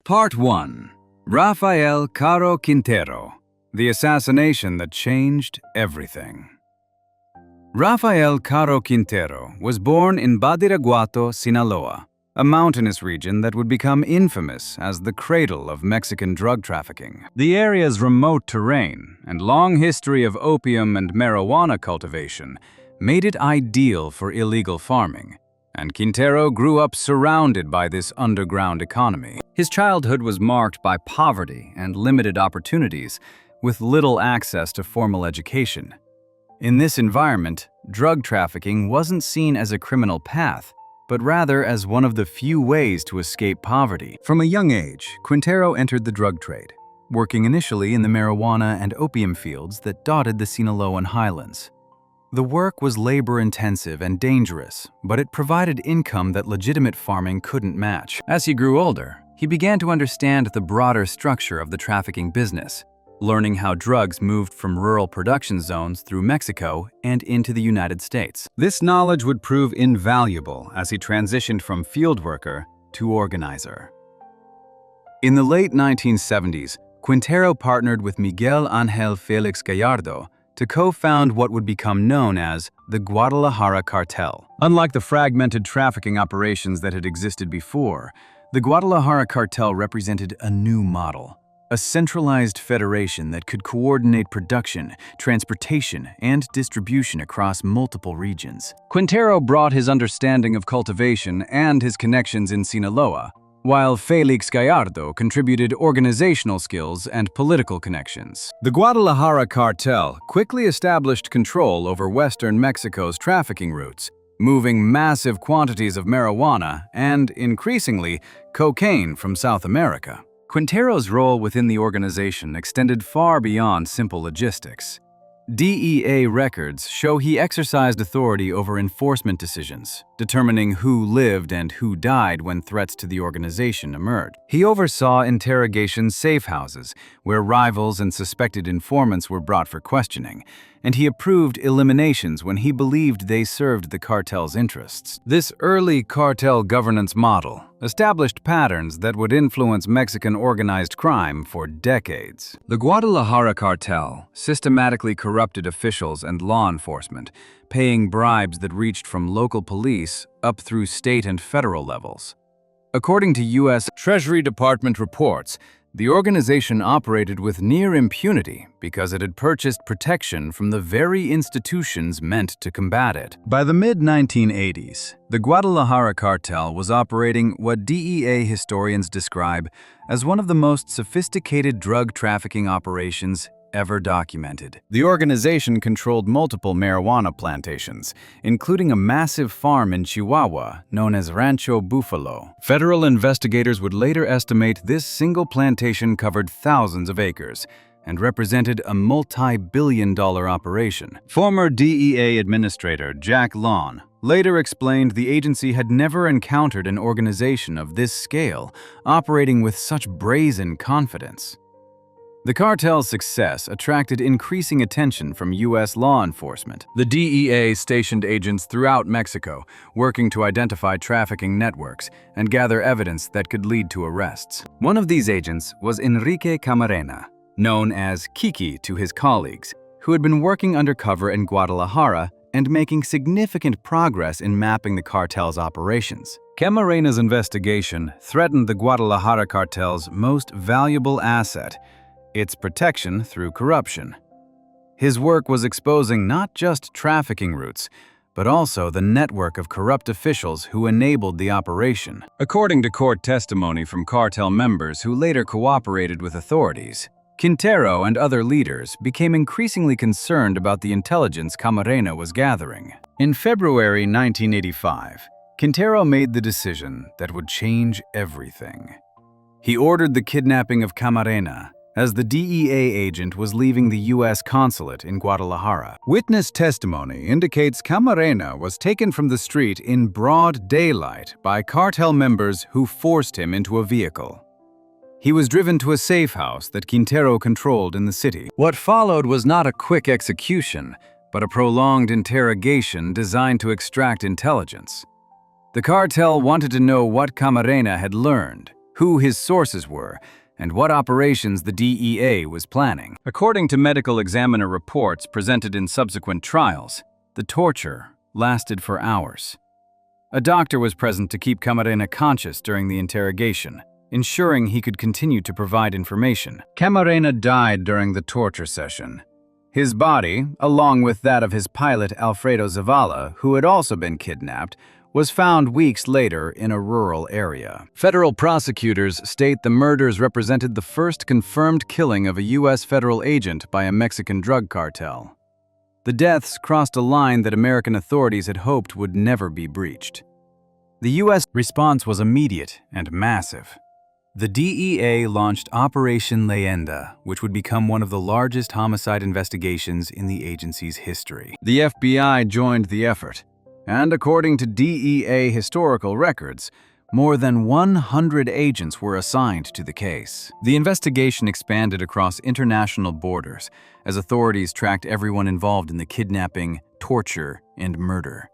Part 1. Rafael Caro Quintero, the assassination that changed everything. Rafael Caro Quintero was born in Badiraguato, Sinaloa, a mountainous region that would become infamous as the cradle of Mexican drug trafficking. The area's remote terrain and long history of opium and marijuana cultivation made it ideal for illegal farming, and Quintero grew up surrounded by this underground economy. His childhood was marked by poverty and limited opportunities, with little access to formal education. In this environment, drug trafficking wasn't seen as a criminal path, but rather as one of the few ways to escape poverty. From a young age, Quintero entered the drug trade, working initially in the marijuana and opium fields that dotted the Sinaloan highlands. The work was labor-intensive and dangerous, but it provided income that legitimate farming couldn't match. As he grew older, he began to understand the broader structure of the trafficking business, learning how drugs moved from rural production zones through Mexico and into the United States. This knowledge would prove invaluable as he transitioned from field worker to organizer. In the late 1970s, Quintero partnered with Miguel Ángel Félix Gallardo to co-found what would become known as the Guadalajara Cartel. Unlike the fragmented trafficking operations that had existed before, the Guadalajara Cartel represented a new model, a centralized federation that could coordinate production, transportation, and distribution across multiple regions. Quintero brought his understanding of cultivation and his connections in Sinaloa, while Félix Gallardo contributed organizational skills and political connections. The Guadalajara Cartel quickly established control over western Mexico's trafficking routes, moving massive quantities of marijuana and, increasingly, cocaine from South America. Quintero's role within the organization extended far beyond simple logistics. DEA records show he exercised authority over enforcement decisions, determining who lived and who died when threats to the organization emerged. He oversaw interrogation safe houses, where rivals and suspected informants were brought for questioning, and he approved eliminations when he believed they served the cartel's interests. This early cartel governance model established patterns that would influence Mexican organized crime for decades. The Guadalajara Cartel systematically corrupted officials and law enforcement, paying bribes that reached from local police up through state and federal levels. According to U.S. Treasury Department reports, the organization operated with near impunity because it had purchased protection from the very institutions meant to combat it. By the mid-1980s, the Guadalajara Cartel was operating what DEA historians describe as one of the most sophisticated drug trafficking operations ever documented. The organization controlled multiple marijuana plantations, including a massive farm in Chihuahua known as Rancho Buffalo. Federal investigators would later estimate this single plantation covered thousands of acres and represented a multi-billion-dollar operation. Former DEA Administrator Jack Lawn later explained the agency had never encountered an organization of this scale operating with such brazen confidence. The cartel's success attracted increasing attention from U.S. law enforcement. The DEA stationed agents throughout Mexico, working to identify trafficking networks and gather evidence that could lead to arrests. One of these agents was Enrique Camarena, known as Kiki to his colleagues, who had been working undercover in Guadalajara and making significant progress in mapping the cartel's operations. Camarena's investigation threatened the Guadalajara cartel's most valuable asset, its protection through corruption. His work was exposing not just trafficking routes, but also the network of corrupt officials who enabled the operation. According to court testimony from cartel members who later cooperated with authorities, Quintero and other leaders became increasingly concerned about the intelligence Camarena was gathering. In February 1985, Quintero made the decision that would change everything. He ordered the kidnapping of Camarena as the DEA agent was leaving the U.S. consulate in Guadalajara. Witness testimony indicates Camarena was taken from the street in broad daylight by cartel members who forced him into a vehicle. He was driven to a safe house that Quintero controlled in the city. What followed was not a quick execution, but a prolonged interrogation designed to extract intelligence. The cartel wanted to know what Camarena had learned, who his sources were, and what operations the DEA was planning. According to medical examiner reports presented in subsequent trials, the torture lasted for hours. A doctor was present to keep Camarena conscious during the interrogation, ensuring he could continue to provide information. Camarena died during the torture session. His body, along with that of his pilot Alfredo Zavala, who had also been kidnapped, was found weeks later in a rural area. Federal prosecutors state the murders represented the first confirmed killing of a U.S. federal agent by a Mexican drug cartel. The deaths crossed a line that American authorities had hoped would never be breached. The U.S. response was immediate and massive. The DEA launched Operation Leyenda, which would become one of the largest homicide investigations in the agency's history. The FBI joined the effort, and according to DEA historical records, more than 100 agents were assigned to the case. The investigation expanded across international borders as authorities tracked everyone involved in the kidnapping, torture, and murder.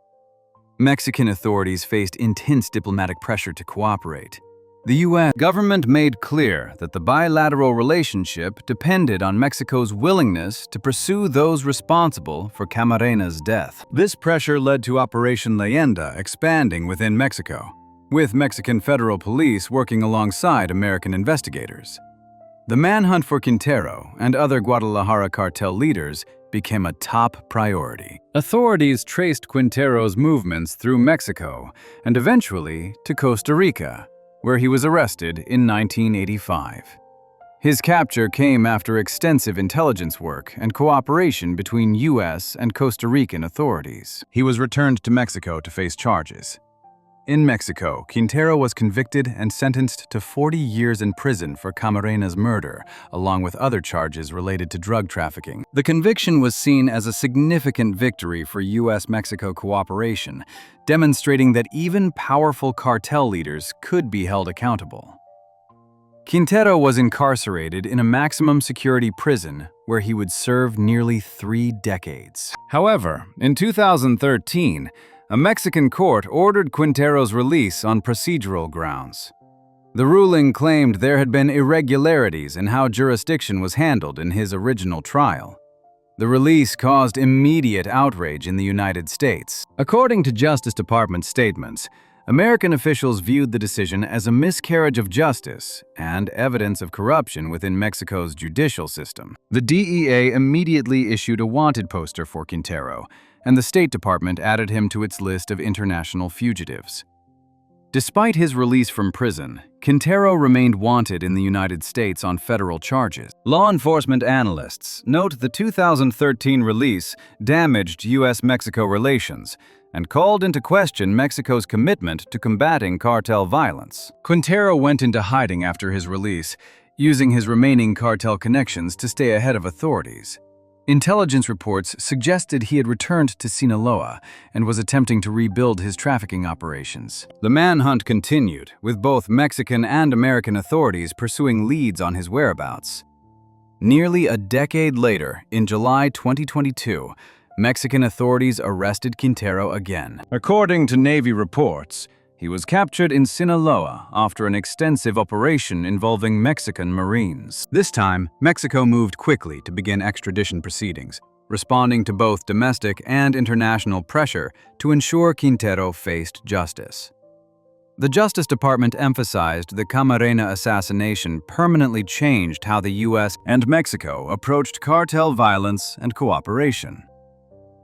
Mexican authorities faced intense diplomatic pressure to cooperate. The U.S. government made clear that the bilateral relationship depended on Mexico's willingness to pursue those responsible for Camarena's death. This pressure led to Operation Leyenda expanding within Mexico, with Mexican federal police working alongside American investigators. The manhunt for Quintero and other Guadalajara cartel leaders became a top priority. Authorities traced Quintero's movements through Mexico and eventually to Costa Rica, where he was arrested in 1985. His capture came after extensive intelligence work and cooperation between U.S. and Costa Rican authorities. He was returned to Mexico to face charges. In Mexico, Quintero was convicted and sentenced to 40 years in prison for Camarena's murder, along with other charges related to drug trafficking. The conviction was seen as a significant victory for U.S.-Mexico cooperation, demonstrating that even powerful cartel leaders could be held accountable. Quintero was incarcerated in a maximum security prison where he would serve nearly 3 decades. However, in 2013, a Mexican court ordered Quintero's release on procedural grounds. The ruling claimed there had been irregularities in how jurisdiction was handled in his original trial. The release caused immediate outrage in the United States. According to Justice Department statements, American officials viewed the decision as a miscarriage of justice and evidence of corruption within Mexico's judicial system. The DEA immediately issued a wanted poster for Quintero, and the State Department added him to its list of international fugitives. Despite his release from prison, Quintero remained wanted in the United States on federal charges. Law enforcement analysts note the 2013 release damaged U.S.-Mexico relations and called into question Mexico's commitment to combating cartel violence. Quintero went into hiding after his release, using his remaining cartel connections to stay ahead of authorities. Intelligence reports suggested he had returned to Sinaloa and was attempting to rebuild his trafficking operations. The manhunt continued, with both Mexican and American authorities pursuing leads on his whereabouts. Nearly a decade later, in July 2022, Mexican authorities arrested Quintero again. According to Navy reports, he was captured in Sinaloa after an extensive operation involving Mexican Marines. This time, Mexico moved quickly to begin extradition proceedings, responding to both domestic and international pressure to ensure Quintero faced justice. The Justice Department emphasized the Camarena assassination permanently changed how the U.S. and Mexico approached cartel violence and cooperation.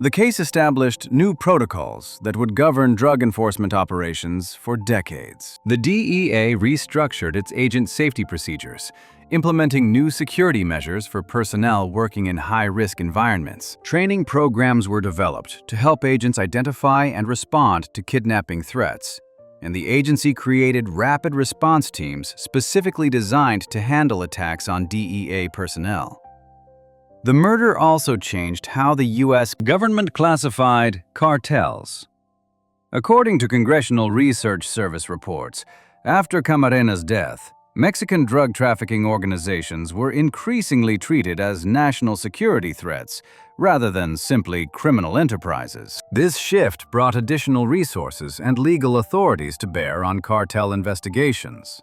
The case established new protocols that would govern drug enforcement operations for decades. The DEA restructured its agent safety procedures, implementing new security measures for personnel working in high-risk environments. Training programs were developed to help agents identify and respond to kidnapping threats, and the agency created rapid response teams specifically designed to handle attacks on DEA personnel. The murder also changed how the U.S. government classified cartels. According to Congressional Research Service reports, after Camarena's death, Mexican drug trafficking organizations were increasingly treated as national security threats rather than simply criminal enterprises. This shift brought additional resources and legal authorities to bear on cartel investigations.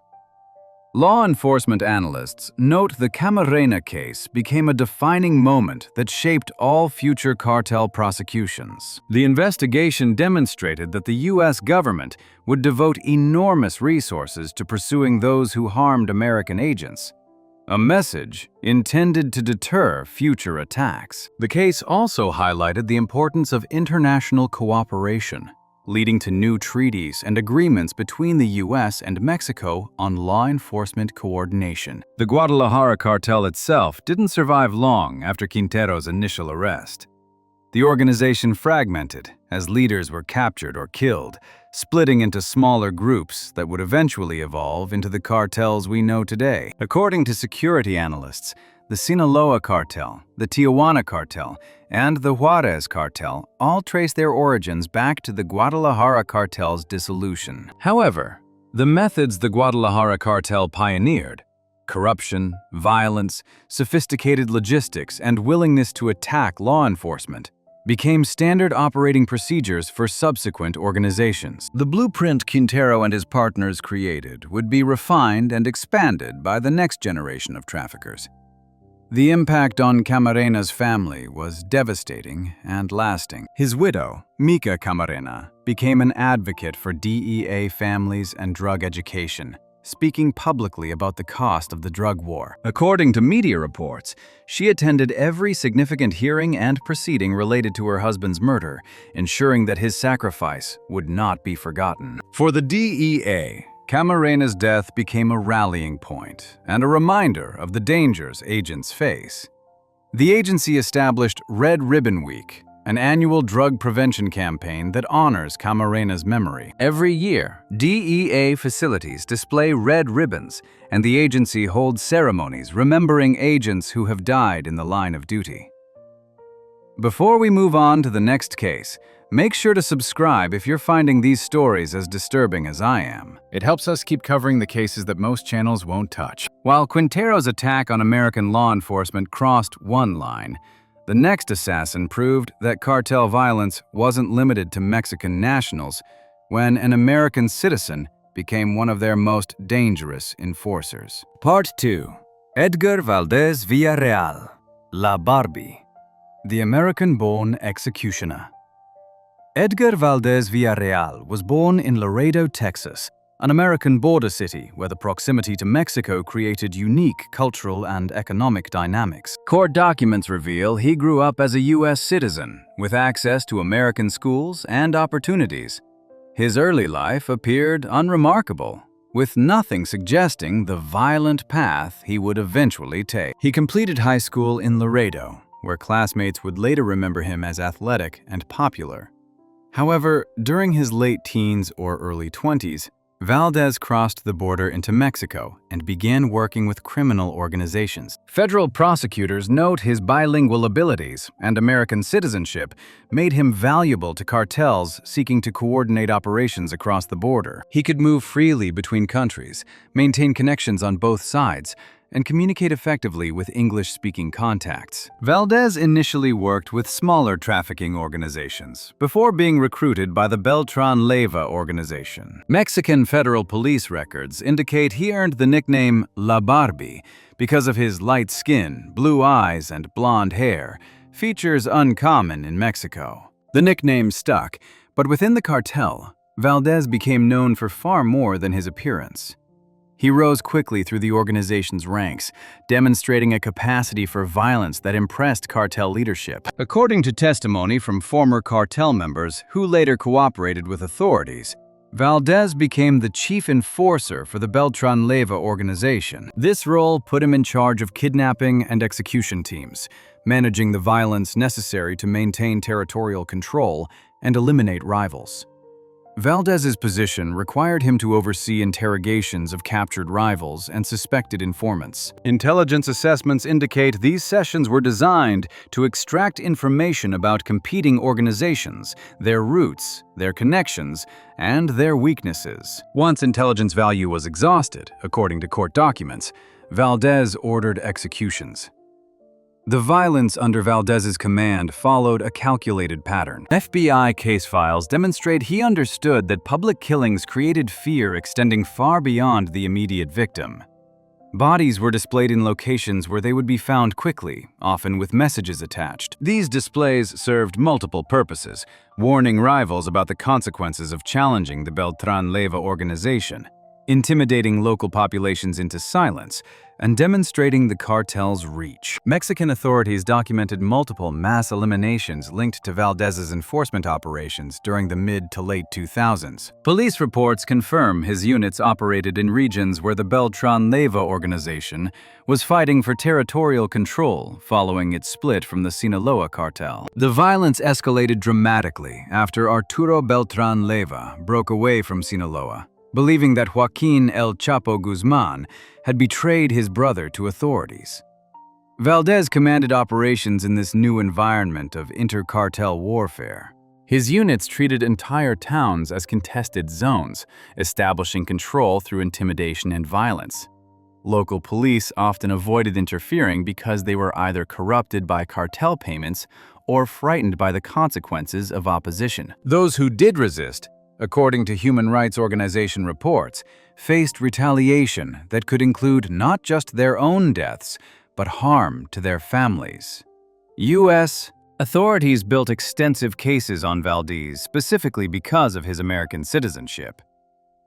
Law enforcement analysts note the Camarena case became a defining moment that shaped all future cartel prosecutions. The investigation demonstrated that the U.S. government would devote enormous resources to pursuing those who harmed American agents, a message intended to deter future attacks. The case also highlighted the importance of international cooperation, leading to new treaties and agreements between the U.S. and Mexico on law enforcement coordination. The Guadalajara cartel itself didn't survive long after Quintero's initial arrest. The organization fragmented as leaders were captured or killed, splitting into smaller groups that would eventually evolve into the cartels we know today. According to security analysts, the Sinaloa cartel, the Tijuana cartel, and the Juarez cartel all trace their origins back to the Guadalajara cartel's dissolution. However, the methods the Guadalajara cartel pioneered, corruption, violence, sophisticated logistics, and willingness to attack law enforcement, became standard operating procedures for subsequent organizations. The blueprint Quintero and his partners created would be refined and expanded by the next generation of traffickers. The impact on Camarena's family was devastating and lasting. His widow, Mica Camarena, became an advocate for DEA families and drug education, speaking publicly about the cost of the drug war. According to media reports, she attended every significant hearing and proceeding related to her husband's murder, ensuring that his sacrifice would not be forgotten. For the DEA, Camarena's death became a rallying point and a reminder of the dangers agents face. The agency established Red Ribbon Week, an annual drug prevention campaign that honors Camarena's memory. Every year, DEA facilities display red ribbons, and the agency holds ceremonies remembering agents who have died in the line of duty. Before we move on to the next case, make sure to subscribe if you're finding these stories as disturbing as I am. It helps us keep covering the cases that most channels won't touch. While Quintero's attack on American law enforcement crossed one line, the next assassin proved that cartel violence wasn't limited to Mexican nationals when an American citizen became one of their most dangerous enforcers. Part 2. Edgar Valdez Villarreal, La Barbie, the American-born executioner. Edgar Valdez Villarreal was born in Laredo, Texas, an American border city where the proximity to Mexico created unique cultural and economic dynamics. Court documents reveal he grew up as a U.S. citizen with access to American schools and opportunities. His early life appeared unremarkable, with nothing suggesting the violent path he would eventually take. He completed high school in Laredo, where classmates would later remember him as athletic and popular. However, during his late teens or early 20s, Valdez crossed the border into Mexico and began working with criminal organizations. Federal prosecutors note his bilingual abilities and American citizenship made him valuable to cartels seeking to coordinate operations across the border. He could move freely between countries, maintain connections on both sides, and communicate effectively with English-speaking contacts. Valdez initially worked with smaller trafficking organizations before being recruited by the Beltran Leyva organization. Mexican federal police records indicate he earned the nickname La Barbie because of his light skin, blue eyes, and blonde hair, features uncommon in Mexico. The nickname stuck, but within the cartel, Valdez became known for far more than his appearance. He rose quickly through the organization's ranks, demonstrating a capacity for violence that impressed cartel leadership. According to testimony from former cartel members who later cooperated with authorities, Valdez became the chief enforcer for the Beltran Leyva organization. This role put him in charge of kidnapping and execution teams, managing the violence necessary to maintain territorial control and eliminate rivals. Valdez's position required him to oversee interrogations of captured rivals and suspected informants. Intelligence assessments indicate these sessions were designed to extract information about competing organizations, their roots, their connections, and their weaknesses. Once intelligence value was exhausted, according to court documents, Valdez ordered executions. The violence under Valdez's command followed a calculated pattern. FBI case files demonstrate he understood that public killings created fear extending far beyond the immediate victim. Bodies were displayed in locations where they would be found quickly, often with messages attached. These displays served multiple purposes, warning rivals about the consequences of challenging the Beltran Leyva organization, intimidating local populations into silence, and demonstrating the cartel's reach. Mexican authorities documented multiple mass eliminations linked to Valdez's enforcement operations during the mid to late 2000s. Police reports confirm his units operated in regions where the Beltran Leyva organization was fighting for territorial control following its split from the Sinaloa cartel. The violence escalated dramatically after Arturo Beltran Leyva broke away from Sinaloa, believing that Joaquin El Chapo Guzman had betrayed his brother to authorities. Valdez commanded operations in this new environment of inter-cartel warfare. His units treated entire towns as contested zones, establishing control through intimidation and violence. Local police often avoided interfering because they were either corrupted by cartel payments or frightened by the consequences of opposition. Those who did resist, according to human rights organization reports, faced retaliation that could include not just their own deaths, but harm to their families. U.S. authorities built extensive cases on Valdez specifically because of his American citizenship.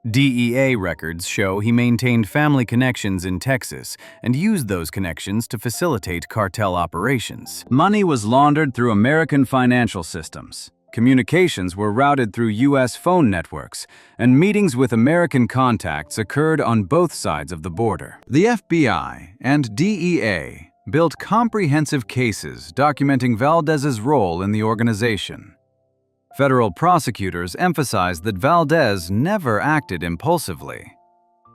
DEA records show he maintained family connections in Texas and used those connections to facilitate cartel operations. Money was laundered through American financial systems. Communications were routed through U.S. phone networks, and meetings with American contacts occurred on both sides of the border. The FBI and DEA built comprehensive cases documenting Valdez's role in the organization. Federal prosecutors emphasized that Valdez never acted impulsively.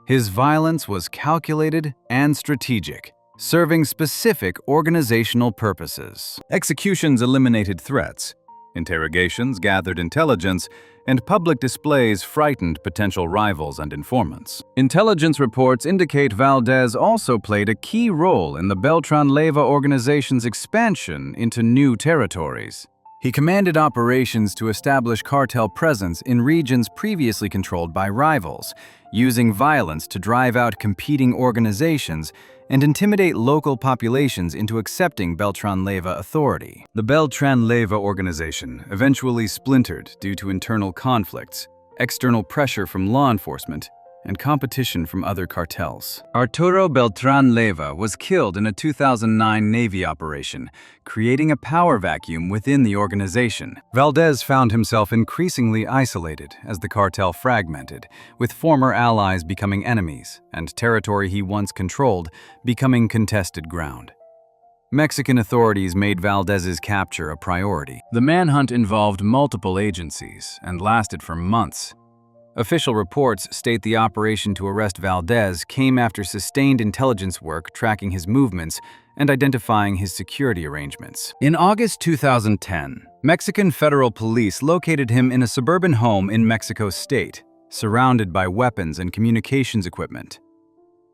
His violence was calculated and strategic, serving specific organizational purposes. Executions eliminated threats. Interrogations gathered intelligence, and public displays frightened potential rivals and informants. Intelligence reports indicate Valdez also played a key role in the Beltran Leyva organization's expansion into new territories. He commanded operations to establish cartel presence in regions previously controlled by rivals, using violence to drive out competing organizations and intimidate local populations into accepting Beltran Leyva authority. The Beltran Leyva organization eventually splintered due to internal conflicts, external pressure from law enforcement, and competition from other cartels. Arturo Beltran Leyva was killed in a 2009 Navy operation, creating a power vacuum within the organization. Valdez found himself increasingly isolated as the cartel fragmented, with former allies becoming enemies and territory he once controlled becoming contested ground. Mexican authorities made Valdez's capture a priority. The manhunt involved multiple agencies and lasted for months. Official reports state the operation to arrest Valdez came after sustained intelligence work tracking his movements and identifying his security arrangements. In August 2010, Mexican federal police located him in a suburban home in Mexico State, surrounded by weapons and communications equipment.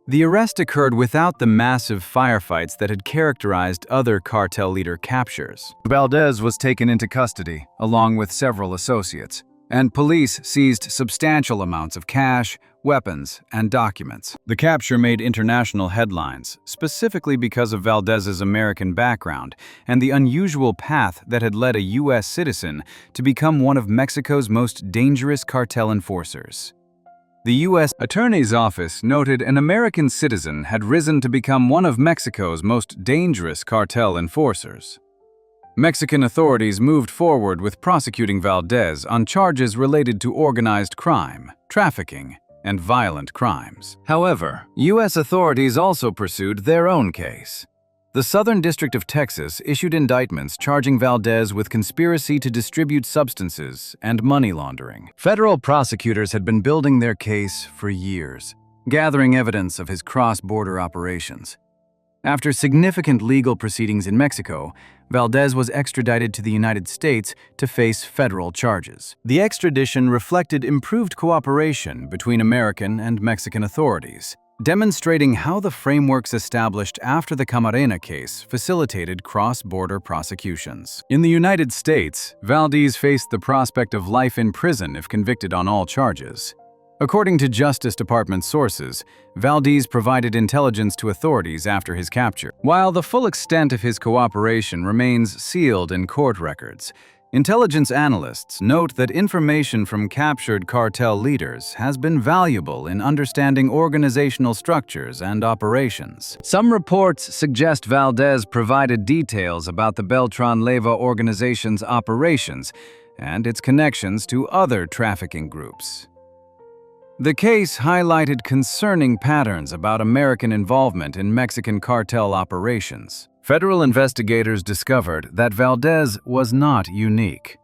The arrest occurred without the massive firefights that had characterized other cartel leader captures. Valdez was taken into custody, along with several associates, and police seized substantial amounts of cash, weapons, and documents. The capture made international headlines, specifically because of Valdez's American background and the unusual path that had led a U.S. citizen to become one of Mexico's most dangerous cartel enforcers. The U.S. Attorney's Office noted an American citizen had risen to become one of Mexico's most dangerous cartel enforcers. Mexican authorities moved forward with prosecuting Valdez on charges related to organized crime, trafficking, and violent crimes. However, U.S. authorities also pursued their own case. The Southern District of Texas issued indictments charging Valdez with conspiracy to distribute substances and money laundering. Federal prosecutors had been building their case for years, gathering evidence of his cross-border operations. After significant legal proceedings in Mexico, Valdez was extradited to the United States to face federal charges. The extradition reflected improved cooperation between American and Mexican authorities, demonstrating how the frameworks established after the Camarena case facilitated cross-border prosecutions. In the United States, Valdez faced the prospect of life in prison if convicted on all charges. According to Justice Department sources, Valdez provided intelligence to authorities after his capture. While the full extent of his cooperation remains sealed in court records, intelligence analysts note that information from captured cartel leaders has been valuable in understanding organizational structures and operations. Some reports suggest Valdez provided details about the Beltran Leyva organization's operations and its connections to other trafficking groups. The case highlighted concerning patterns about American involvement in Mexican cartel operations. Federal investigators discovered that Valdez was not unique.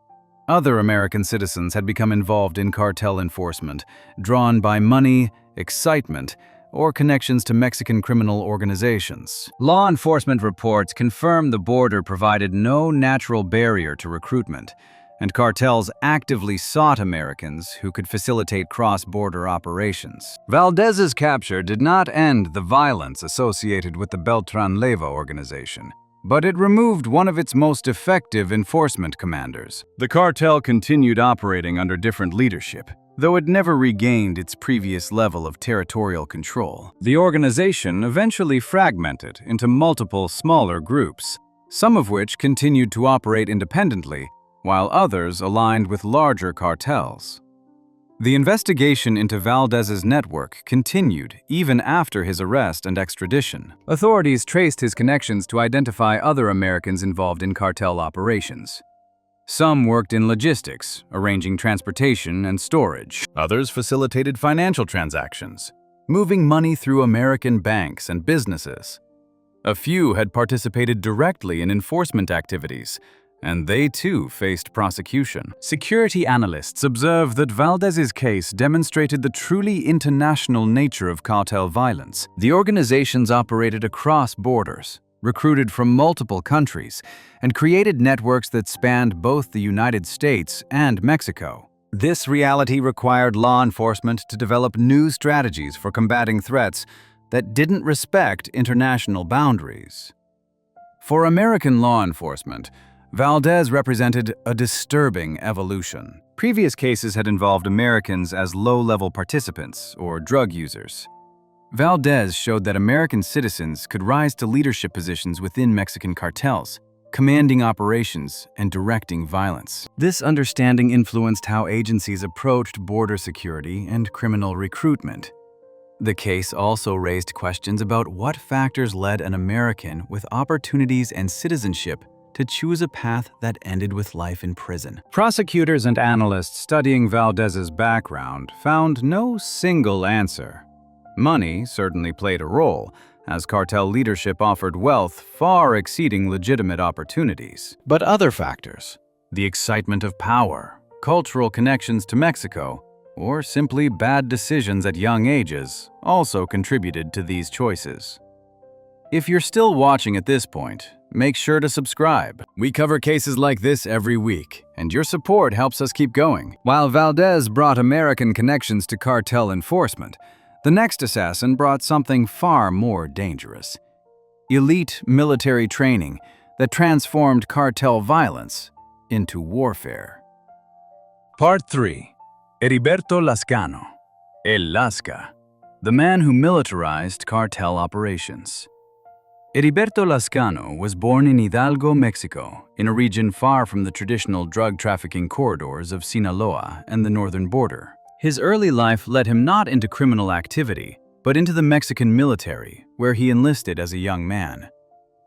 Other American citizens had become involved in cartel enforcement, drawn by money, excitement, or connections to Mexican criminal organizations. Law enforcement reports confirm the border provided no natural barrier to recruitment, and cartels actively sought Americans who could facilitate cross-border operations. Valdez's capture did not end the violence associated with the Beltran Leyva organization, but it removed one of its most effective enforcement commanders. The cartel continued operating under different leadership, though it never regained its previous level of territorial control. The organization eventually fragmented into multiple smaller groups, some of which continued to operate independently, while others aligned with larger cartels. The investigation into Valdez's network continued even after his arrest and extradition. Authorities traced his connections to identify other Americans involved in cartel operations. Some worked in logistics, arranging transportation and storage. Others facilitated financial transactions, moving money through American banks and businesses. A few had participated directly in enforcement activities, and they too faced prosecution. Security analysts observe that Valdez's case demonstrated the truly international nature of cartel violence. The organizations operated across borders, recruited from multiple countries, and created networks that spanned both the United States and Mexico. This reality required law enforcement to develop new strategies for combating threats that didn't respect international boundaries. For American law enforcement, Valdez represented a disturbing evolution. Previous cases had involved Americans as low-level participants or drug users. Valdez showed that American citizens could rise to leadership positions within Mexican cartels, commanding operations and directing violence. This understanding influenced how agencies approached border security and criminal recruitment. The case also raised questions about what factors led an American with opportunities and citizenship to choose a path that ended with life in prison. Prosecutors and analysts studying Valdez's background found no single answer. Money certainly played a role, as cartel leadership offered wealth far exceeding legitimate opportunities. But other factors, the excitement of power, cultural connections to Mexico, or simply bad decisions at young ages, also contributed to these choices. If you're still watching at this point, make sure to subscribe. We cover cases like this every week, and your support helps us keep going. While Valdez brought American connections to cartel enforcement, the next assassin brought something far more dangerous: elite military training that transformed cartel violence into warfare. Part 3. Heriberto Lascano, El Lasca, the man who militarized cartel operations. Heriberto Lascano was born in Hidalgo, Mexico, in a region far from the traditional drug trafficking corridors of Sinaloa and the northern border. His early life led him not into criminal activity, but into the Mexican military, where he enlisted as a young man.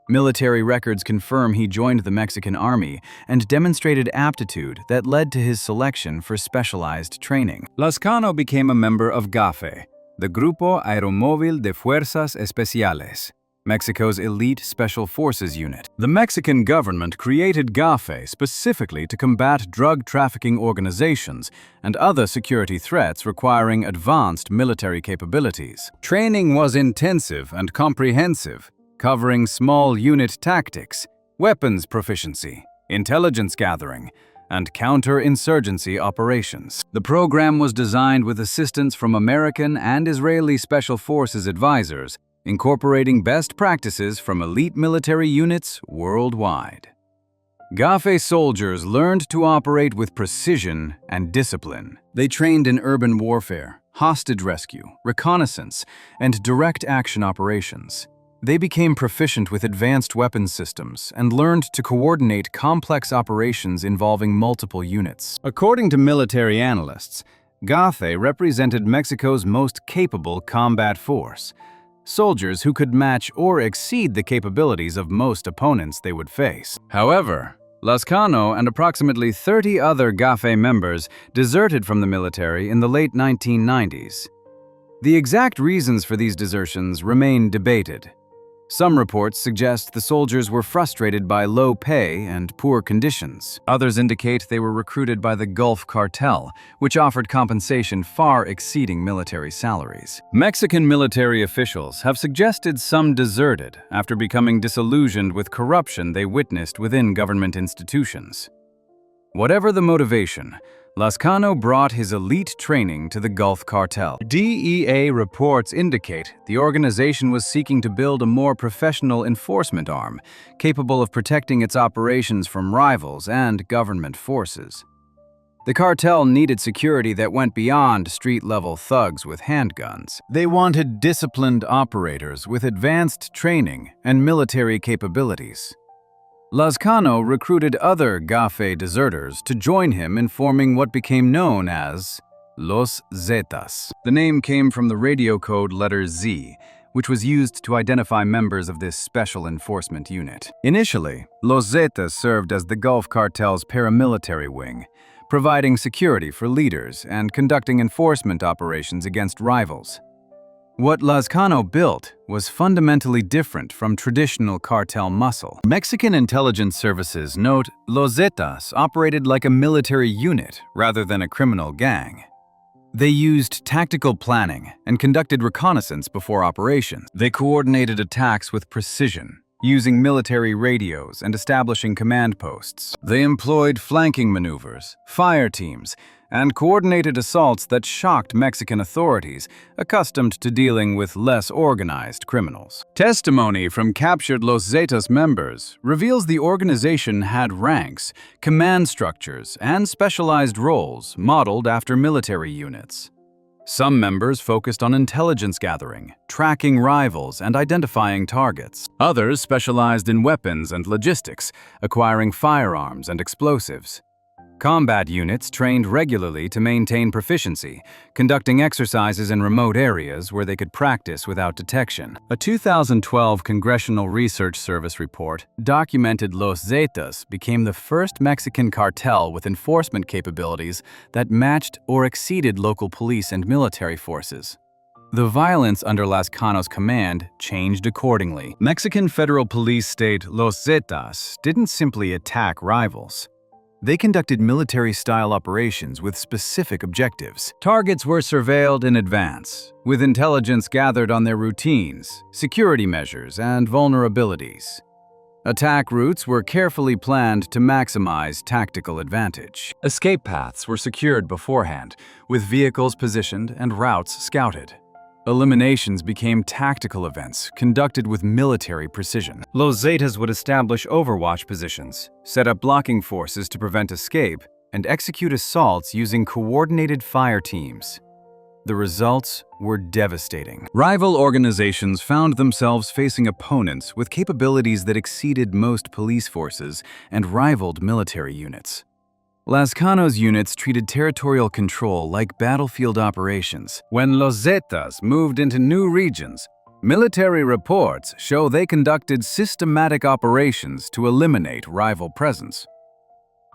Military records confirm he joined the Mexican army and demonstrated aptitude that led to his selection for specialized training. Lascano became a member of GAFE, the Grupo Aeromóvil de Fuerzas Especiales, Mexico's elite special forces unit. The Mexican government created GAFE specifically to combat drug trafficking organizations and other security threats requiring advanced military capabilities. Training was intensive and comprehensive, covering small unit tactics, weapons proficiency, intelligence gathering, and counter-insurgency operations. The program was designed with assistance from American and Israeli Special Forces advisors, incorporating best practices from elite military units worldwide. GAFE soldiers learned to operate with precision and discipline. They trained in urban warfare, hostage rescue, reconnaissance, and direct action operations. They became proficient with advanced weapons systems and learned to coordinate complex operations involving multiple units. According to military analysts, GAFE represented Mexico's most capable combat force, soldiers who could match or exceed the capabilities of most opponents they would face. However, Lascano and approximately 30 other GAFE members deserted from the military in the late 1990s. The exact reasons for these desertions remain debated. Some reports suggest the soldiers were frustrated by low pay and poor conditions. Others indicate they were recruited by the Gulf Cartel, which offered compensation far exceeding military salaries. Mexican military officials have suggested some deserted after becoming disillusioned with corruption they witnessed within government institutions. Whatever the motivation, Lascano brought his elite training to the Gulf Cartel. DEA reports indicate the organization was seeking to build a more professional enforcement arm, capable of protecting its operations from rivals and government forces. The cartel needed security that went beyond street-level thugs with handguns. They wanted disciplined operators with advanced training and military capabilities. Lascano recruited other GAFE deserters to join him in forming what became known as Los Zetas. The name came from the radio code letter Z, which was used to identify members of this special enforcement unit. Initially, Los Zetas served as the Gulf Cartel's paramilitary wing, providing security for leaders and conducting enforcement operations against rivals. What Lascano built was fundamentally different from traditional cartel muscle. Mexican intelligence services note Los Zetas operated like a military unit rather than a criminal gang. They used tactical planning and conducted reconnaissance before operations. They coordinated attacks with precision, using military radios and establishing command posts. They employed flanking maneuvers, fire teams, and coordinated assaults that shocked Mexican authorities, accustomed to dealing with less organized criminals. Testimony from captured Los Zetas members reveals the organization had ranks, command structures, and specialized roles modeled after military units. Some members focused on intelligence gathering, tracking rivals, and identifying targets. Others specialized in weapons and logistics, acquiring firearms and explosives. Combat units trained regularly to maintain proficiency, conducting exercises in remote areas where they could practice without detection. A 2012 Congressional Research Service report documented Los Zetas became the first Mexican cartel with enforcement capabilities that matched or exceeded local police and military forces. The violence under Lascano's command changed accordingly. Mexican federal police state Los Zetas didn't simply attack rivals. They conducted military-style operations with specific objectives. Targets were surveilled in advance, with intelligence gathered on their routines, security measures, and vulnerabilities. Attack routes were carefully planned to maximize tactical advantage. Escape paths were secured beforehand, with vehicles positioned and routes scouted. Eliminations became tactical events conducted with military precision. Los Zetas would establish overwatch positions, set up blocking forces to prevent escape, and execute assaults using coordinated fire teams. The results were devastating. Rival organizations found themselves facing opponents with capabilities that exceeded most police forces and rivaled military units. Lascano's units treated territorial control like battlefield operations. When Los Zetas moved into new regions, military reports show they conducted systematic operations to eliminate rival presence.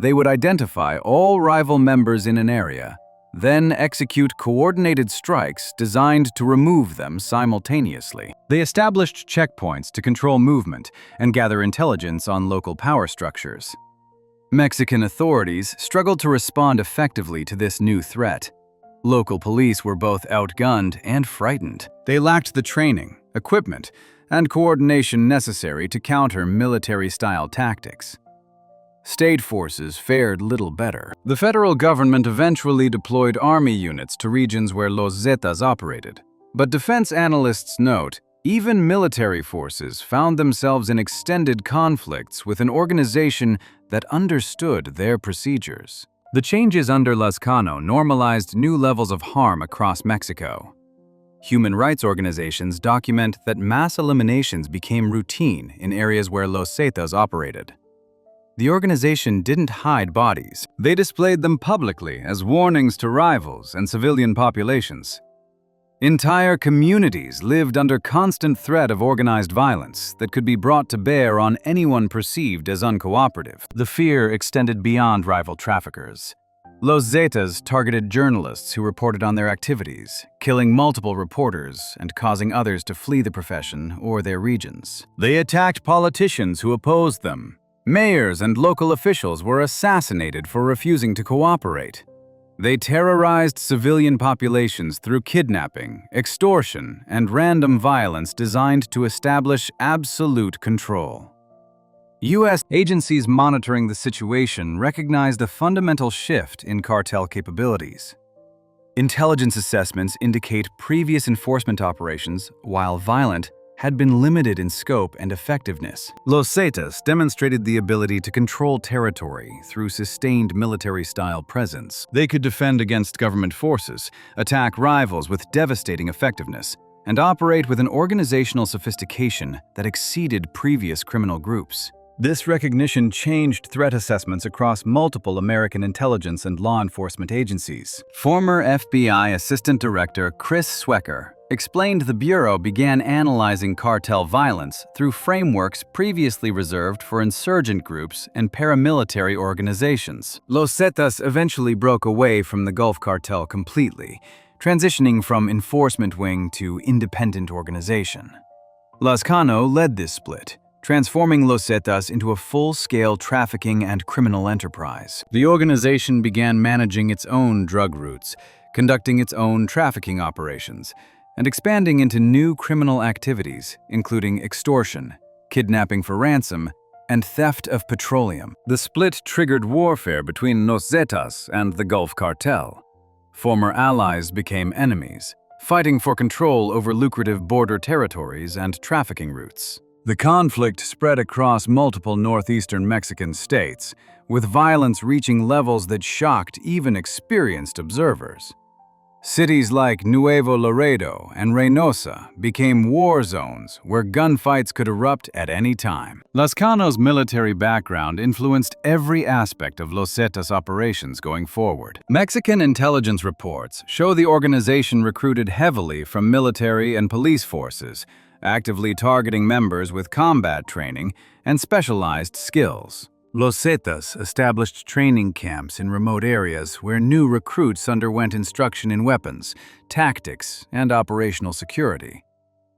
They would identify all rival members in an area, then execute coordinated strikes designed to remove them simultaneously. They established checkpoints to control movement and gather intelligence on local power structures. Mexican authorities struggled to respond effectively to this new threat. Local police were both outgunned and frightened. They lacked the training, equipment, and coordination necessary to counter military-style tactics. State forces fared little better. The federal government eventually deployed army units to regions where Los Zetas operated. But defense analysts note, even military forces found themselves in extended conflicts with an organization that understood their procedures. The changes under Lazcano normalized new levels of harm across Mexico. Human rights organizations document that mass eliminations became routine in areas where Los Zetas operated. The organization didn't hide bodies. They displayed them publicly as warnings to rivals and civilian populations. Entire communities lived under constant threat of organized violence that could be brought to bear on anyone perceived as uncooperative. The fear extended beyond rival traffickers. Los Zetas targeted journalists who reported on their activities, killing multiple reporters and causing others to flee the profession or their regions. They attacked politicians who opposed them. Mayors and local officials were assassinated for refusing to cooperate. They terrorized civilian populations through kidnapping, extortion, and random violence designed to establish absolute control. U.S. agencies monitoring the situation recognized a fundamental shift in cartel capabilities. Intelligence assessments indicate previous enforcement operations, while violent, had been limited in scope and effectiveness. Los Zetas demonstrated the ability to control territory through sustained military-style presence. They could defend against government forces, attack rivals with devastating effectiveness, and operate with an organizational sophistication that exceeded previous criminal groups. This recognition changed threat assessments across multiple American intelligence and law enforcement agencies. Former FBI Assistant Director Chris Swecker explained the Bureau began analyzing cartel violence through frameworks previously reserved for insurgent groups and paramilitary organizations. Los Zetas eventually broke away from the Gulf Cartel completely, transitioning from enforcement wing to independent organization. Lazcano led this split, transforming Los Zetas into a full-scale trafficking and criminal enterprise. The organization began managing its own drug routes, conducting its own trafficking operations, and expanding into new criminal activities, including extortion, kidnapping for ransom, and theft of petroleum. The split triggered warfare between Los Zetas and the Gulf Cartel. Former allies became enemies, fighting for control over lucrative border territories and trafficking routes. The conflict spread across multiple northeastern Mexican states, with violence reaching levels that shocked even experienced observers. Cities like Nuevo Laredo and Reynosa became war zones where gunfights could erupt at any time. Lazcano's military background influenced every aspect of Los Zetas' operations going forward. Mexican intelligence reports show the organization recruited heavily from military and police forces, actively targeting members with combat training and specialized skills. Los Zetas established training camps in remote areas where new recruits underwent instruction in weapons, tactics, and operational security.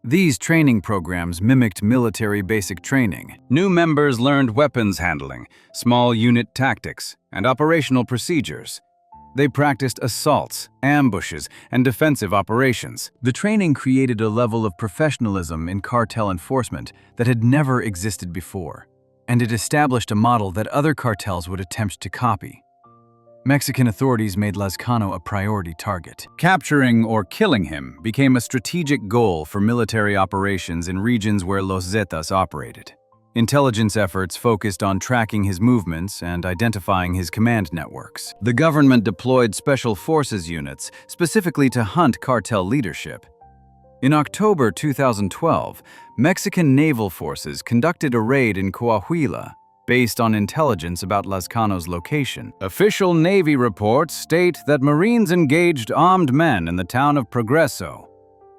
These training programs mimicked military basic training. New members learned weapons handling, small unit tactics, and operational procedures. They practiced assaults, ambushes, and defensive operations. The training created a level of professionalism in cartel enforcement that had never existed before, and it established a model that other cartels would attempt to copy. Mexican authorities made Lazcano a priority target. Capturing or killing him became a strategic goal for military operations in regions where Los Zetas operated. Intelligence efforts focused on tracking his movements and identifying his command networks. The government deployed special forces units specifically to hunt cartel leadership. In October 2012, Mexican naval forces conducted a raid in Coahuila based on intelligence about Lazcano's location. Official Navy reports state that Marines engaged armed men in the town of Progreso.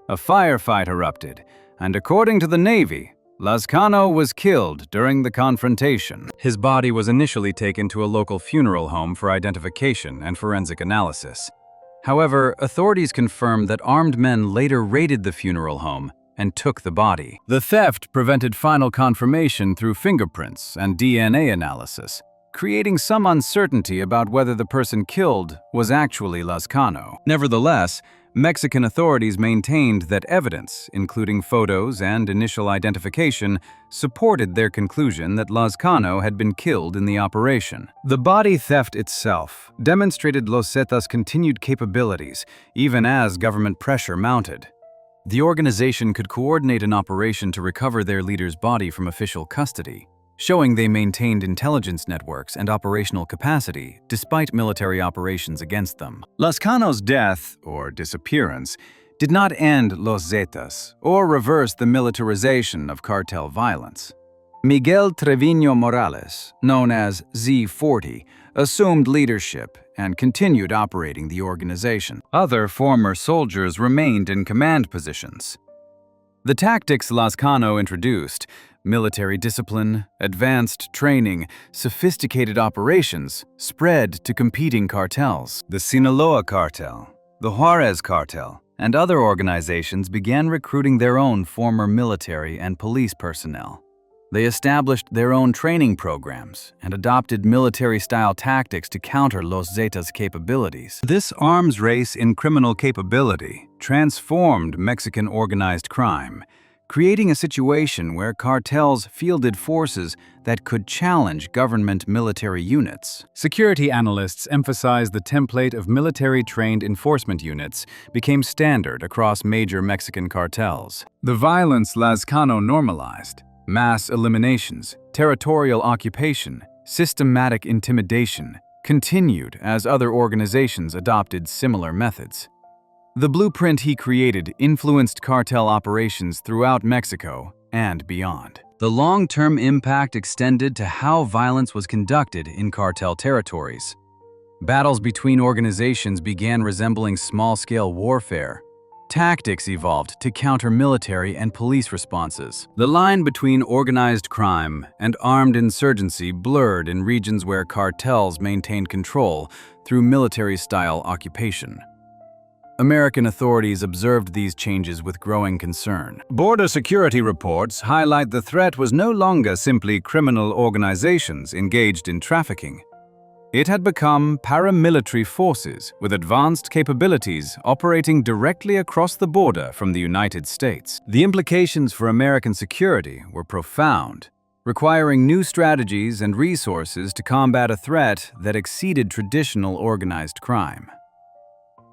A firefight erupted, and according to the Navy, Lazcano was killed during the confrontation. His body was initially taken to a local funeral home for identification and forensic analysis. However, authorities confirmed that armed men later raided the funeral home and took the body. The theft prevented final confirmation through fingerprints and DNA analysis, creating some uncertainty about whether the person killed was actually Lazcano. Nevertheless, Mexican authorities maintained that evidence, including photos and initial identification, supported their conclusion that Lazcano had been killed in the operation. The body theft itself demonstrated Los Zetas' continued capabilities, even as government pressure mounted. The organization could coordinate an operation to recover their leader's body from official custody. showing they maintained intelligence networks and operational capacity despite military operations against them. Lascano's death, or disappearance, did not end Los Zetas or reverse the militarization of cartel violence. Miguel Trevino Morales, known as Z40, assumed leadership and continued operating the organization. Other former soldiers remained in command positions. The tactics Lascano introduced, military discipline, advanced training, sophisticated operations, spread to competing cartels. The Sinaloa Cartel, the Juarez Cartel, and other organizations began recruiting their own former military and police personnel. They established their own training programs and adopted military-style tactics to counter Los Zetas' capabilities. This arms race in criminal capability transformed Mexican organized crime, creating a situation where cartels fielded forces that could challenge government military units. Security analysts emphasized the template of military-trained enforcement units became standard across major Mexican cartels. The violence Lascano normalized, mass eliminations, territorial occupation, systematic intimidation, continued as other organizations adopted similar methods. The blueprint he created influenced cartel operations throughout Mexico and beyond. The long-term impact extended to how violence was conducted in cartel territories. Battles between organizations began resembling small-scale warfare. Tactics evolved to counter military and police responses. The line between organized crime and armed insurgency blurred in regions where cartels maintained control through military-style occupation. American authorities observed these changes with growing concern. Border security reports highlight the threat was no longer simply criminal organizations engaged in trafficking. It had become paramilitary forces with advanced capabilities operating directly across the border from the United States. The implications for American security were profound, requiring new strategies and resources to combat a threat that exceeded traditional organized crime.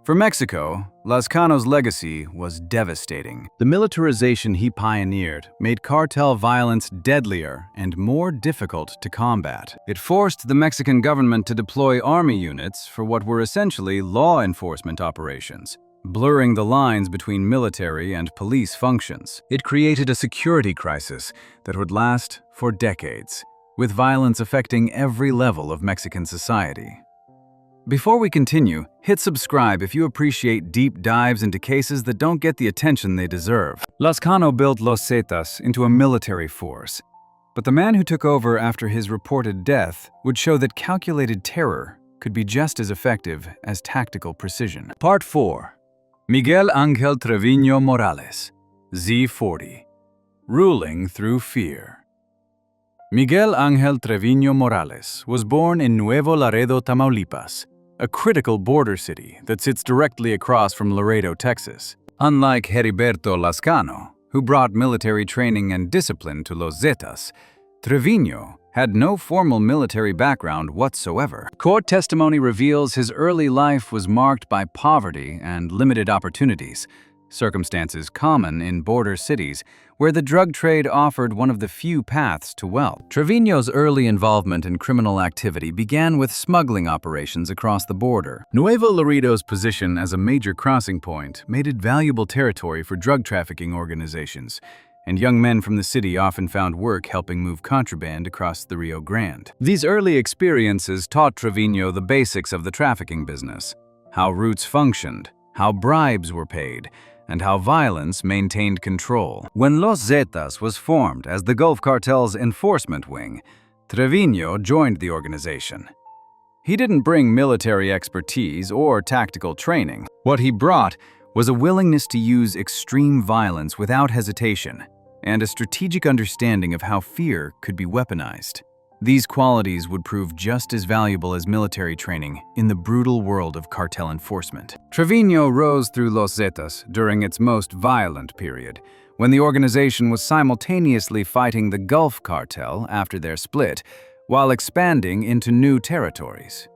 For Mexico, Lascano's legacy was devastating. The militarization he pioneered made cartel violence deadlier and more difficult to combat. It forced the Mexican government to deploy army units for what were essentially law enforcement operations, blurring the lines between military and police functions. It created a security crisis that would last for decades, with violence affecting every level of Mexican society. Before we continue, hit subscribe if you appreciate deep dives into cases that don't get the attention they deserve. Lascano built Los Zetas into a military force, but the man who took over after his reported death would show that calculated terror could be just as effective as tactical precision. Part 4. Miguel Ángel Trevino Morales, Z40, Ruling Through Fear. Miguel Ángel Trevino Morales was born in Nuevo Laredo, Tamaulipas, a critical border city that sits directly across from Laredo, Texas. Unlike Heriberto Lascano, who brought military training and discipline to Los Zetas, Trevino had no formal military background whatsoever. Court testimony reveals his early life was marked by poverty and limited opportunities, circumstances common in border cities where the drug trade offered one of the few paths to wealth. Trevino's early involvement in criminal activity began with smuggling operations across the border. Nuevo Laredo's position as a major crossing point made it valuable territory for drug trafficking organizations, and young men from the city often found work helping move contraband across the Rio Grande. These early experiences taught Trevino the basics of the trafficking business, how routes functioned, how bribes were paid, and how violence maintained control. When Los Zetas was formed as the Gulf Cartel's enforcement wing, Trevino joined the organization. He didn't bring military expertise or tactical training. What he brought was a willingness to use extreme violence without hesitation and a strategic understanding of how fear could be weaponized. These qualities would prove just as valuable as military training in the brutal world of cartel enforcement. Trevino rose through Los Zetas during its most violent period, when the organization was simultaneously fighting the Gulf Cartel after their split, while expanding into new territories.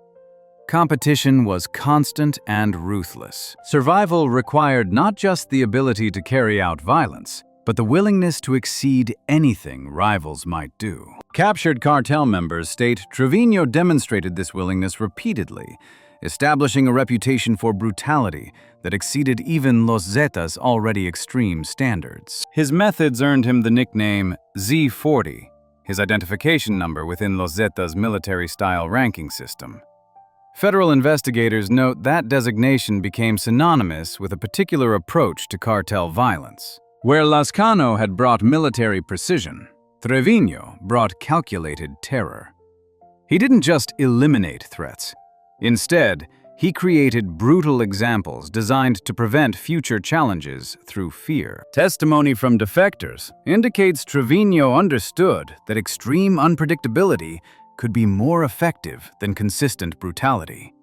Competition was constant and ruthless. Survival required not just the ability to carry out violence, but the willingness to exceed anything rivals might do. Captured cartel members state Trevino demonstrated this willingness repeatedly, establishing a reputation for brutality that exceeded even Los Zetas' already extreme standards. His methods earned him the nickname Z40, his identification number within Los Zetas' military-style ranking system. Federal investigators note that designation became synonymous with a particular approach to cartel violence. Where Lascano had brought military precision, Trevino brought calculated terror. He didn't just eliminate threats. Instead, he created brutal examples designed to prevent future challenges through fear. Testimony from defectors indicates Trevino understood that extreme unpredictability could be more effective than consistent brutality.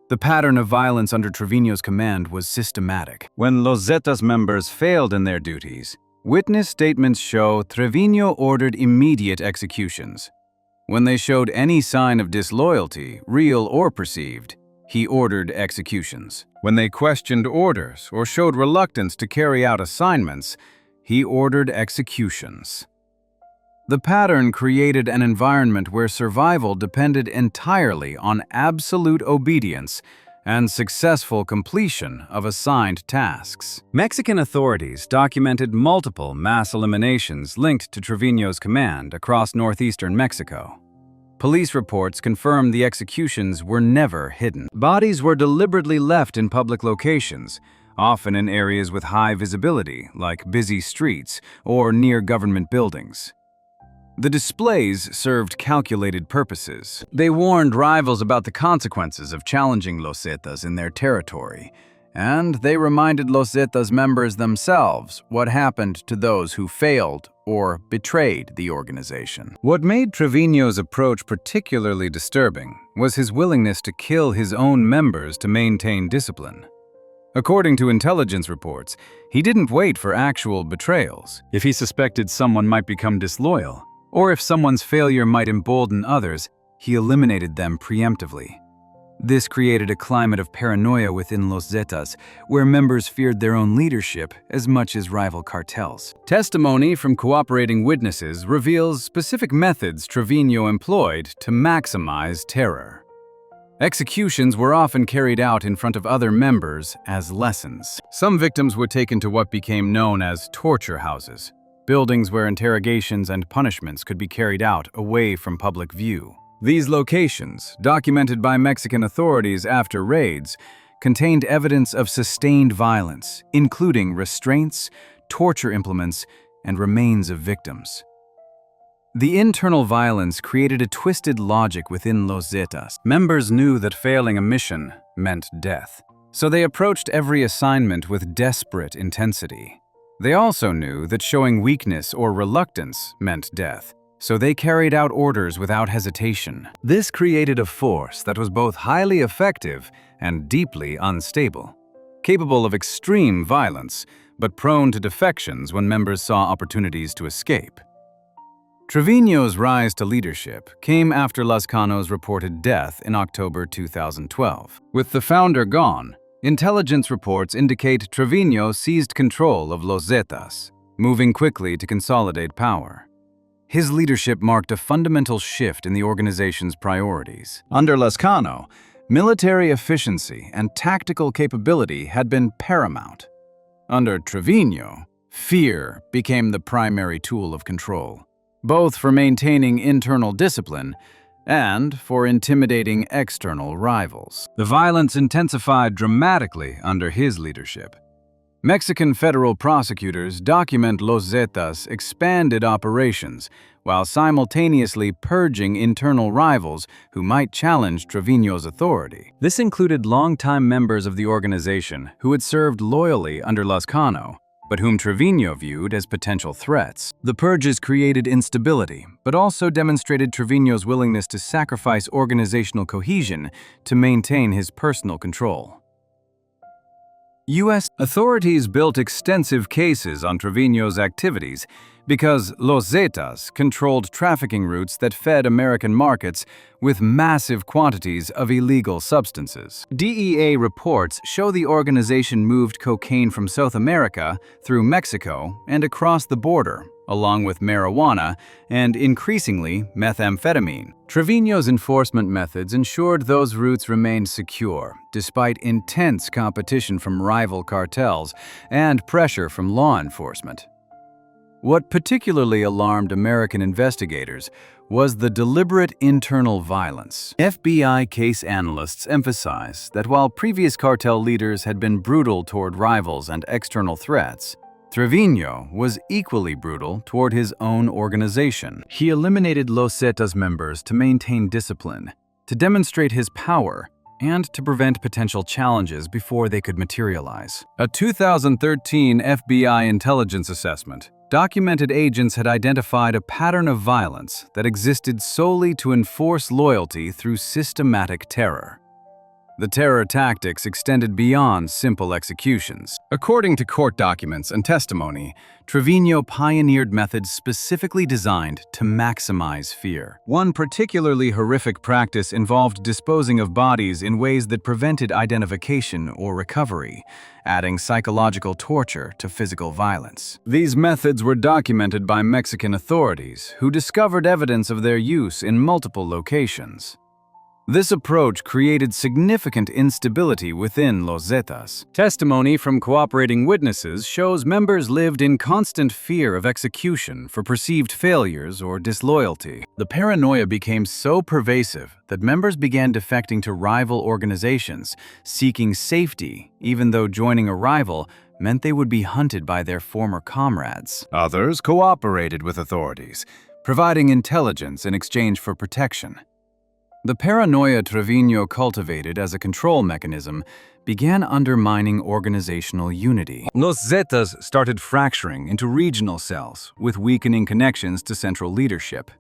The pattern of violence under Trevino's command was systematic. When Los Zetas members failed in their duties, witness statements show Trevino ordered immediate executions. When they showed any sign of disloyalty, real or perceived, he ordered executions. When they questioned orders or showed reluctance to carry out assignments, he ordered executions. The pattern created an environment where survival depended entirely on absolute obedience and successful completion of assigned tasks. Mexican authorities documented multiple mass eliminations linked to Trevino's command across northeastern Mexico. Police reports confirmed the executions were never hidden. Bodies were deliberately left in public locations, often in areas with high visibility, like busy streets or near government buildings. The displays served calculated purposes. They warned rivals about the consequences of challenging Los Zetas in their territory, and they reminded Los Zetas members themselves what happened to those who failed or betrayed the organization. What made Trevino's approach particularly disturbing was his willingness to kill his own members to maintain discipline. According to intelligence reports, he didn't wait for actual betrayals. If he suspected someone might become disloyal, or if someone's failure might embolden others, he eliminated them preemptively. This created a climate of paranoia within Los Zetas, where members feared their own leadership as much as rival cartels. Testimony from cooperating witnesses reveals specific methods Trevino employed to maximize terror. Executions were often carried out in front of other members as lessons. Some victims were taken to what became known as torture houses, buildings where interrogations and punishments could be carried out away from public view. These locations, documented by Mexican authorities after raids, contained evidence of sustained violence, including restraints, torture implements, and remains of victims. The internal violence created a twisted logic within Los Zetas. Members knew that failing a mission meant death, so they approached every assignment with desperate intensity. They also knew that showing weakness or reluctance meant death, so they carried out orders without hesitation. This created a force that was both highly effective and deeply unstable, capable of extreme violence, but prone to defections when members saw opportunities to escape. Trevino's rise to leadership came after Lascano's reported death in October 2012. With the founder gone, intelligence reports indicate Trevino seized control of Los Zetas, moving quickly to consolidate power. His leadership marked a fundamental shift in the organization's priorities. Under Lascano, military efficiency and tactical capability had been paramount. Under Trevino, fear became the primary tool of control, both for maintaining internal discipline and for intimidating external rivals. The violence intensified dramatically under his leadership. Mexican federal prosecutors document Los Zetas' expanded operations while simultaneously purging internal rivals who might challenge Trevino's authority. This included longtime members of the organization who had served loyally under Lascano, but whom Trevino viewed as potential threats. The purges created instability, but also demonstrated Trevino's willingness to sacrifice organizational cohesion to maintain his personal control. U.S. authorities built extensive cases on Trevino's activities because Los Zetas controlled trafficking routes that fed American markets with massive quantities of illegal substances. DEA reports show the organization moved cocaine from South America through Mexico and across the border, along with marijuana and, increasingly, methamphetamine. Trevino's enforcement methods ensured those routes remained secure, despite intense competition from rival cartels and pressure from law enforcement. What particularly alarmed American investigators was the deliberate internal violence. FBI case analysts emphasize that while previous cartel leaders had been brutal toward rivals and external threats, Trevino was equally brutal toward his own organization. He eliminated Los Zetas members to maintain discipline, to demonstrate his power, and to prevent potential challenges before they could materialize. A 2013 FBI intelligence assessment documented agents had identified a pattern of violence that existed solely to enforce loyalty through systematic terror. The terror tactics extended beyond simple executions. According to court documents and testimony, Trevino pioneered methods specifically designed to maximize fear. One particularly horrific practice involved disposing of bodies in ways that prevented identification or recovery, adding psychological torture to physical violence. These methods were documented by Mexican authorities, who discovered evidence of their use in multiple locations. This approach created significant instability within Los Zetas. Testimony from cooperating witnesses shows members lived in constant fear of execution for perceived failures or disloyalty. The paranoia became so pervasive that members began defecting to rival organizations, seeking safety, even though joining a rival meant they would be hunted by their former comrades. Others cooperated with authorities, providing intelligence in exchange for protection. The paranoia Trevino cultivated as a control mechanism began undermining organizational unity. Los Zetas started fracturing into regional cells, with weakening connections to central leadership.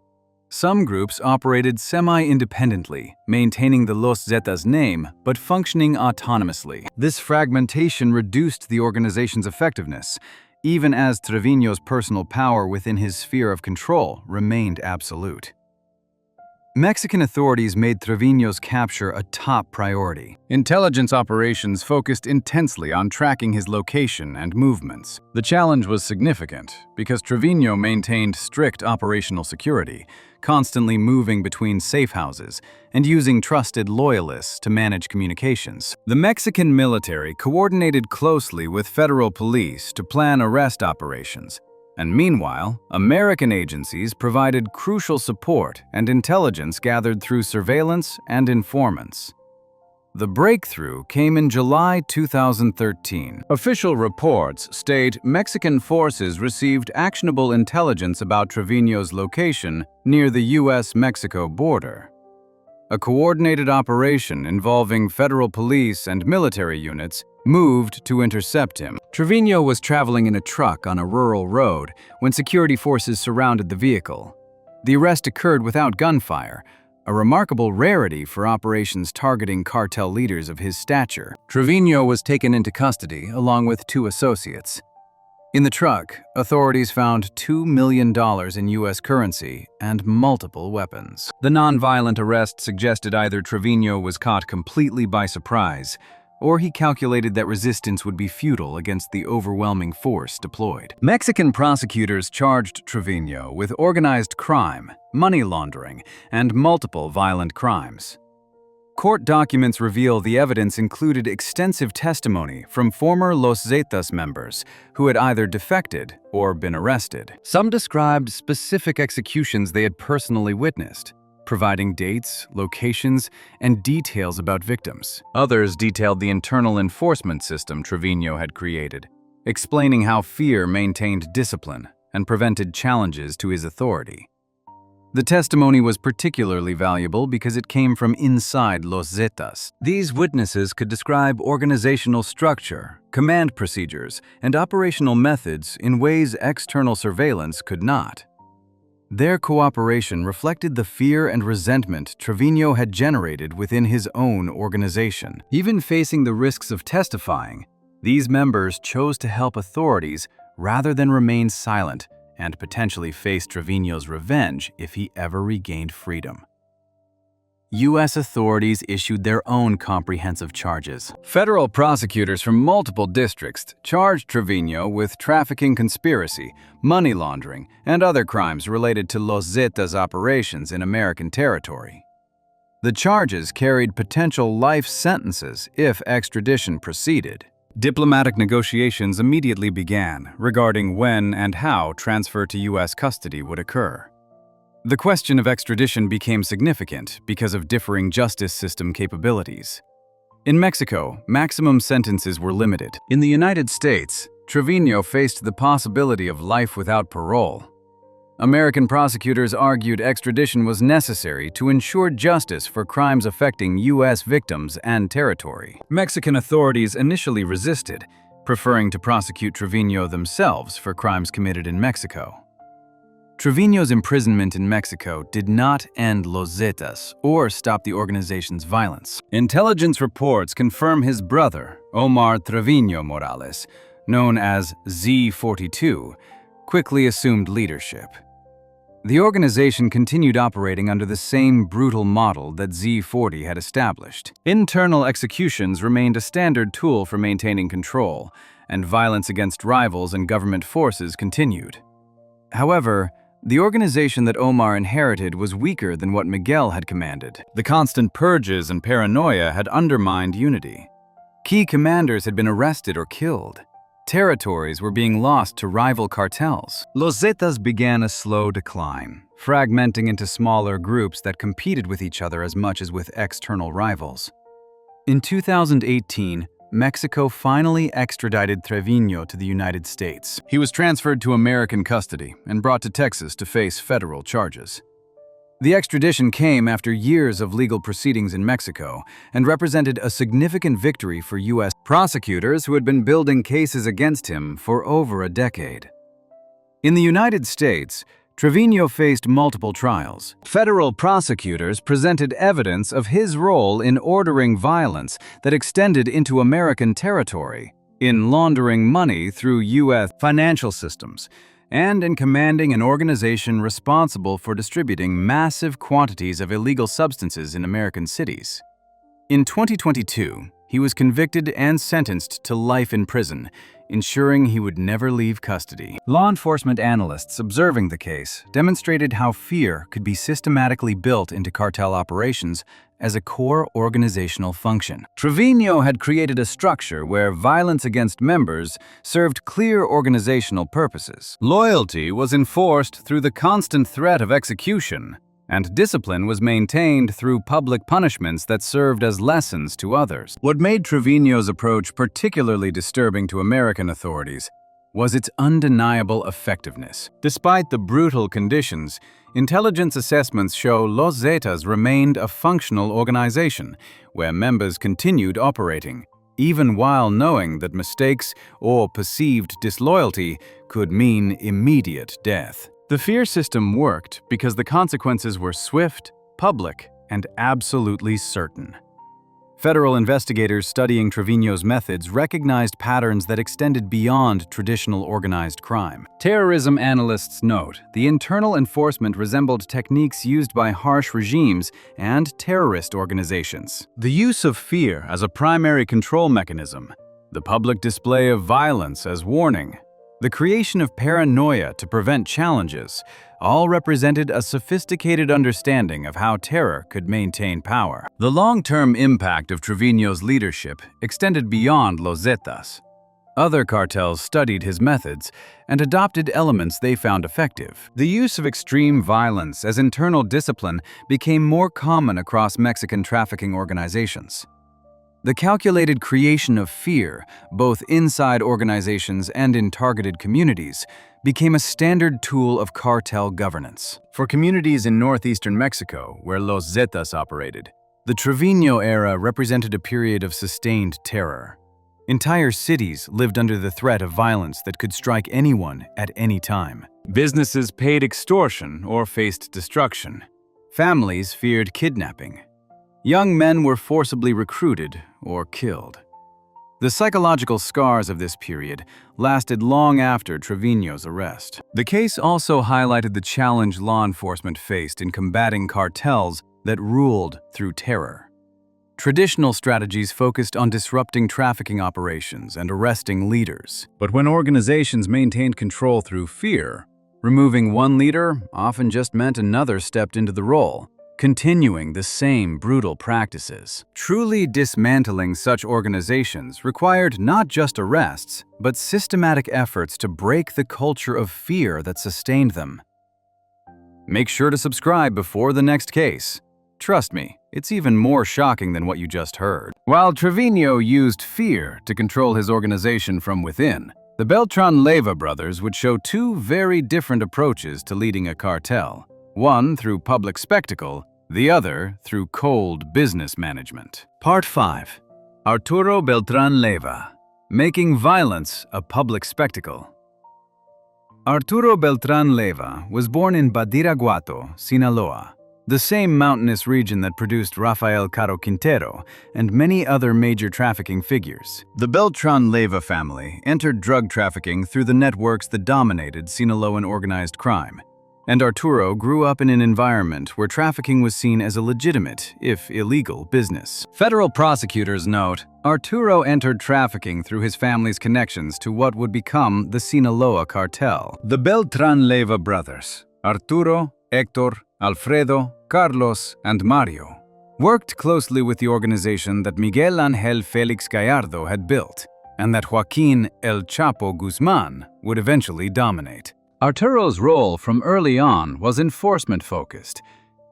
Some groups operated semi-independently, maintaining the Los Zetas name but functioning autonomously. This fragmentation reduced the organization's effectiveness, even as Trevino's personal power within his sphere of control remained absolute. Mexican authorities made Trevino's capture a top priority. Intelligence operations focused intensely on tracking his location and movements. The challenge was significant because Trevino maintained strict operational security, constantly moving between safe houses and using trusted loyalists to manage communications. The Mexican military coordinated closely with federal police to plan arrest operations. And meanwhile, American agencies provided crucial support and intelligence gathered through surveillance and informants. The breakthrough came in July 2013. Official reports state Mexican forces received actionable intelligence about Trevino's location near the U.S.-Mexico border. A coordinated operation involving federal police and military units moved to intercept him. Trevino was traveling in a truck on a rural road when security forces surrounded the vehicle. The arrest occurred without gunfire, a remarkable rarity for operations targeting cartel leaders of his stature. Trevino was taken into custody along with 2 associates. In the truck, authorities found $2 million in U.S. currency and multiple weapons. The nonviolent arrest suggested either Trevino was caught completely by surprise, or he calculated that resistance would be futile against the overwhelming force deployed. Mexican prosecutors charged Trevino with organized crime, money laundering, and multiple violent crimes. Court documents reveal the evidence included extensive testimony from former Los Zetas members who had either defected or been arrested. Some described specific executions they had personally witnessed, providing dates, locations, and details about victims. Others detailed the internal enforcement system Trevino had created, explaining how fear maintained discipline and prevented challenges to his authority. The testimony was particularly valuable because it came from inside Los Zetas. These witnesses could describe organizational structure, command procedures, and operational methods in ways external surveillance could not. Their cooperation reflected the fear and resentment Trevino had generated within his own organization. Even facing the risks of testifying, these members chose to help authorities rather than remain silent and potentially face Trevino's revenge if he ever regained freedom. U.S. authorities issued their own comprehensive charges. Federal prosecutors from multiple districts charged Trevino with trafficking conspiracy, money laundering, and other crimes related to Los Zetas operations in American territory. The charges carried potential life sentences if extradition proceeded. Diplomatic negotiations immediately began regarding when and how transfer to U.S. custody would occur. The question of extradition became significant because of differing justice system capabilities. In Mexico, maximum sentences were limited. In the United States, Trevino faced the possibility of life without parole. American prosecutors argued extradition was necessary to ensure justice for crimes affecting U.S. victims and territory. Mexican authorities initially resisted, preferring to prosecute Trevino themselves for crimes committed in Mexico. Trevino's imprisonment in Mexico did not end Los Zetas or stop the organization's violence. Intelligence reports confirm his brother, Omar Trevino Morales, known as Z42, quickly assumed leadership. The organization continued operating under the same brutal model that Z40 had established. Internal executions remained a standard tool for maintaining control, and violence against rivals and government forces continued. However, the organization that Omar inherited was weaker than what Miguel had commanded. The constant purges and paranoia had undermined unity. Key commanders had been arrested or killed. Territories were being lost to rival cartels. Los Zetas began a slow decline, fragmenting into smaller groups that competed with each other as much as with external rivals. In 2018, Mexico finally extradited Trevino to the United States. He was transferred to American custody and brought to Texas to face federal charges. The extradition came after years of legal proceedings in Mexico and represented a significant victory for U.S. prosecutors who had been building cases against him for over a decade. In the United States, Trevino faced multiple trials. Federal prosecutors presented evidence of his role in ordering violence that extended into American territory, in laundering money through U.S. financial systems, and in commanding an organization responsible for distributing massive quantities of illegal substances in American cities. In 2022, he was convicted and sentenced to life in prison, ensuring he would never leave custody. Law enforcement analysts observing the case demonstrated how fear could be systematically built into cartel operations as a core organizational function. Trevino had created a structure where violence against members served clear organizational purposes. Loyalty was enforced through the constant threat of execution, and discipline was maintained through public punishments that served as lessons to others. What made Trevino's approach particularly disturbing to American authorities was its undeniable effectiveness. Despite the brutal conditions, intelligence assessments show Los Zetas remained a functional organization where members continued operating, even while knowing that mistakes or perceived disloyalty could mean immediate death. The fear system worked because the consequences were swift, public, and absolutely certain. Federal investigators studying Trevino's methods recognized patterns that extended beyond traditional organized crime. Terrorism analysts note the internal enforcement resembled techniques used by harsh regimes and terrorist organizations. The use of fear as a primary control mechanism, the public display of violence as warning, the creation of paranoia to prevent challenges, all represented a sophisticated understanding of how terror could maintain power. The long-term impact of Trevino's leadership extended beyond Los Zetas. Other cartels studied his methods and adopted elements they found effective. The use of extreme violence as internal discipline became more common across Mexican trafficking organizations. The calculated creation of fear, both inside organizations and in targeted communities, became a standard tool of cartel governance. For communities in northeastern Mexico, where Los Zetas operated, the Trevino era represented a period of sustained terror. Entire cities lived under the threat of violence that could strike anyone at any time. Businesses paid extortion or faced destruction. Families feared kidnapping. Young men were forcibly recruited or killed. The psychological scars of this period lasted long after Trevino's arrest. The case also highlighted the challenge law enforcement faced in combating cartels that ruled through terror. Traditional strategies focused on disrupting trafficking operations and arresting leaders. But when organizations maintained control through fear, removing one leader often just meant another stepped into the role, continuing the same brutal practices. Truly dismantling such organizations required not just arrests, but systematic efforts to break the culture of fear that sustained them. Make sure to subscribe before the next case. Trust me, it's even more shocking than what you just heard. While Trevino used fear to control his organization from within, the Beltran Leyva brothers would show two very different approaches to leading a cartel. One through public spectacle, the other through cold business management. Part 5. Arturo Beltran Leyva, making violence a public spectacle. Arturo Beltran Leyva was born in Badiraguato, Sinaloa, the same mountainous region that produced Rafael Caro Quintero and many other major trafficking figures. The Beltran Leyva family entered drug trafficking through the networks that dominated Sinaloan organized crime, and Arturo grew up in an environment where trafficking was seen as a legitimate, if illegal, business. Federal prosecutors note, Arturo entered trafficking through his family's connections to what would become the Sinaloa cartel. The Beltran Leyva brothers, Arturo, Hector, Alfredo, Carlos, and Mario, worked closely with the organization that Miguel Ángel Félix Gallardo had built, and that Joaquín El Chapo Guzmán would eventually dominate. Arturo's role from early on was enforcement-focused.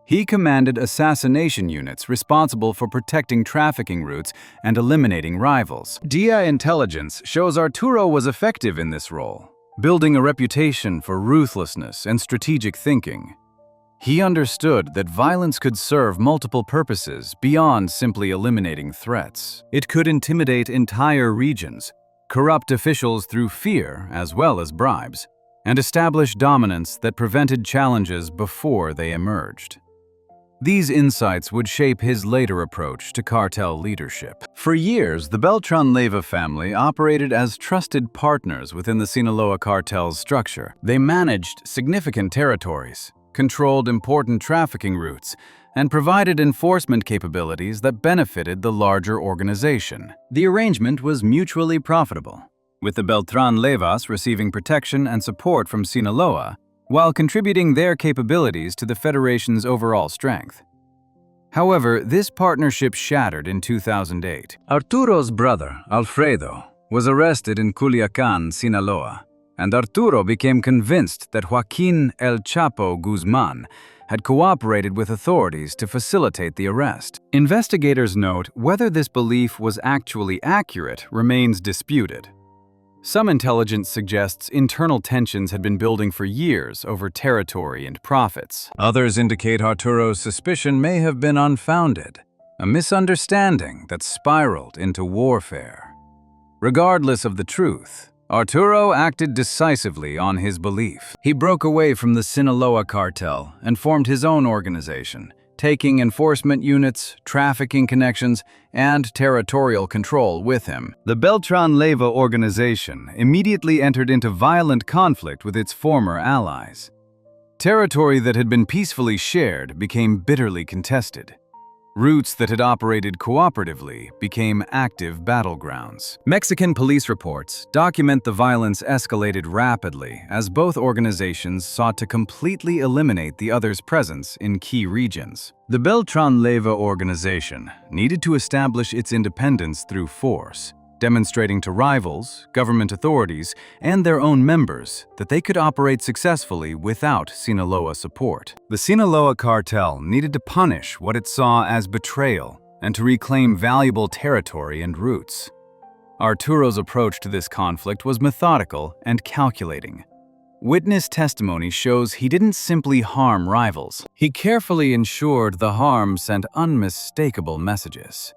He commanded assassination units responsible for protecting trafficking routes and eliminating rivals. DIA intelligence shows Arturo was effective in this role, building a reputation for ruthlessness and strategic thinking. He understood that violence could serve multiple purposes beyond simply eliminating threats. It could intimidate entire regions, corrupt officials through fear as well as bribes, and establish dominance that prevented challenges before they emerged. These insights would shape his later approach to cartel leadership. For years, the Beltran Leyva family operated as trusted partners within the Sinaloa cartel's structure. They managed significant territories, controlled important trafficking routes, and provided enforcement capabilities that benefited the larger organization. The arrangement was mutually profitable, with the Beltran Leyvas receiving protection and support from Sinaloa, while contributing their capabilities to the Federation's overall strength. However, this partnership shattered in 2008. Arturo's brother, Alfredo, was arrested in Culiacán, Sinaloa, and Arturo became convinced that Joaquín El Chapo Guzmán had cooperated with authorities to facilitate the arrest. Investigators note whether this belief was actually accurate remains disputed. Some intelligence suggests internal tensions had been building for years over territory and profits. Others indicate Arturo's suspicion may have been unfounded, a misunderstanding that spiraled into warfare. Regardless of the truth, Arturo acted decisively on his belief. He broke away from the Sinaloa cartel and formed his own organization, taking enforcement units, trafficking connections, and territorial control with him. The Beltran Leyva organization immediately entered into violent conflict with its former allies. Territory that had been peacefully shared became bitterly contested. Routes that had operated cooperatively became active battlegrounds. Mexican police reports document the violence escalated rapidly as both organizations sought to completely eliminate the other's presence in key regions. The Beltran Leyva organization needed to establish its independence through force, demonstrating to rivals, government authorities, and their own members that they could operate successfully without Sinaloa support. The Sinaloa cartel needed to punish what it saw as betrayal and to reclaim valuable territory and routes. Arturo's approach to this conflict was methodical and calculating. Witness testimony shows he didn't simply harm rivals. He carefully ensured the harm sent unmistakable messages.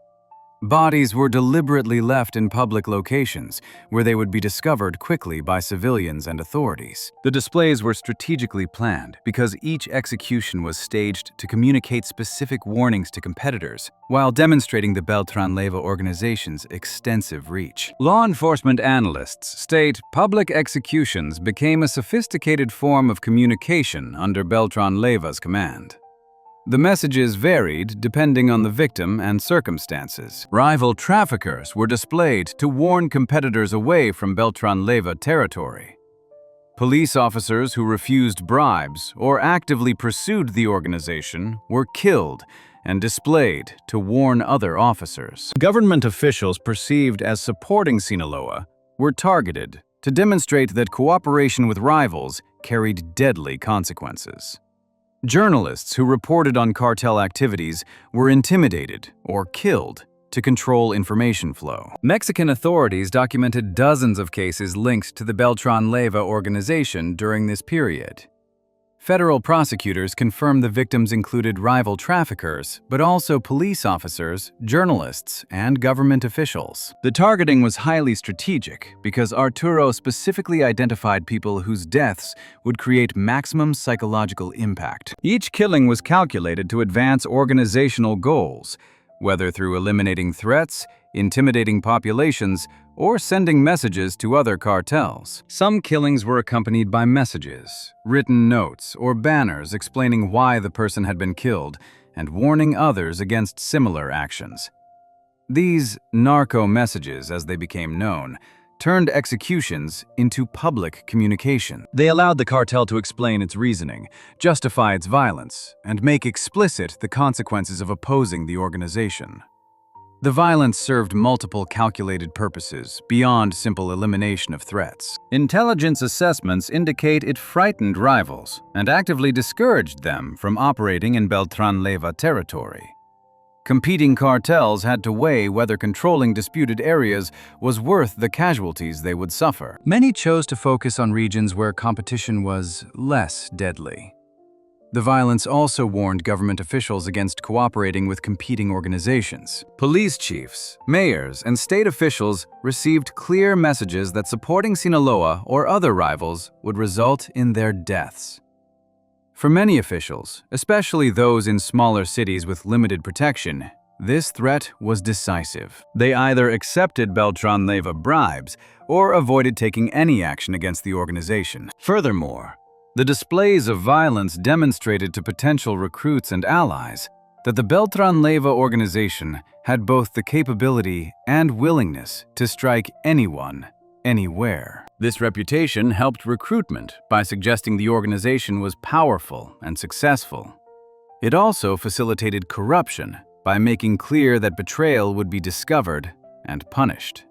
Bodies were deliberately left in public locations where they would be discovered quickly by civilians and authorities. The displays were strategically planned because each execution was staged to communicate specific warnings to competitors while demonstrating the Beltran-Leyva organization's extensive reach. Law enforcement analysts state public executions became a sophisticated form of communication under Beltran-Leyva's command. The messages varied depending on the victim and circumstances. Rival traffickers were displayed to warn competitors away from Beltran-Leyva territory. Police officers who refused bribes or actively pursued the organization were killed and displayed to warn other officers. Government officials perceived as supporting Sinaloa were targeted to demonstrate that cooperation with rivals carried deadly consequences. Journalists who reported on cartel activities were intimidated or killed to control information flow. Mexican authorities documented dozens of cases linked to the Beltran-Leyva organization during this period. Federal prosecutors confirmed the victims included rival traffickers, but also police officers, journalists, and government officials. The targeting was highly strategic because Arturo specifically identified people whose deaths would create maximum psychological impact. Each killing was calculated to advance organizational goals, whether through eliminating threats, intimidating populations, or sending messages to other cartels. Some killings were accompanied by messages, written notes, or banners explaining why the person had been killed and warning others against similar actions. These narco messages, as they became known, turned executions into public communication. They allowed the cartel to explain its reasoning, justify its violence, and make explicit the consequences of opposing the organization. The violence served multiple calculated purposes beyond simple elimination of threats. Intelligence assessments indicate it frightened rivals and actively discouraged them from operating in Beltran-Leyva territory. Competing cartels had to weigh whether controlling disputed areas was worth the casualties they would suffer. Many chose to focus on regions where competition was less deadly. The violence also warned government officials against cooperating with competing organizations. Police chiefs, mayors, and state officials received clear messages that supporting Sinaloa or other rivals would result in their deaths. For many officials, especially those in smaller cities with limited protection, this threat was decisive. They either accepted Beltran-Leyva bribes or avoided taking any action against the organization. Furthermore, the displays of violence demonstrated to potential recruits and allies that the Beltran-Leyva organization had both the capability and willingness to strike anyone, anywhere. This reputation helped recruitment by suggesting the organization was powerful and successful. It also facilitated corruption by making clear that betrayal would be discovered and punished.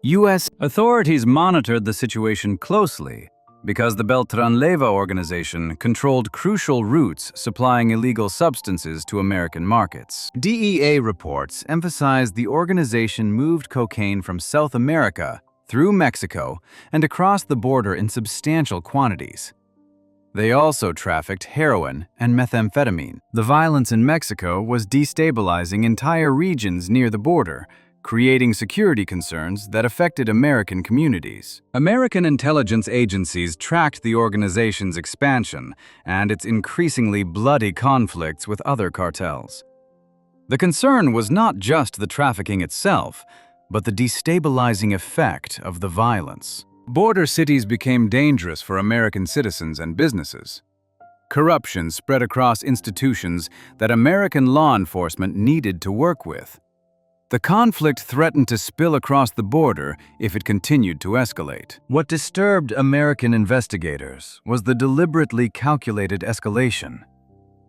U.S. authorities monitored the situation closely because the Beltran-Leyva organization controlled crucial routes supplying illegal substances to American markets. DEA reports emphasized the organization moved cocaine from South America through Mexico and across the border in substantial quantities. They also trafficked heroin and methamphetamine. The violence in Mexico was destabilizing entire regions near the border, creating security concerns that affected American communities. American intelligence agencies tracked the organization's expansion and its increasingly bloody conflicts with other cartels. The concern was not just the trafficking itself, but the destabilizing effect of the violence. Border cities became dangerous for American citizens and businesses. Corruption spread across institutions that American law enforcement needed to work with. The conflict threatened to spill across the border if it continued to escalate. What disturbed American investigators was the deliberately calculated escalation.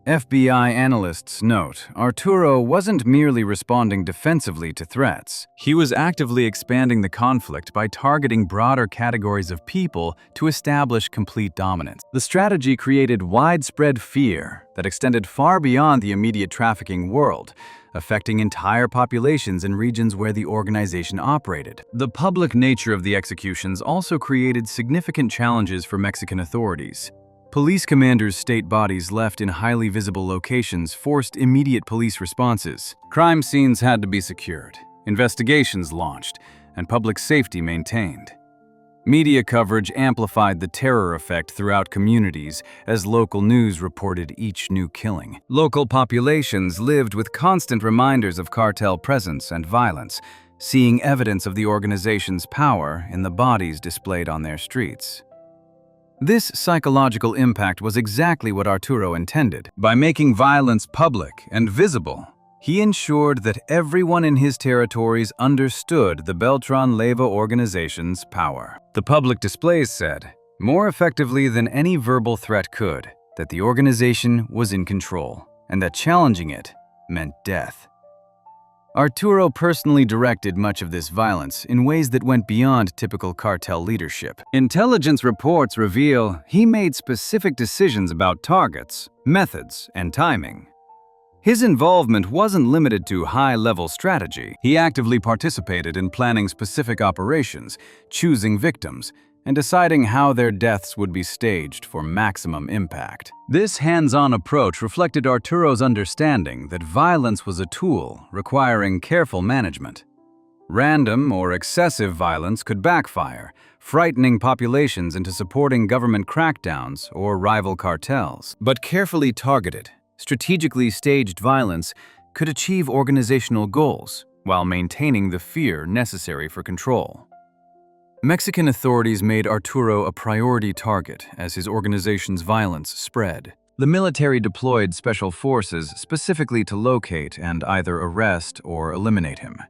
FBI analysts note Arturo wasn't merely responding defensively to threats. He was actively expanding the conflict by targeting broader categories of people to establish complete dominance. The strategy created widespread fear that extended far beyond the immediate trafficking world, affecting entire populations in regions where the organization operated. The public nature of the executions also created significant challenges for Mexican authorities. Police commanders' state bodies left in highly visible locations forced immediate police responses. Crime scenes had to be secured, investigations launched, and public safety maintained. Media coverage amplified the terror effect throughout communities as local news reported each new killing. Local populations lived with constant reminders of cartel presence and violence, seeing evidence of the organization's power in the bodies displayed on their streets. This psychological impact was exactly what Arturo intended. By making violence public and visible, he ensured that everyone in his territories understood the Beltran Leyva organization's power. The public displays said, more effectively than any verbal threat could, that the organization was in control, and that challenging it meant death. Arturo personally directed much of this violence in ways that went beyond typical cartel leadership. Intelligence reports reveal he made specific decisions about targets, methods, and timing. His involvement wasn't limited to high-level strategy. He actively participated in planning specific operations, choosing victims, and deciding how their deaths would be staged for maximum impact. This hands-on approach reflected Arturo's understanding that violence was a tool requiring careful management. Random or excessive violence could backfire, frightening populations into supporting government crackdowns or rival cartels. But carefully targeted, strategically staged violence could achieve organizational goals while maintaining the fear necessary for control. Mexican authorities made Arturo a priority target as his organization's violence spread. The military deployed special forces specifically to locate and either arrest or eliminate him.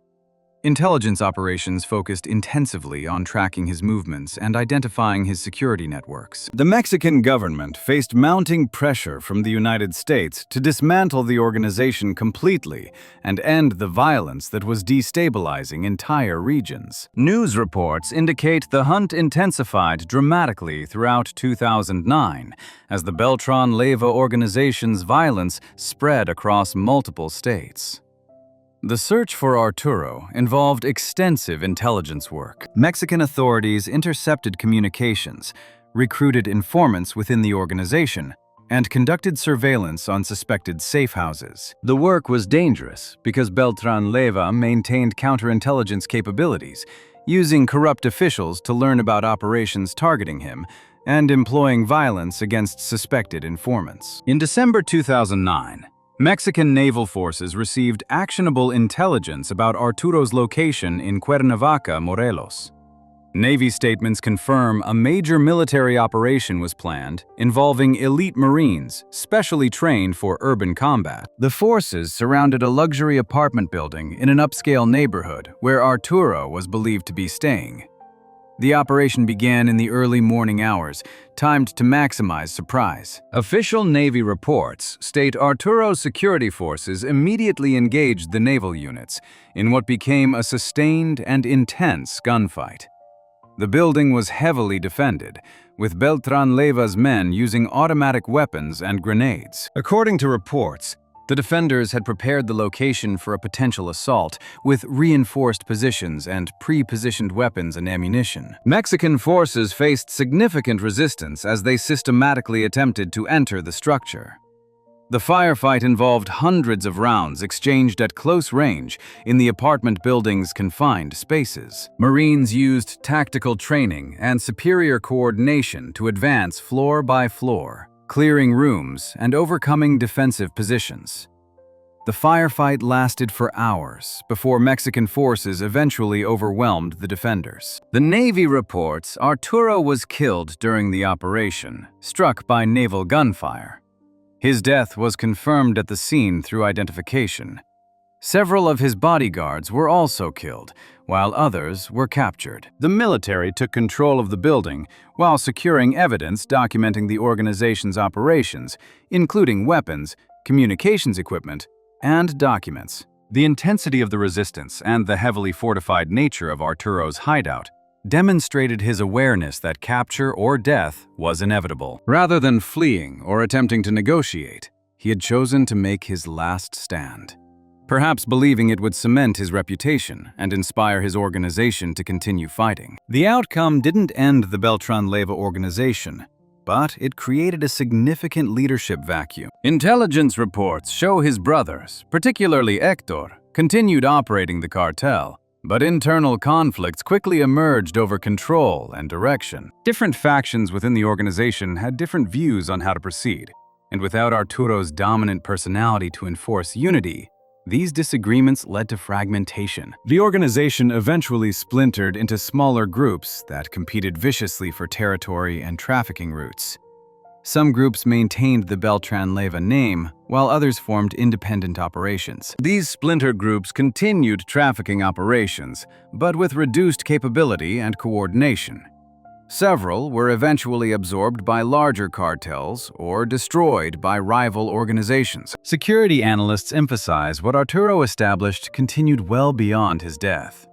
Intelligence operations focused intensively on tracking his movements and identifying his security networks. The Mexican government faced mounting pressure from the United States to dismantle the organization completely and end the violence that was destabilizing entire regions. News reports indicate the hunt intensified dramatically throughout 2009 as the Beltran Leyva organization's violence spread across multiple states. The search for Arturo involved extensive intelligence work. Mexican authorities intercepted communications, recruited informants within the organization, and conducted surveillance on suspected safe houses. The work was dangerous because Beltran Leyva maintained counterintelligence capabilities, using corrupt officials to learn about operations targeting him and employing violence against suspected informants. In December 2009, Mexican naval forces received actionable intelligence about Arturo's location in Cuernavaca, Morelos. Navy statements confirm a major military operation was planned involving elite Marines specially trained for urban combat. The forces surrounded a luxury apartment building in an upscale neighborhood where Arturo was believed to be staying. The operation began in the early morning hours, timed to maximize surprise. Official Navy reports state Arturo's security forces immediately engaged the naval units in what became a sustained and intense gunfight. The building was heavily defended, with Beltran Leyva's men using automatic weapons and grenades. According to reports, the defenders had prepared the location for a potential assault with reinforced positions and pre-positioned weapons and ammunition. Mexican forces faced significant resistance as they systematically attempted to enter the structure. The firefight involved hundreds of rounds exchanged at close range in the apartment building's confined spaces. Marines used tactical training and superior coordination to advance floor by floor, clearing rooms and overcoming defensive positions. The firefight lasted for hours before Mexican forces eventually overwhelmed the defenders. The Navy reports Arturo was killed during the operation, struck by naval gunfire. His death was confirmed at the scene through identification. Several of his bodyguards were also killed, while others were captured. The military took control of the building while securing evidence documenting the organization's operations, including weapons, communications equipment, and documents. The intensity of the resistance and the heavily fortified nature of Arturo's hideout demonstrated his awareness that capture or death was inevitable. Rather than fleeing or attempting to negotiate, he had chosen to make his last stand, perhaps believing it would cement his reputation and inspire his organization to continue fighting. The outcome didn't end the Beltran Leyva organization. but it created a significant leadership vacuum. Intelligence reports show his brothers, particularly Hector, continued operating the cartel, but internal conflicts quickly emerged over control and direction. Different factions within the organization had different views on how to proceed, and without Arturo's dominant personality to enforce unity, these disagreements led to fragmentation. The organization eventually splintered into smaller groups that competed viciously for territory and trafficking routes. Some groups maintained the Beltran Leyva name, while others formed independent operations. These splinter groups continued trafficking operations, but with reduced capability and coordination. Several were eventually absorbed by larger cartels or destroyed by rival organizations. Security analysts emphasize what Arturo established continued well beyond his death.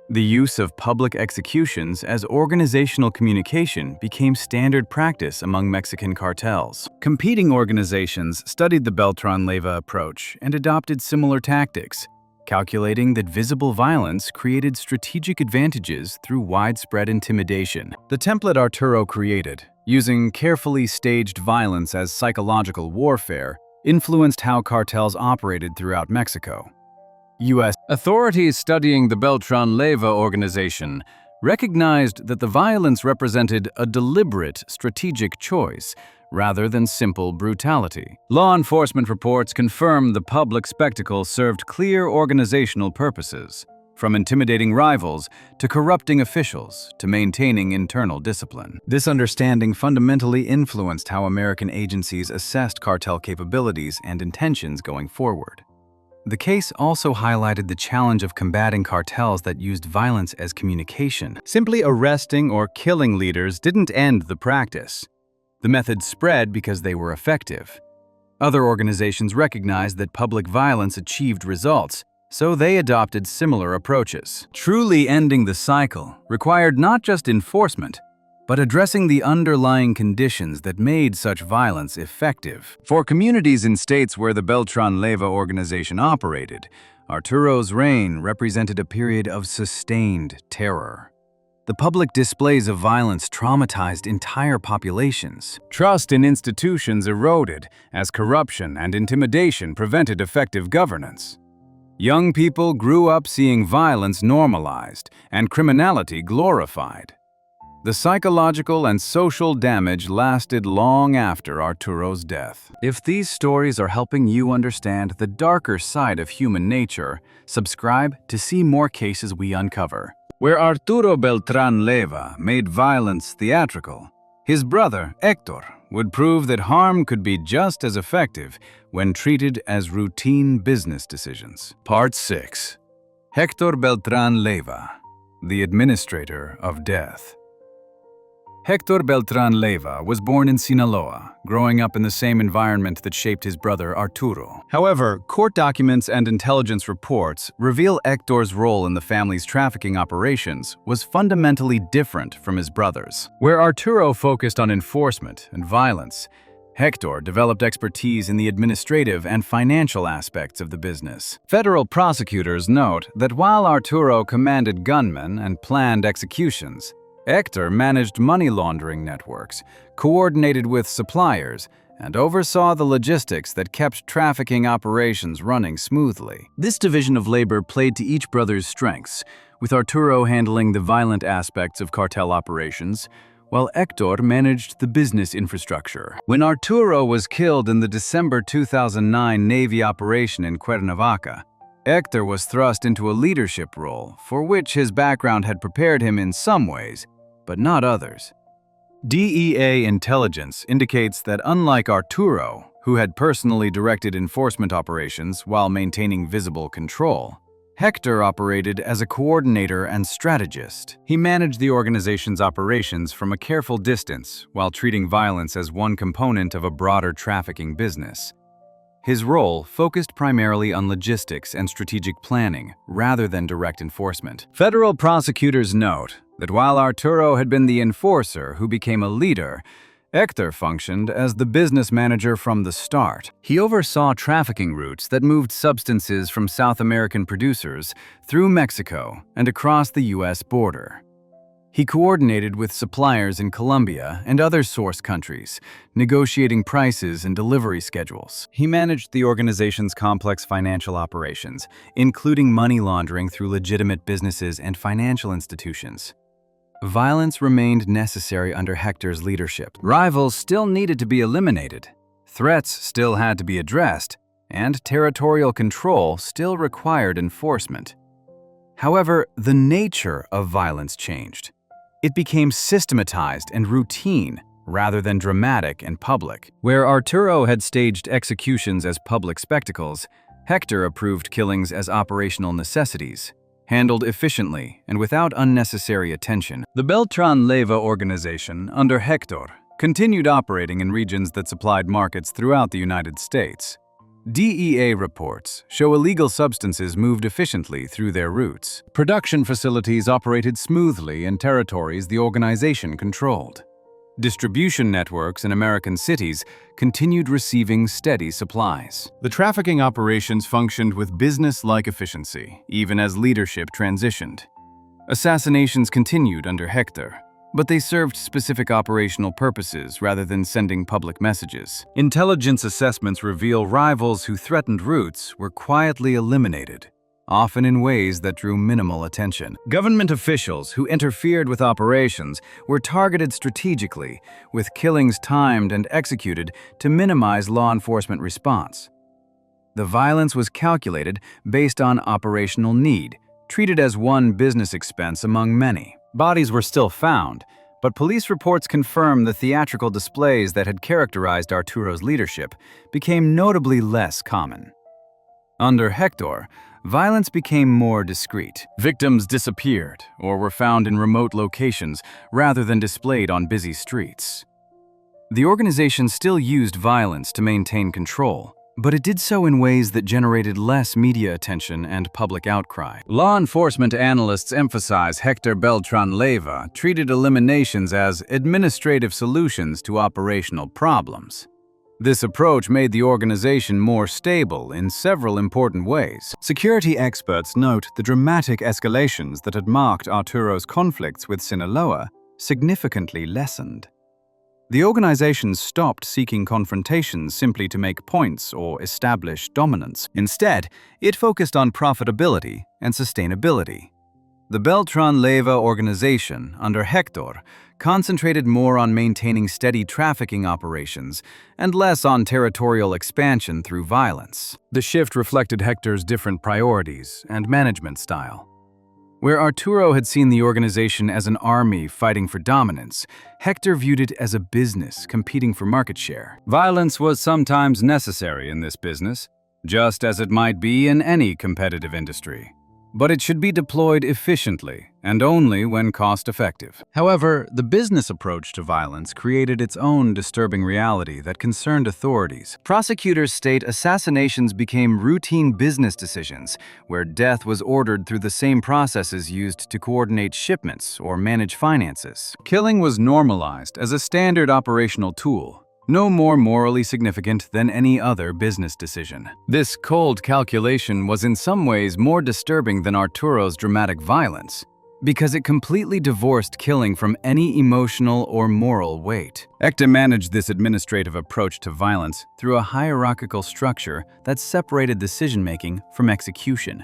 The use of public executions as organizational communication became standard practice among Mexican cartels. Competing organizations studied the Beltran Leyva approach and adopted similar tactics, calculating that visible violence created strategic advantages through widespread intimidation. The template Arturo created, using carefully staged violence as psychological warfare, influenced how cartels operated throughout Mexico. U.S. authorities studying the Beltran Leyva organization recognized that the violence represented a deliberate, strategic choice rather than simple brutality. Law enforcement reports confirm the public spectacle served clear organizational purposes, from intimidating rivals to corrupting officials to maintaining internal discipline. This understanding fundamentally influenced how American agencies assessed cartel capabilities and intentions going forward. The case also highlighted the challenge of combating cartels that used violence as communication. Simply arresting or killing leaders didn't end the practice. The method spread because they were effective. Other organizations recognized that public violence achieved results, so they adopted similar approaches. Truly ending the cycle required not just enforcement, but addressing the underlying conditions that made such violence effective. For communities in states where the Beltran Leyva organization operated, Arturo's reign represented a period of sustained terror. The public displays of violence traumatized entire populations. Trust in institutions eroded as corruption and intimidation prevented effective governance. Young people grew up seeing violence normalized and criminality glorified. The psychological and social damage lasted long after Arturo's death. If these stories are helping you understand the darker side of human nature, subscribe to see more cases we uncover. Where Arturo Beltran Leyva made violence theatrical, his brother, Hector, would prove that harm could be just as effective when treated as routine business decisions. Part 6. Hector Beltran Leyva, the Administrator of Death. Hector Beltran Leyva was born in Sinaloa, growing up in the same environment that shaped his brother Arturo. However, court documents and intelligence reports reveal Hector's role in the family's trafficking operations was fundamentally different from his brother's. Where Arturo focused on enforcement and violence, Hector developed expertise in the administrative and financial aspects of the business. Federal prosecutors note that while Arturo commanded gunmen and planned executions, Hector managed money laundering networks, coordinated with suppliers, and oversaw the logistics that kept trafficking operations running smoothly. This division of labor played to each brother's strengths, with Arturo handling the violent aspects of cartel operations, while Hector managed the business infrastructure. When Arturo was killed in the December 2009 Navy operation in Cuernavaca, Hector was thrust into a leadership role for which his background had prepared him in some ways, but not others. DEA intelligence indicates that unlike Arturo, who had personally directed enforcement operations while maintaining visible control, Hector operated as a coordinator and strategist. He managed the organization's operations from a careful distance while treating violence as one component of a broader trafficking business. His role focused primarily on logistics and strategic planning rather than direct enforcement. Federal prosecutors note that while Arturo had been the enforcer who became a leader, Hector functioned as the business manager from the start. He oversaw trafficking routes that moved substances from South American producers through Mexico and across the U.S. border. He coordinated with suppliers in Colombia and other source countries, negotiating prices and delivery schedules. He managed the organization's complex financial operations, including money laundering through legitimate businesses and financial institutions. Violence remained necessary under Hector's leadership. Rivals still needed to be eliminated, threats still had to be addressed, and territorial control still required enforcement. However, the nature of violence changed. It became systematized and routine rather than dramatic and public. Where Arturo had staged executions as public spectacles, Hector approved killings as operational necessities, handled efficiently and without unnecessary attention. The Beltran Leyva organization, under Hector, continued operating in regions that supplied markets throughout the United States. DEA reports show illegal substances moved efficiently through their routes. Production facilities operated smoothly in territories the organization controlled. Distribution networks in American cities continued receiving steady supplies. The trafficking operations functioned with business-like efficiency, even as leadership transitioned. Assassinations continued under Hector, but they served specific operational purposes rather than sending public messages. Intelligence assessments reveal rivals who threatened routes were quietly eliminated, often in ways that drew minimal attention. Government officials who interfered with operations were targeted strategically, with killings timed and executed to minimize law enforcement response. The violence was calculated based on operational need, treated as one business expense among many. Bodies were still found, but police reports confirm the theatrical displays that had characterized Arturo's leadership became notably less common. Under Hector, violence became more discreet. Victims disappeared or were found in remote locations rather than displayed on busy streets. The organization still used violence to maintain control, but it did so in ways that generated less media attention and public outcry. Law enforcement analysts emphasize Hector Beltran Leyva treated eliminations as administrative solutions to operational problems. This approach made the organization more stable in several important ways. Security experts note the dramatic escalations that had marked Arturo's conflicts with Sinaloa significantly lessened. The organization stopped seeking confrontations simply to make points or establish dominance. Instead, it focused on profitability and sustainability. The Beltran Leyva organization, under Hector, concentrated more on maintaining steady trafficking operations and less on territorial expansion through violence. The shift reflected Hector's different priorities and management style. Where Arturo had seen the organization as an army fighting for dominance, Hector viewed it as a business competing for market share. Violence was sometimes necessary in this business, just as it might be in any competitive industry. But it should be deployed efficiently and only when cost-effective. However, the business approach to violence created its own disturbing reality that concerned authorities. Prosecutors state assassinations became routine business decisions, where death was ordered through the same processes used to coordinate shipments or manage finances. Killing was normalized as a standard operational tool, no more morally significant than any other business decision. This cold calculation was in some ways more disturbing than Arturo's dramatic violence, because it completely divorced killing from any emotional or moral weight. Hector managed this administrative approach to violence through a hierarchical structure that separated decision-making from execution.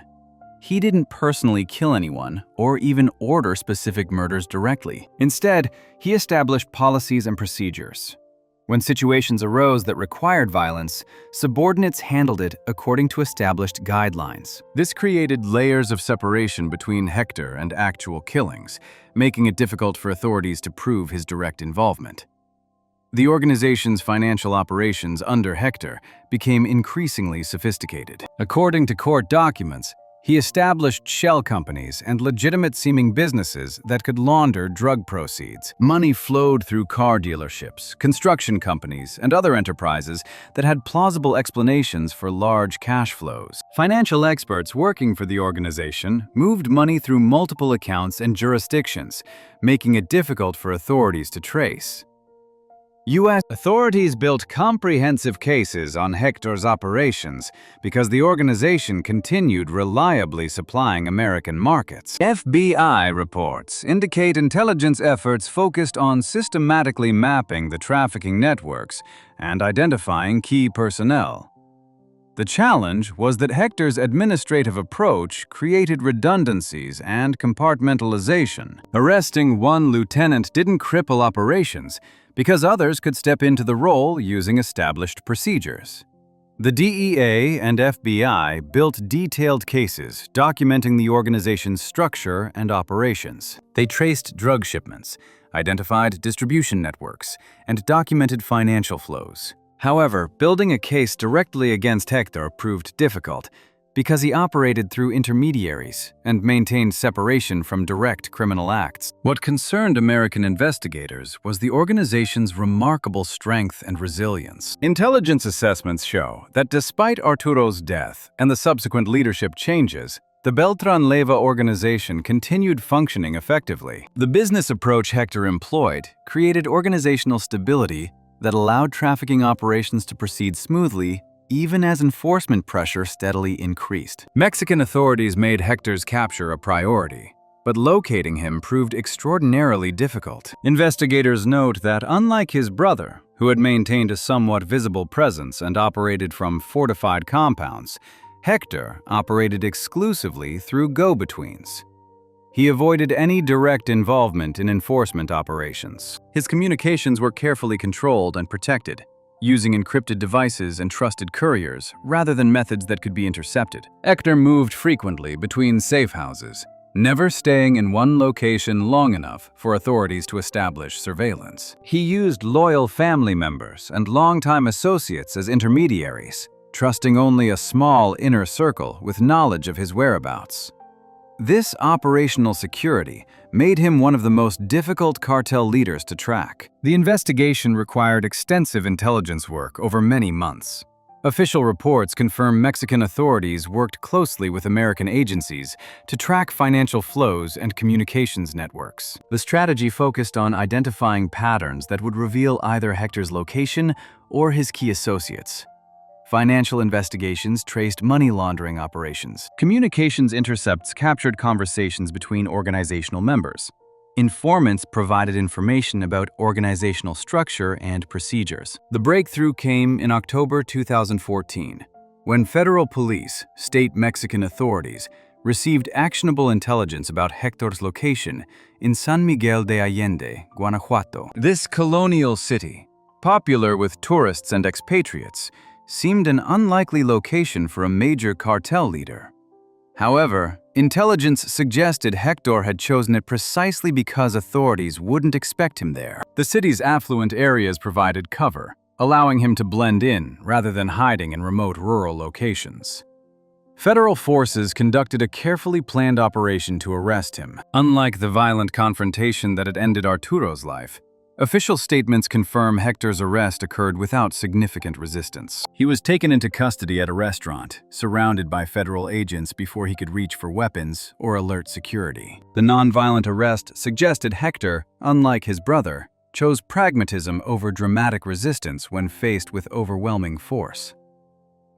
He didn't personally kill anyone or even order specific murders directly. Instead, he established policies and procedures. When situations arose that required violence, subordinates handled it according to established guidelines. This created layers of separation between Hector and actual killings, making it difficult for authorities to prove his direct involvement. The organization's financial operations under Hector became increasingly sophisticated. According to court documents, he established shell companies and legitimate-seeming businesses that could launder drug proceeds. Money flowed through car dealerships, construction companies, and other enterprises that had plausible explanations for large cash flows. Financial experts working for the organization moved money through multiple accounts and jurisdictions, making it difficult for authorities to trace. U.S. authorities built comprehensive cases on Hector's operations because the organization continued reliably supplying American markets. FBI reports indicate intelligence efforts focused on systematically mapping the trafficking networks and identifying key personnel. The challenge was that Hector's administrative approach created redundancies and compartmentalization. Arresting one lieutenant didn't cripple operations because others could step into the role using established procedures. The DEA and FBI built detailed cases documenting the organization's structure and operations. They traced drug shipments, identified distribution networks, and documented financial flows. However, building a case directly against Hector proved difficult because he operated through intermediaries and maintained separation from direct criminal acts. What concerned American investigators was the organization's remarkable strength and resilience. Intelligence assessments show that despite Arturo's death and the subsequent leadership changes, the Beltran Leyva organization continued functioning effectively. The business approach Hector employed created organizational stability that allowed trafficking operations to proceed smoothly even as enforcement pressure steadily increased. Mexican authorities made Hector's capture a priority, but locating him proved extraordinarily difficult. Investigators note that unlike his brother, who had maintained a somewhat visible presence and operated from fortified compounds, Hector operated exclusively through go-betweens. He avoided any direct involvement in enforcement operations. His communications were carefully controlled and protected, using encrypted devices and trusted couriers rather than methods that could be intercepted. Hector moved frequently between safe houses, never staying in one location long enough for authorities to establish surveillance. He used loyal family members and longtime associates as intermediaries, trusting only a small inner circle with knowledge of his whereabouts. This operational security made him one of the most difficult cartel leaders to track. The investigation required extensive intelligence work over many months. Official reports confirm Mexican authorities worked closely with American agencies to track financial flows and communications networks. The strategy focused on identifying patterns that would reveal either Hector's location or his key associates. Financial investigations traced money laundering operations. Communications intercepts captured conversations between organizational members. Informants provided information about organizational structure and procedures. The breakthrough came in October 2014, when federal police, state Mexican authorities, received actionable intelligence about Hector's location in San Miguel de Allende, Guanajuato. This colonial city, popular with tourists and expatriates, seemed an unlikely location for a major cartel leader. However, intelligence suggested Hector had chosen it precisely because authorities wouldn't expect him there. The city's affluent areas provided cover, allowing him to blend in rather than hiding in remote rural locations. Federal forces conducted a carefully planned operation to arrest him. Unlike the violent confrontation that had ended Arturo's life, official statements confirm Hector's arrest occurred without significant resistance. He was taken into custody at a restaurant, surrounded by federal agents before he could reach for weapons or alert security. The nonviolent arrest suggested Hector, unlike his brother, chose pragmatism over dramatic resistance when faced with overwhelming force.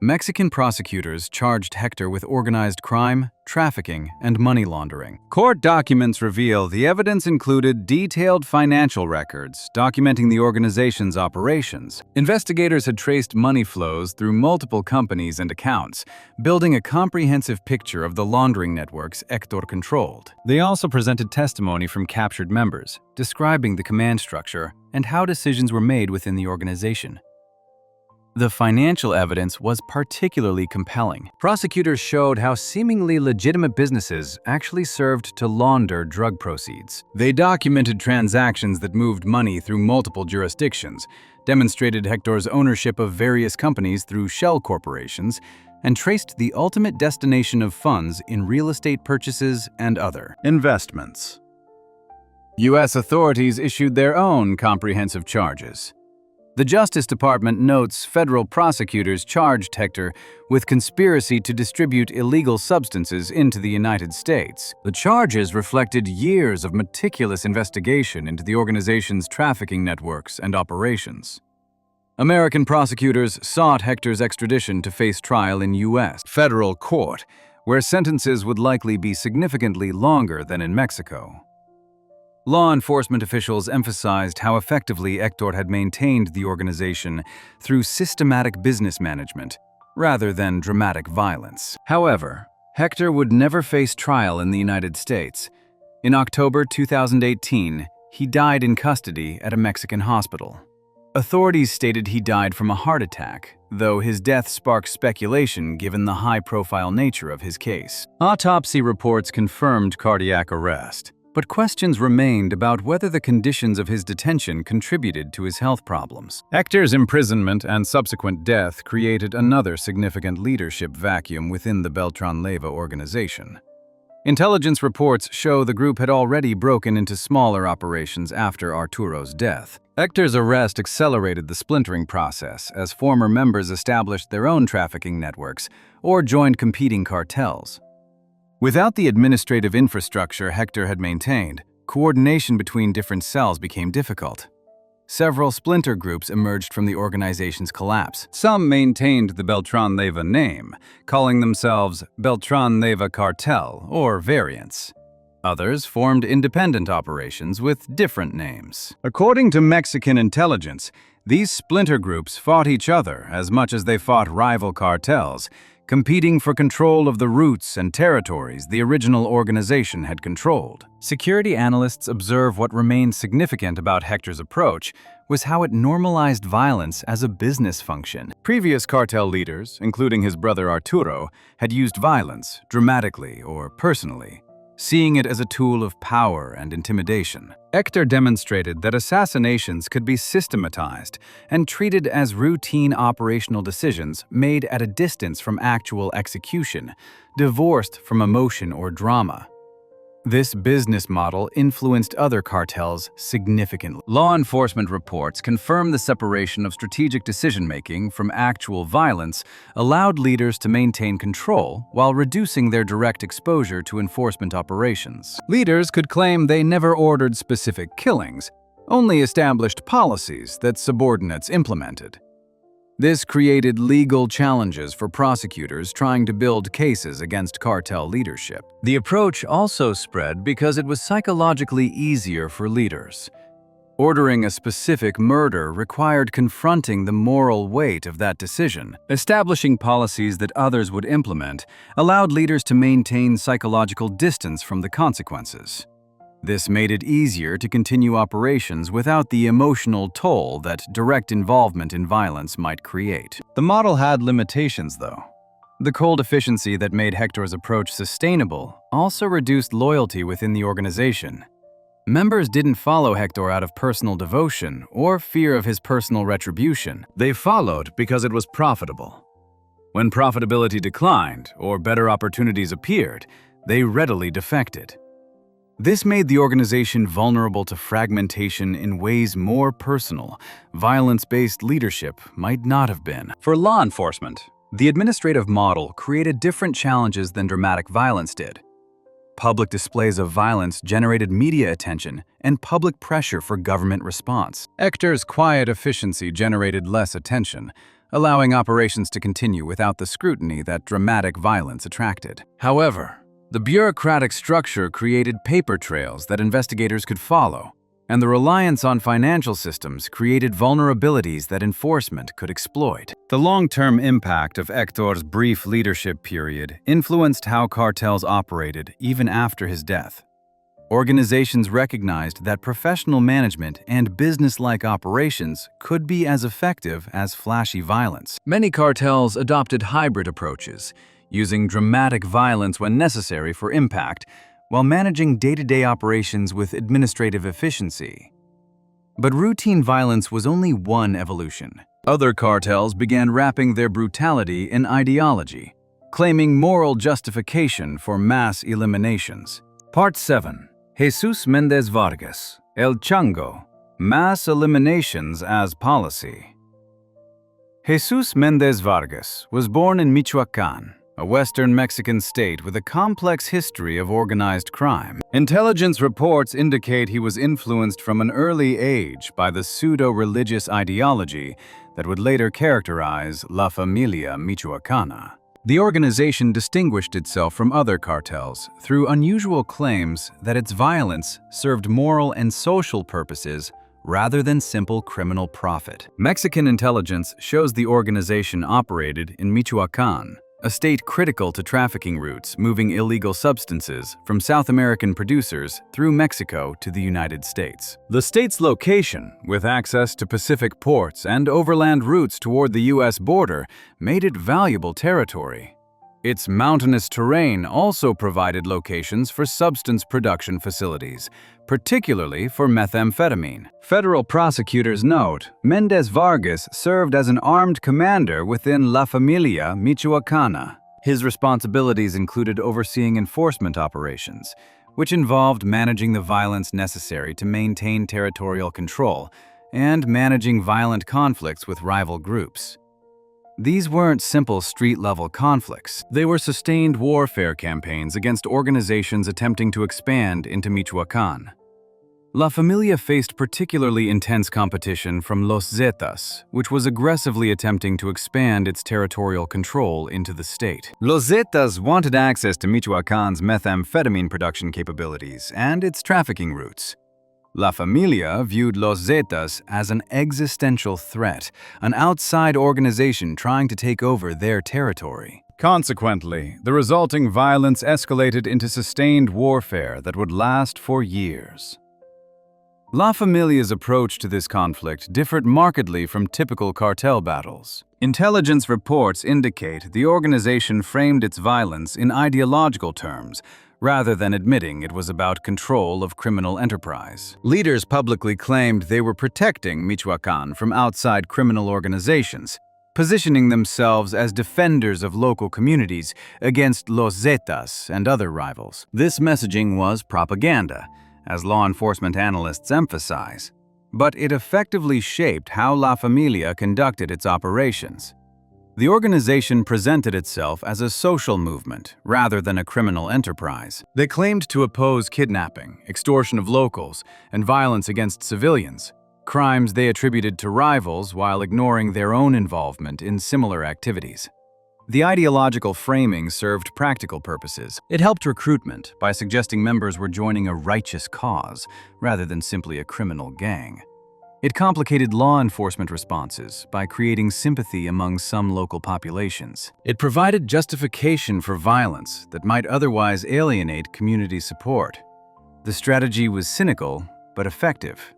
Mexican prosecutors charged Hector with organized crime, trafficking, and money laundering. Court documents reveal the evidence included detailed financial records documenting the organization's operations. Investigators had traced money flows through multiple companies and accounts, building a comprehensive picture of the laundering networks Hector controlled. They also presented testimony from captured members, describing the command structure and how decisions were made within the organization. The financial evidence was particularly compelling. Prosecutors showed how seemingly legitimate businesses actually served to launder drug proceeds. They documented transactions that moved money through multiple jurisdictions, demonstrated Hector's ownership of various companies through shell corporations, and traced the ultimate destination of funds in real estate purchases and other investments. U.S. authorities issued their own comprehensive charges. The Justice Department notes federal prosecutors charged Hector with conspiracy to distribute illegal substances into the United States. The charges reflected years of meticulous investigation into the organization's trafficking networks and operations. American prosecutors sought Hector's extradition to face trial in U.S. federal court, where sentences would likely be significantly longer than in Mexico. Law enforcement officials emphasized how effectively Hector had maintained the organization through systematic business management, rather than dramatic violence. However, Hector would never face trial in the United States. In October 2018, he died in custody at a Mexican hospital. Authorities stated he died from a heart attack, though his death sparked speculation given the high-profile nature of his case. Autopsy reports confirmed cardiac arrest, but questions remained about whether the conditions of his detention contributed to his health problems. Hector's imprisonment and subsequent death created another significant leadership vacuum within the Beltran-Leyva organization. Intelligence reports show the group had already broken into smaller operations after Arturo's death. Hector's arrest accelerated the splintering process as former members established their own trafficking networks or joined competing cartels. Without the administrative infrastructure Hector had maintained, coordination between different cells became difficult. Several splinter groups emerged from the organization's collapse. Some maintained the Beltran-Leyva name, calling themselves Beltran-Leyva Cartel or variants. Others formed independent operations with different names. According to Mexican intelligence, these splinter groups fought each other as much as they fought rival cartels, competing for control of the routes and territories the original organization had controlled. Security analysts observe what remained significant about Hector's approach was how it normalized violence as a business function. Previous cartel leaders, including his brother Arturo, had used violence, dramatically or personally, seeing it as a tool of power and intimidation. Hector demonstrated that assassinations could be systematized and treated as routine operational decisions made at a distance from actual execution, divorced from emotion or drama. This business model influenced other cartels significantly. Law enforcement reports confirm the separation of strategic decision-making from actual violence allowed leaders to maintain control while reducing their direct exposure to enforcement operations. Leaders could claim they never ordered specific killings, only established policies that subordinates implemented. This created legal challenges for prosecutors trying to build cases against cartel leadership. The approach also spread because it was psychologically easier for leaders. Ordering a specific murder required confronting the moral weight of that decision. Establishing policies that others would implement allowed leaders to maintain psychological distance from the consequences. This made it easier to continue operations without the emotional toll that direct involvement in violence might create. The model had limitations, though. The cold efficiency that made Hector's approach sustainable also reduced loyalty within the organization. Members didn't follow Hector out of personal devotion or fear of his personal retribution. They followed because it was profitable. When profitability declined or better opportunities appeared, they readily defected. This made the organization vulnerable to fragmentation in ways more personal, violence-based leadership might not have been. For law enforcement, the administrative model created different challenges than dramatic violence did. Public displays of violence generated media attention and public pressure for government response. Hector's quiet efficiency generated less attention, allowing operations to continue without the scrutiny that dramatic violence attracted. However, the bureaucratic structure created paper trails that investigators could follow, and the reliance on financial systems created vulnerabilities that enforcement could exploit. The long-term impact of Hector's brief leadership period influenced how cartels operated even after his death. Organizations recognized that professional management and business-like operations could be as effective as flashy violence. Many cartels adopted hybrid approaches, using dramatic violence when necessary for impact, while managing day-to-day operations with administrative efficiency. But routine violence was only one evolution. Other cartels began wrapping their brutality in ideology, claiming moral justification for mass eliminations. Part 7. Jesus Mendez Vargas, El Chango, Mass eliminations as policy. Jesus Mendez Vargas was born in Michoacán, a western Mexican state with a complex history of organized crime. Intelligence reports indicate he was influenced from an early age by the pseudo-religious ideology that would later characterize La Familia Michoacana. The organization distinguished itself from other cartels through unusual claims that its violence served moral and social purposes rather than simple criminal profit. Mexican intelligence shows the organization operated in Michoacán, a state critical to trafficking routes moving illegal substances from South American producers through Mexico to the United States. The state's location, with access to Pacific ports and overland routes toward the U.S. border, made it valuable territory. Its mountainous terrain also provided locations for substance production facilities, particularly for methamphetamine. Federal prosecutors note Mendez Vargas served as an armed commander within La Familia Michoacana. His responsibilities included overseeing enforcement operations, which involved managing the violence necessary to maintain territorial control and managing violent conflicts with rival groups. These weren't simple street-level conflicts. They were sustained warfare campaigns against organizations attempting to expand into Michoacán. La Familia faced particularly intense competition from Los Zetas, which was aggressively attempting to expand its territorial control into the state. Los Zetas wanted access to Michoacán's methamphetamine production capabilities and its trafficking routes. La Familia viewed Los Zetas as an existential threat, an outside organization trying to take over their territory. Consequently, the resulting violence escalated into sustained warfare that would last for years. La Familia's approach to this conflict differed markedly from typical cartel battles. Intelligence reports indicate the organization framed its violence in ideological terms, rather than admitting it was about control of criminal enterprise. Leaders publicly claimed they were protecting Michoacán from outside criminal organizations, positioning themselves as defenders of local communities against Los Zetas and other rivals. This messaging was propaganda, as law enforcement analysts emphasize, but it effectively shaped how La Familia conducted its operations. The organization presented itself as a social movement rather than a criminal enterprise. They claimed to oppose kidnapping, extortion of locals, and violence against civilians, crimes they attributed to rivals while ignoring their own involvement in similar activities. The ideological framing served practical purposes. It helped recruitment by suggesting members were joining a righteous cause rather than simply a criminal gang. It complicated law enforcement responses by creating sympathy among some local populations. It provided justification for violence that might otherwise alienate community support. The strategy was cynical, but effective.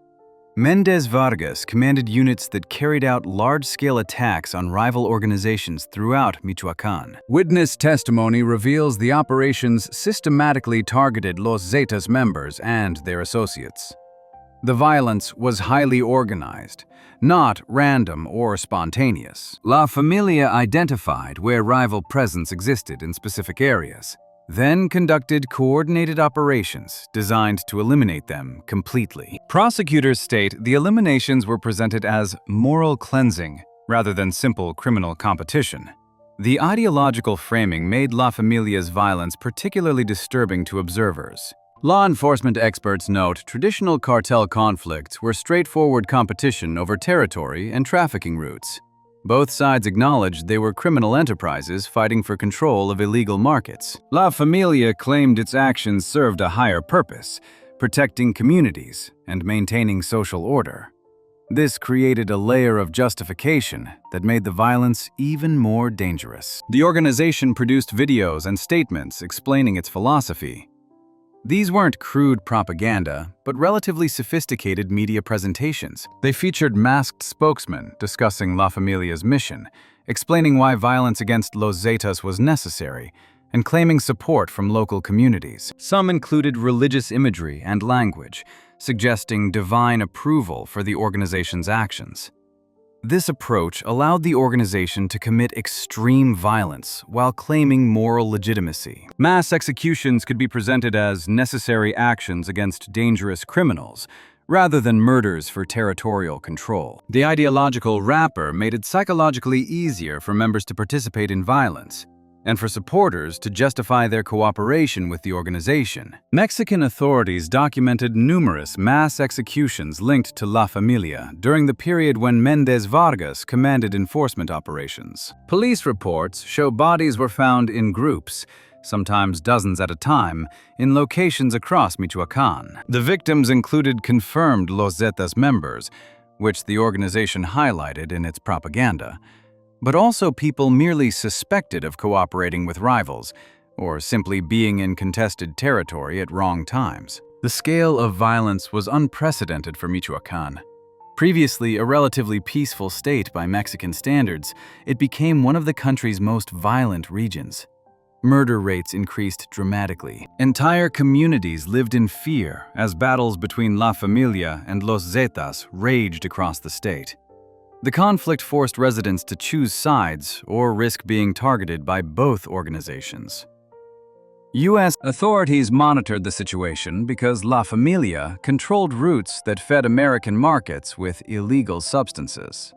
Mendez Vargas commanded units that carried out large-scale attacks on rival organizations throughout Michoacán. Witness testimony reveals the operations systematically targeted Los Zetas members and their associates. The violence was highly organized, not random or spontaneous. La Familia identified where rival presence existed in specific areas, then conducted coordinated operations designed to eliminate them completely. Prosecutors state the eliminations were presented as moral cleansing rather than simple criminal competition. The ideological framing made La Familia's violence particularly disturbing to observers. Law enforcement experts note traditional cartel conflicts were straightforward competition over territory and trafficking routes. Both sides acknowledged they were criminal enterprises fighting for control of illegal markets. La Familia claimed its actions served a higher purpose, protecting communities and maintaining social order. This created a layer of justification that made the violence even more dangerous. The organization produced videos and statements explaining its philosophy. These weren't crude propaganda, but relatively sophisticated media presentations. They featured masked spokesmen discussing La Familia's mission, explaining why violence against Los Zetas was necessary, and claiming support from local communities. Some included religious imagery and language, suggesting divine approval for the organization's actions. This approach allowed the organization to commit extreme violence while claiming moral legitimacy. Mass executions could be presented as necessary actions against dangerous criminals, rather than murders for territorial control. The ideological wrapper made it psychologically easier for members to participate in violence, and for supporters to justify their cooperation with the organization. Mexican authorities documented numerous mass executions linked to La Familia during the period when Méndez Vargas commanded enforcement operations. Police reports show bodies were found in groups, sometimes dozens at a time, in locations across Michoacán. The victims included confirmed Los Zetas members, which the organization highlighted in its propaganda, but also people merely suspected of cooperating with rivals, or simply being in contested territory at wrong times. The scale of violence was unprecedented for Michoacán. Previously a relatively peaceful state by Mexican standards, it became one of the country's most violent regions. Murder rates increased dramatically. Entire communities lived in fear as battles between La Familia and Los Zetas raged across the state. The conflict forced residents to choose sides or risk being targeted by both organizations. U.S. authorities monitored the situation because La Familia controlled routes that fed American markets with illegal substances.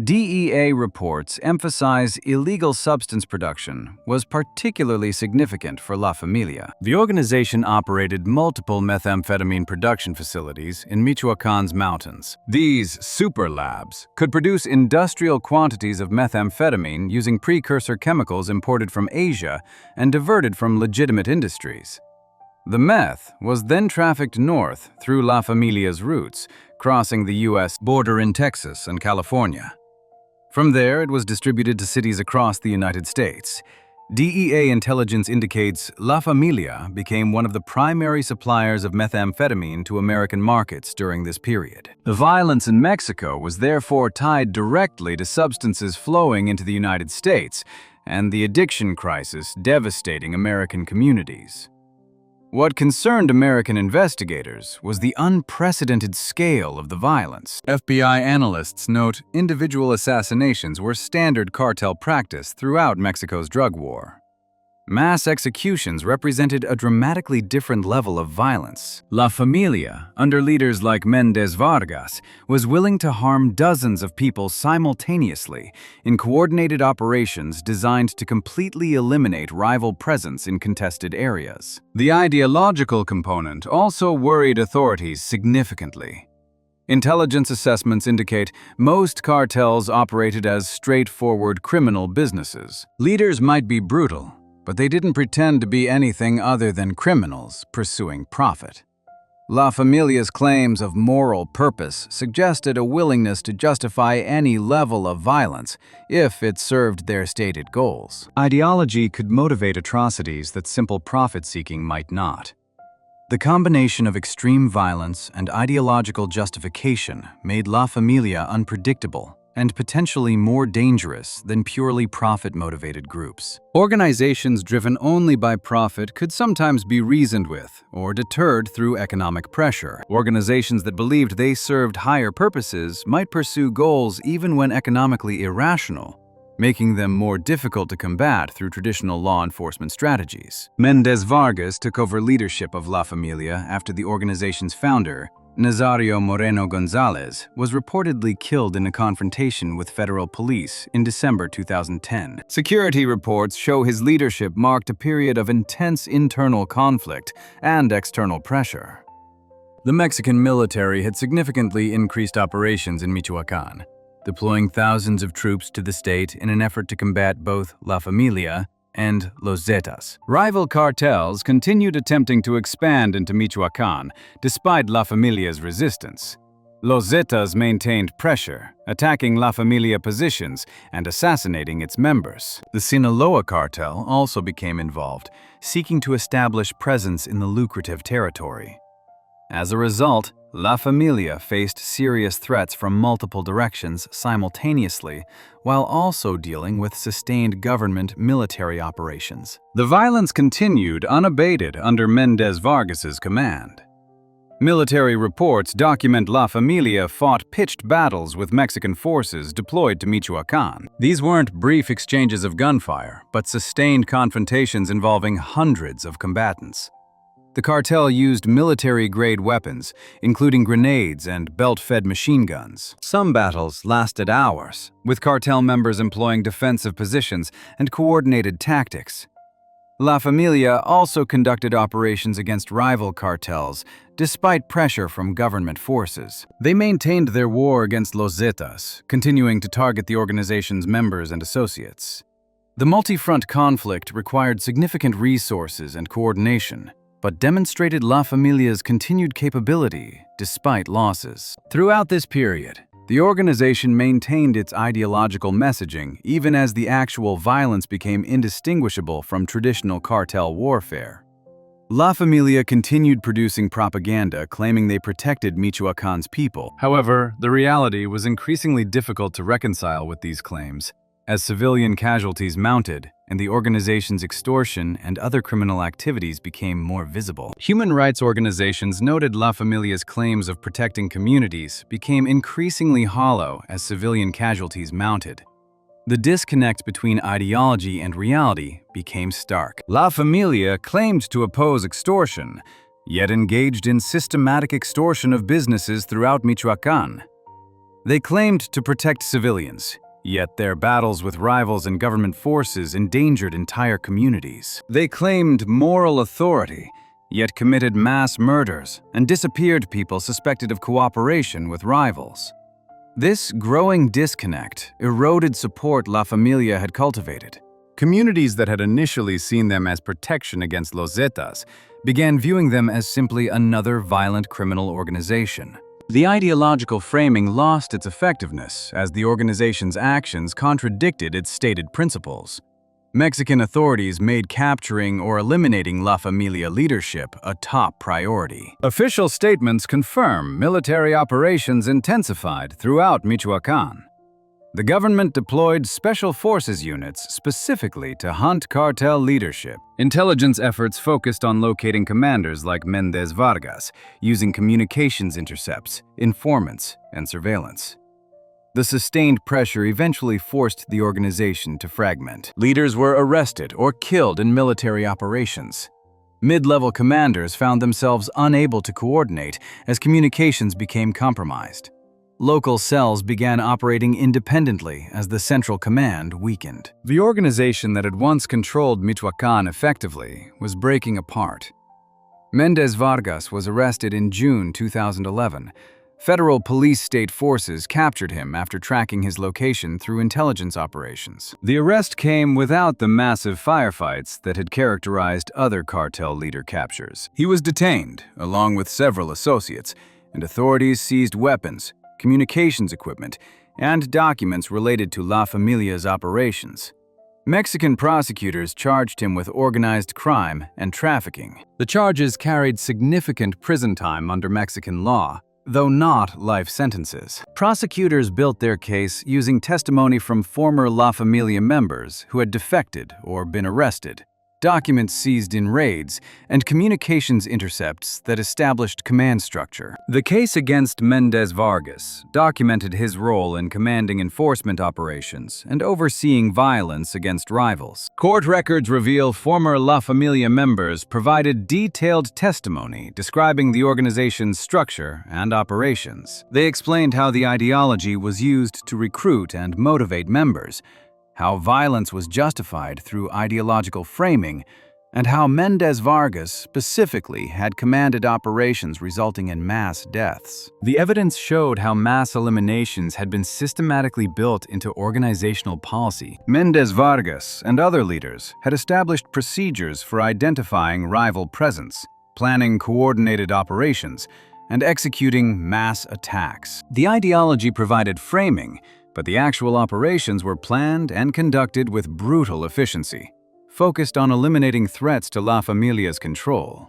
DEA reports emphasize illegal substance production was particularly significant for La Familia. The organization operated multiple methamphetamine production facilities in Michoacán's mountains. These super labs could produce industrial quantities of methamphetamine using precursor chemicals imported from Asia and diverted from legitimate industries. The meth was then trafficked north through La Familia's routes, crossing the U.S. border in Texas and California. From there, it was distributed to cities across the United States. DEA intelligence indicates La Familia became one of the primary suppliers of methamphetamine to American markets during this period. The violence in Mexico was therefore tied directly to substances flowing into the United States and the addiction crisis devastating American communities. What concerned American investigators was the unprecedented scale of the violence. FBI analysts note individual assassinations were standard cartel practice throughout Mexico's drug war. Mass executions represented a dramatically different level of violence. La Familia, under leaders like Méndez Vargas, was willing to harm dozens of people simultaneously in coordinated operations designed to completely eliminate rival presence in contested areas. The ideological component also worried authorities significantly. Intelligence assessments indicate most cartels operated as straightforward criminal businesses. Leaders might be brutal, but they didn't pretend to be anything other than criminals pursuing profit. La Familia's claims of moral purpose suggested a willingness to justify any level of violence if it served their stated goals. Ideology could motivate atrocities that simple profit-seeking might not. The combination of extreme violence and ideological justification made La Familia unpredictable and potentially more dangerous than purely profit-motivated groups. Organizations driven only by profit could sometimes be reasoned with or deterred through economic pressure. Organizations that believed they served higher purposes might pursue goals even when economically irrational, making them more difficult to combat through traditional law enforcement strategies. Méndez Vargas took over leadership of La Familia after the organization's founder, Nazario Moreno Gonzalez, was reportedly killed in a confrontation with federal police in December 2010. Security reports show his leadership marked a period of intense internal conflict and external pressure. The Mexican military had significantly increased operations in Michoacán, deploying thousands of troops to the state in an effort to combat both La Familia and Los Zetas. Rival cartels continued attempting to expand into Michoacán despite La Familia's resistance. Los Zetas maintained pressure, attacking La Familia positions and assassinating its members. The Sinaloa cartel also became involved, seeking to establish presence in the lucrative territory. As a result, La Familia faced serious threats from multiple directions simultaneously, while also dealing with sustained government military operations. The violence continued unabated under Méndez Vargas's command. Military reports document La Familia fought pitched battles with Mexican forces deployed to Michoacán. These weren't brief exchanges of gunfire, but sustained confrontations involving hundreds of combatants. The cartel used military-grade weapons, including grenades and belt-fed machine guns. Some battles lasted hours, with cartel members employing defensive positions and coordinated tactics. La Familia also conducted operations against rival cartels, despite pressure from government forces. They maintained their war against Los Zetas, continuing to target the organization's members and associates. The multi-front conflict required significant resources and coordination, but demonstrated La Familia's continued capability despite losses. Throughout this period, the organization maintained its ideological messaging even as the actual violence became indistinguishable from traditional cartel warfare. La Familia continued producing propaganda claiming they protected Michoacan's people. However, the reality was increasingly difficult to reconcile with these claims, as civilian casualties mounted and the organization's extortion and other criminal activities became more visible. Human rights organizations noted La Familia's claims of protecting communities became increasingly hollow as civilian casualties mounted. The disconnect between ideology and reality became stark. La Familia claimed to oppose extortion, yet engaged in systematic extortion of businesses throughout Michoacan. They claimed to protect civilians, yet their battles with rivals and government forces endangered entire communities. They claimed moral authority, yet committed mass murders and disappeared people suspected of cooperation with rivals. This growing disconnect eroded support La Familia had cultivated. Communities that had initially seen them as protection against Los Zetas began viewing them as simply another violent criminal organization. The ideological framing lost its effectiveness as the organization's actions contradicted its stated principles. Mexican authorities made capturing or eliminating La Familia leadership a top priority. Official statements confirm military operations intensified throughout Michoacan. The government deployed special forces units specifically to hunt cartel leadership. Intelligence efforts focused on locating commanders like Mendez Vargas, using communications intercepts, informants, and surveillance. The sustained pressure eventually forced the organization to fragment. Leaders were arrested or killed in military operations. Mid-level commanders found themselves unable to coordinate as communications became compromised. Local cells began operating independently as the central command weakened. The organization that had once controlled Michoacan effectively was breaking apart. Mendez Vargas was arrested in June 2011. Federal police state forces captured him after tracking his location through intelligence operations. The arrest came without the massive firefights that had characterized other cartel leader captures. He was detained, along with several associates, and authorities seized weapons, communications equipment, and documents related to La Familia's operations. Mexican prosecutors charged him with organized crime and trafficking. The charges carried significant prison time under Mexican law, though not life sentences. Prosecutors built their case using testimony from former La Familia members who had defected or been arrested, documents seized in raids, and communications intercepts that established command structure. The case against Mendez Vargas documented his role in commanding enforcement operations and overseeing violence against rivals. Court records reveal former La Familia members provided detailed testimony describing the organization's structure and operations. They explained how the ideology was used to recruit and motivate members, how violence was justified through ideological framing, and how Mendez Vargas specifically had commanded operations resulting in mass deaths. The evidence showed how mass eliminations had been systematically built into organizational policy. Mendez Vargas and other leaders had established procedures for identifying rival presence, planning coordinated operations, and executing mass attacks. The ideology provided framing, but the actual operations were planned and conducted with brutal efficiency, focused on eliminating threats to La Familia's control.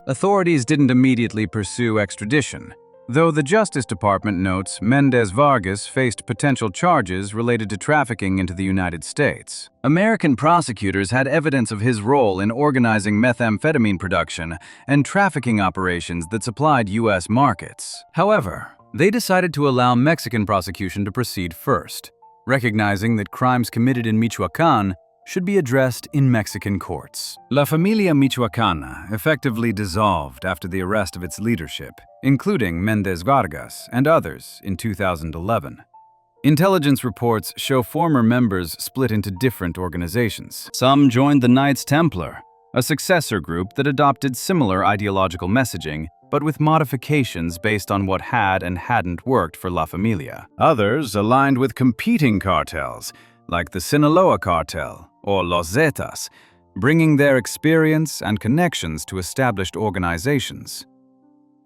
Authorities didn't immediately pursue extradition, though the Justice Department notes Mendez Vargas faced potential charges related to trafficking into the United States. American prosecutors had evidence of his role in organizing methamphetamine production and trafficking operations that supplied U.S. markets. However, they decided to allow Mexican prosecution to proceed first, recognizing that crimes committed in Michoacan should be addressed in Mexican courts. La Familia Michoacana effectively dissolved after the arrest of its leadership, including Mendez Vargas and others in 2011. Intelligence reports show former members split into different organizations. Some joined the Knights Templar, a successor group that adopted similar ideological messaging, but with modifications based on what had and hadn't worked for La Familia. Others aligned with competing cartels, like the Sinaloa Cartel or Los Zetas, bringing their experience and connections to established organizations.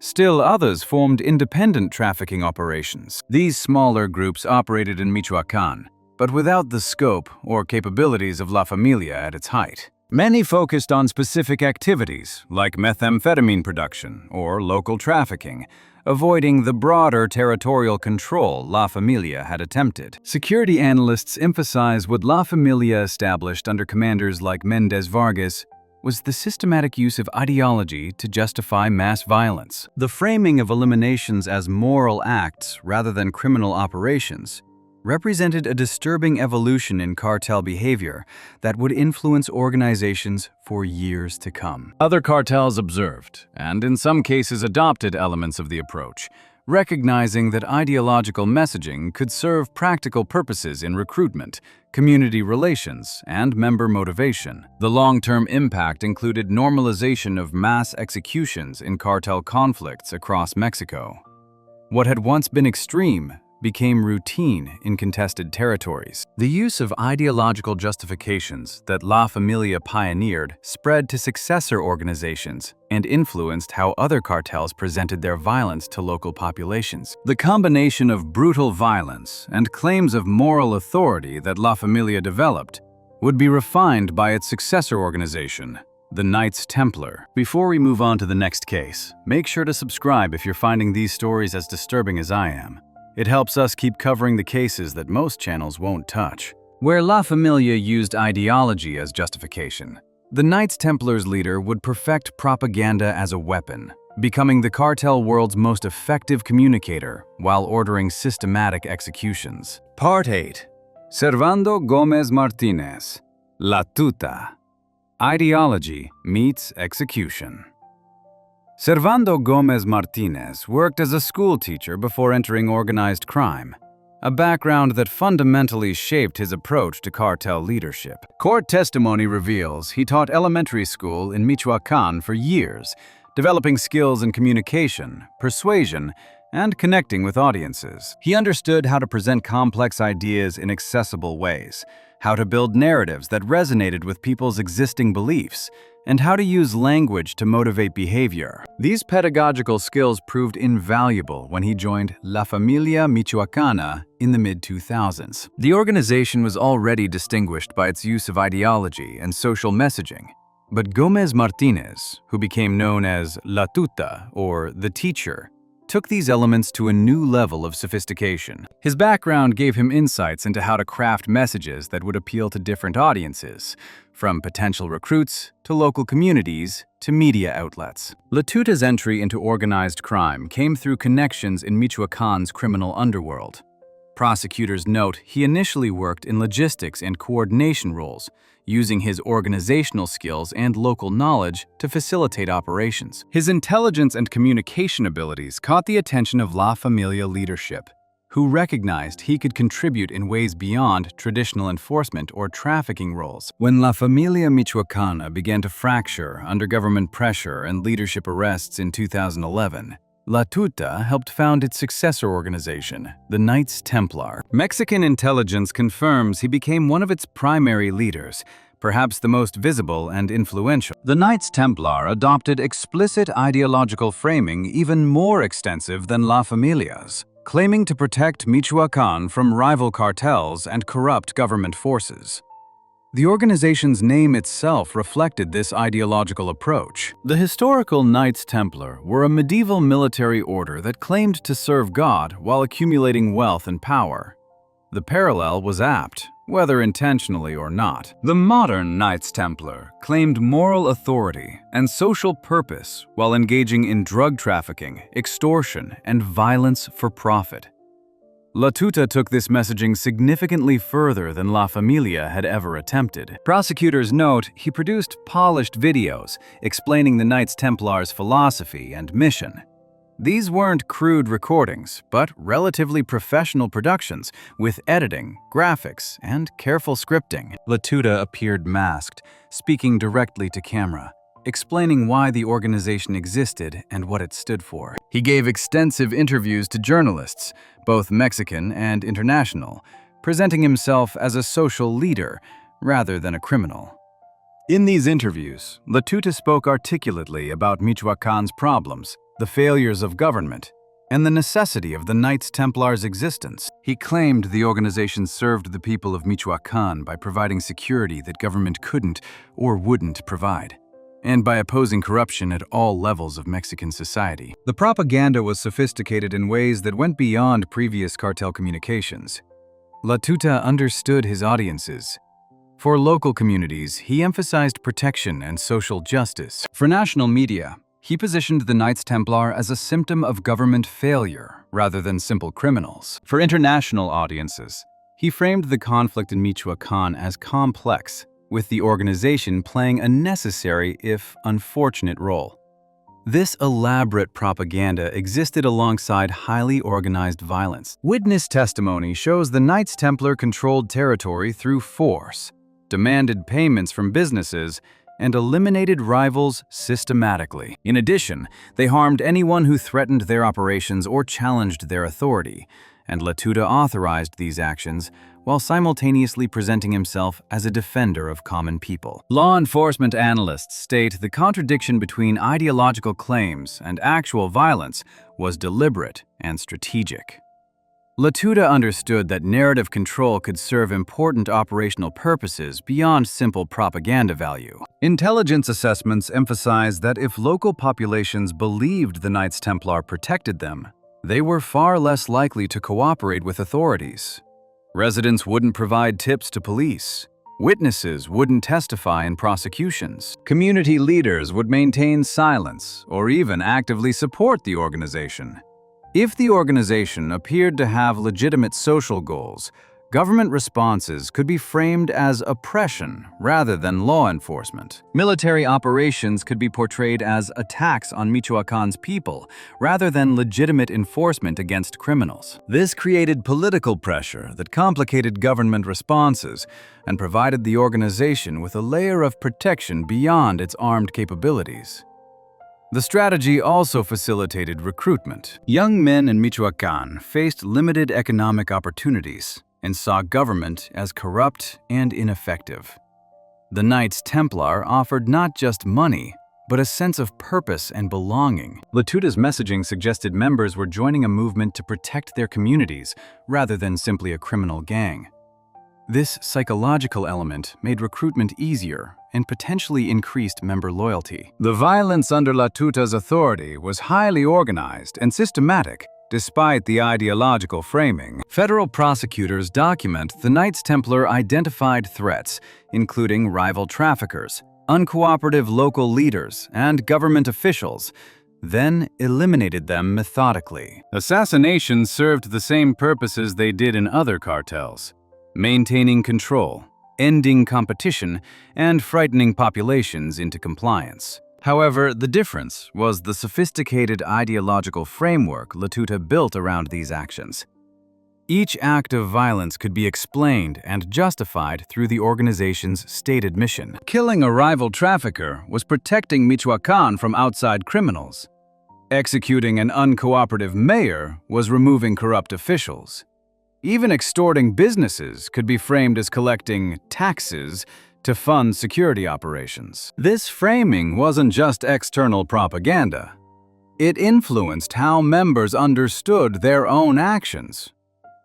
Still others formed independent trafficking operations. These smaller groups operated in Michoacán, but without the scope or capabilities of La Familia at its height. Many focused on specific activities, like methamphetamine production or local trafficking, avoiding the broader territorial control La Familia had attempted. Security analysts emphasize what La Familia established under commanders like Mendez Vargas was the systematic use of ideology to justify mass violence. The framing of eliminations as moral acts rather than criminal operations represented a disturbing evolution in cartel behavior that would influence organizations for years to come. Other cartels observed, and in some cases adopted elements of the approach, recognizing that ideological messaging could serve practical purposes in recruitment, community relations, and member motivation. The long-term impact included normalization of mass executions in cartel conflicts across Mexico. What had once been extreme became routine in contested territories. The use of ideological justifications that La Familia pioneered spread to successor organizations and influenced how other cartels presented their violence to local populations. The combination of brutal violence and claims of moral authority that La Familia developed would be refined by its successor organization, the Knights Templar. Before we move on to the next case, make sure to subscribe if you're finding these stories as disturbing as I am. It helps us keep covering the cases that most channels won't touch. Where La Familia used ideology as justification, the Knights Templar's leader would perfect propaganda as a weapon, becoming the cartel world's most effective communicator while ordering systematic executions. Part 8. Servando Gómez Martínez, La Tuta. Ideology meets execution. Servando Gómez Martínez worked as a school teacher before entering organized crime, a background that fundamentally shaped his approach to cartel leadership. Court testimony reveals he taught elementary school in Michoacán for years, developing skills in communication, persuasion, and connecting with audiences. He understood how to present complex ideas in accessible ways, how to build narratives that resonated with people's existing beliefs, and how to use language to motivate behavior. These pedagogical skills proved invaluable when he joined La Familia Michoacana in the mid-2000s. The organization was already distinguished by its use of ideology and social messaging, but Gómez Martínez, who became known as La Tuta, or the teacher, took these elements to a new level of sophistication. His background gave him insights into how to craft messages that would appeal to different audiences, from potential recruits to local communities to media outlets. La Tuta's entry into organized crime came through connections in Michoacán's criminal underworld. Prosecutors note he initially worked in logistics and coordination roles, using his organizational skills and local knowledge to facilitate operations. His intelligence and communication abilities caught the attention of La Familia leadership, who recognized he could contribute in ways beyond traditional enforcement or trafficking roles. When La Familia Michoacana began to fracture under government pressure and leadership arrests in 2011, La Tuta helped found its successor organization, the Knights Templar. Mexican intelligence confirms he became one of its primary leaders, perhaps the most visible and influential. The Knights Templar adopted explicit ideological framing even more extensive than La Familia's, claiming to protect Michoacán from rival cartels and corrupt government forces. The organization's name itself reflected this ideological approach. The historical Knights Templar were a medieval military order that claimed to serve God while accumulating wealth and power. The parallel was apt, whether intentionally or not. The modern Knights Templar claimed moral authority and social purpose while engaging in drug trafficking, extortion, and violence for profit. La Tuta took this messaging significantly further than La Familia had ever attempted. Prosecutors note he produced polished videos explaining the Knights Templar's philosophy and mission. These weren't crude recordings, but relatively professional productions with editing, graphics, and careful scripting. La Tuta appeared masked, speaking directly to camera, explaining why the organization existed and what it stood for. He gave extensive interviews to journalists, both Mexican and international, presenting himself as a social leader rather than a criminal. In these interviews, La Tuta spoke articulately about Michoacan's problems, the failures of government, and the necessity of the Knights Templar's existence. He claimed the organization served the people of Michoacan by providing security that government couldn't or wouldn't provide, and by opposing corruption at all levels of Mexican society. The propaganda was sophisticated in ways that went beyond previous cartel communications. La Tuta understood his audiences. For local communities, he emphasized protection and social justice. For national media, he positioned the Knights Templar as a symptom of government failure rather than simple criminals. For international audiences, he framed the conflict in Michoacan as complex, with the organization playing a necessary, if unfortunate, role. This elaborate propaganda existed alongside highly organized violence. Witness testimony shows the Knights Templar controlled territory through force, demanded payments from businesses, and eliminated rivals systematically. In addition, they harmed anyone who threatened their operations or challenged their authority, and La Tuta authorized these actions while simultaneously presenting himself as a defender of common people. Law enforcement analysts state the contradiction between ideological claims and actual violence was deliberate and strategic. La Tuta understood that narrative control could serve important operational purposes beyond simple propaganda value. Intelligence assessments emphasize that if local populations believed the Knights Templar protected them, they were far less likely to cooperate with authorities. Residents wouldn't provide tips to police. Witnesses wouldn't testify in prosecutions. Community leaders would maintain silence or even actively support the organization. If the organization appeared to have legitimate social goals, government responses could be framed as oppression rather than law enforcement. Military operations could be portrayed as attacks on Michoacan's people rather than legitimate enforcement against criminals. This created political pressure that complicated government responses and provided the organization with a layer of protection beyond its armed capabilities. The strategy also facilitated recruitment. Young men in Michoacan faced limited economic opportunities and saw government as corrupt and ineffective. The Knights Templar offered not just money, but a sense of purpose and belonging. La Tuta's messaging suggested members were joining a movement to protect their communities rather than simply a criminal gang. This psychological element made recruitment easier and potentially increased member loyalty. The violence under La Tuta's authority was highly organized and systematic, despite the ideological framing. Federal prosecutors document the Knights Templar identified threats, including rival traffickers, uncooperative local leaders, and government officials, then eliminated them methodically. Assassinations served the same purposes they did in other cartels: maintaining control, ending competition, and frightening populations into compliance. However, the difference was the sophisticated ideological framework La Tuta built around these actions. Each act of violence could be explained and justified through the organization's stated mission. Killing a rival trafficker was protecting Michoacan from outside criminals. Executing an uncooperative mayor was removing corrupt officials. Even extorting businesses could be framed as collecting taxes to fund security operations. This framing wasn't just external propaganda. It influenced how members understood their own actions.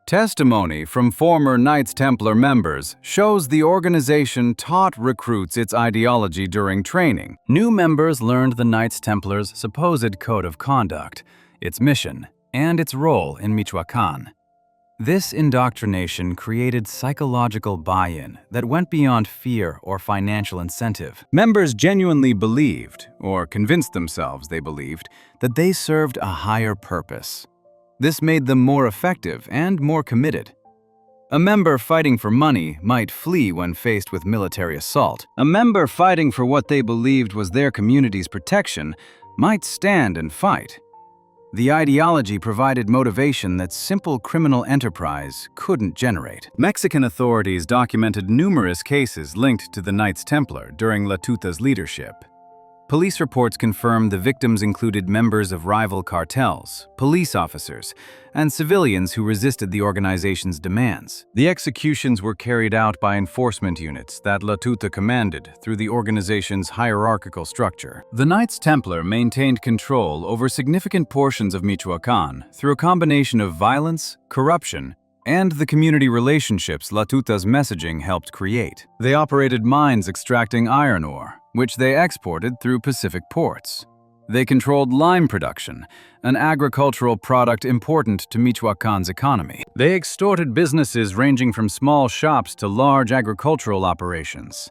Testimony from former Knights Templar members shows the organization taught recruits its ideology during training. New members learned the Knights Templars' supposed code of conduct, its mission, and its role in Michoacan. This indoctrination created psychological buy-in that went beyond fear or financial incentive. Members genuinely believed, or convinced themselves they believed, that they served a higher purpose. This made them more effective and more committed. A member fighting for money might flee when faced with military assault. A member fighting for what they believed was their community's protection might stand and fight. The ideology provided motivation that simple criminal enterprise couldn't generate. Mexican authorities documented numerous cases linked to the Knights Templar during Latuta's leadership. Police reports confirmed the victims included members of rival cartels, police officers, and civilians who resisted the organization's demands. The executions were carried out by enforcement units that Latuta commanded through the organization's hierarchical structure. The Knights Templar maintained control over significant portions of Michoacán through a combination of violence, corruption, and the community relationships Latuta's messaging helped create. They operated mines extracting iron ore, which they exported through Pacific ports. They controlled lime production, an agricultural product important to Michoacán's economy. They extorted businesses ranging from small shops to large agricultural operations.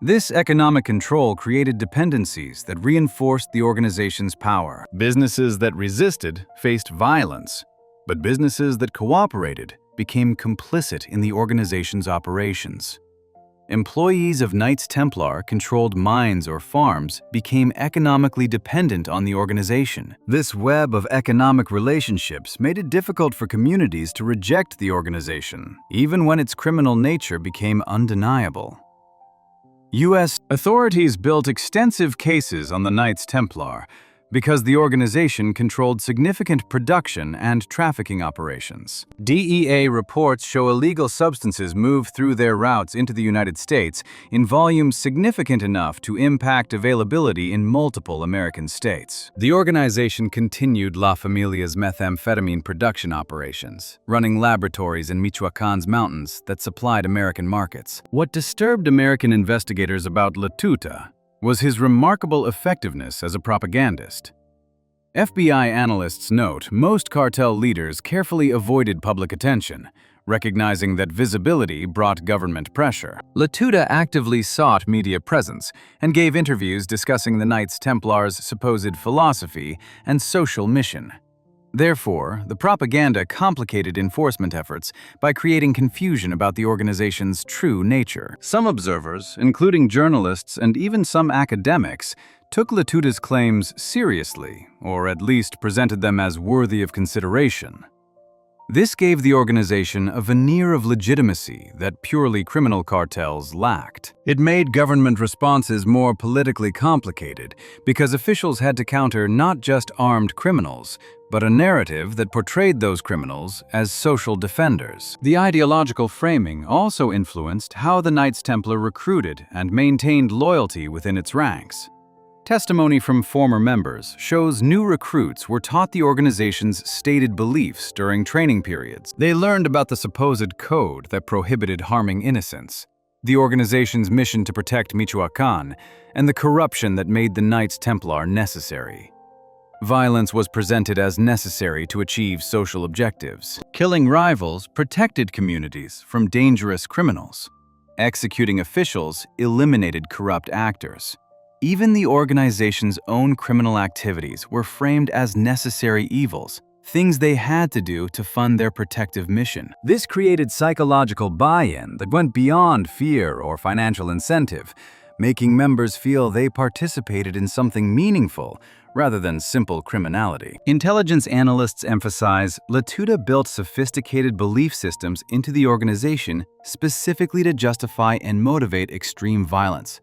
This economic control created dependencies that reinforced the organization's power. Businesses that resisted faced violence, but businesses that cooperated became complicit in the organization's operations. Employees of Knights Templar controlled mines or farms became economically dependent on the organization. This web of economic relationships made it difficult for communities to reject the organization, even when its criminal nature became undeniable. U.S. authorities built extensive cases on the Knights Templar because the organization controlled significant production and trafficking operations. DEA reports show illegal substances move through their routes into the United States in volumes significant enough to impact availability in multiple American states. The organization continued La Familia's methamphetamine production operations, running laboratories in Michoacán's mountains that supplied American markets. What disturbed American investigators about Latuta was his remarkable effectiveness as a propagandist. FBI analysts note most cartel leaders carefully avoided public attention, recognizing that visibility brought government pressure. Latuta actively sought media presence and gave interviews discussing the Knights Templar's supposed philosophy and social mission. Therefore, the propaganda complicated enforcement efforts by creating confusion about the organization's true nature. Some observers, including journalists and even some academics, took Latuta's claims seriously, or at least presented them as worthy of consideration. This gave the organization a veneer of legitimacy that purely criminal cartels lacked. It made government responses more politically complicated because officials had to counter not just armed criminals, but a narrative that portrayed those criminals as social defenders. The ideological framing also influenced how the Knights Templar recruited and maintained loyalty within its ranks. Testimony from former members shows new recruits were taught the organization's stated beliefs during training periods. They learned about the supposed code that prohibited harming innocents, the organization's mission to protect Michoacán, and the corruption that made the Knights Templar necessary. Violence was presented as necessary to achieve social objectives. Killing rivals protected communities from dangerous criminals. Executing officials eliminated corrupt actors. Even the organization's own criminal activities were framed as necessary evils, things they had to do to fund their protective mission. This created psychological buy-in that went beyond fear or financial incentive, making members feel they participated in something meaningful rather than simple criminality. Intelligence analysts emphasize Latuta built sophisticated belief systems into the organization specifically to justify and motivate extreme violence.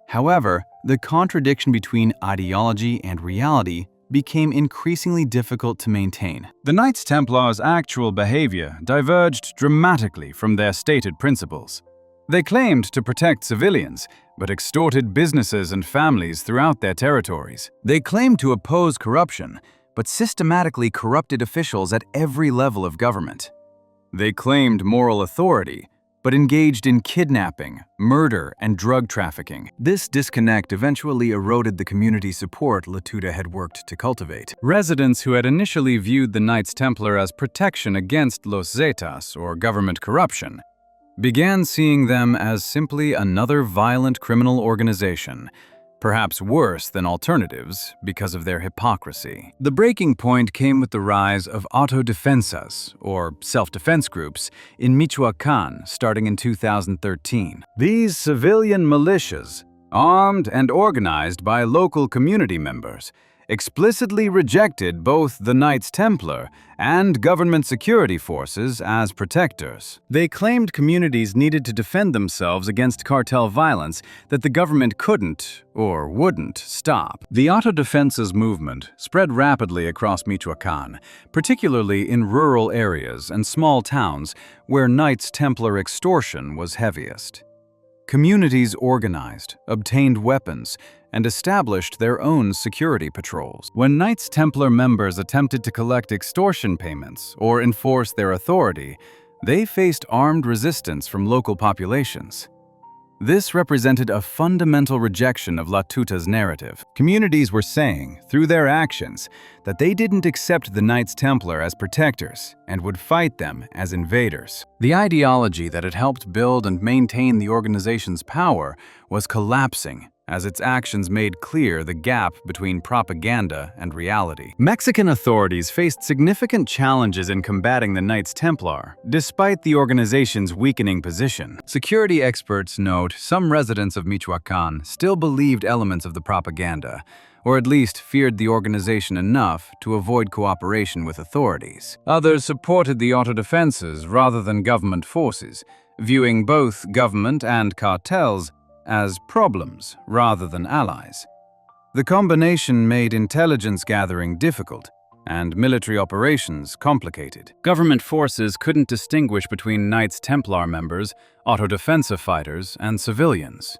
However, the contradiction between ideology and reality became increasingly difficult to maintain. The Knights Templar's actual behavior diverged dramatically from their stated principles. They claimed to protect civilians, but extorted businesses and families throughout their territories. They claimed to oppose corruption, but systematically corrupted officials at every level of government. They claimed moral authority, but engaged in kidnapping, murder, and drug trafficking. This disconnect eventually eroded the community support Latuta had worked to cultivate. Residents who had initially viewed the Knights Templar as protection against Los Zetas, or government corruption, began seeing them as simply another violent criminal organization, perhaps worse than alternatives because of their hypocrisy. The breaking point came with the rise of autodefensas, or self-defense groups, in Michoacán starting in 2013. These civilian militias, armed and organized by local community members, explicitly rejected both the Knights Templar and government security forces as protectors. They claimed communities needed to defend themselves against cartel violence that the government couldn't or wouldn't stop. The autodefensas movement spread rapidly across Michoacán, particularly in rural areas and small towns where Knights Templar extortion was heaviest. Communities organized, obtained weapons, and established their own security patrols. When Knights Templar members attempted to collect extortion payments or enforce their authority, they faced armed resistance from local populations. This represented a fundamental rejection of La Tuta's narrative. Communities were saying, through their actions, that they didn't accept the Knights Templar as protectors and would fight them as invaders. The ideology that had helped build and maintain the organization's power was collapsing as its actions made clear the gap between propaganda and reality. Mexican authorities faced significant challenges in combating the Knights Templar, despite the organization's weakening position. Security experts note some residents of Michoacán still believed elements of the propaganda, or at least feared the organization enough to avoid cooperation with authorities. Others supported the autodefensas rather than government forces, viewing both government and cartels as problems rather than allies. The combination made intelligence gathering difficult and military operations complicated. Government forces couldn't distinguish between Knights Templar members, autodefensa fighters, and civilians.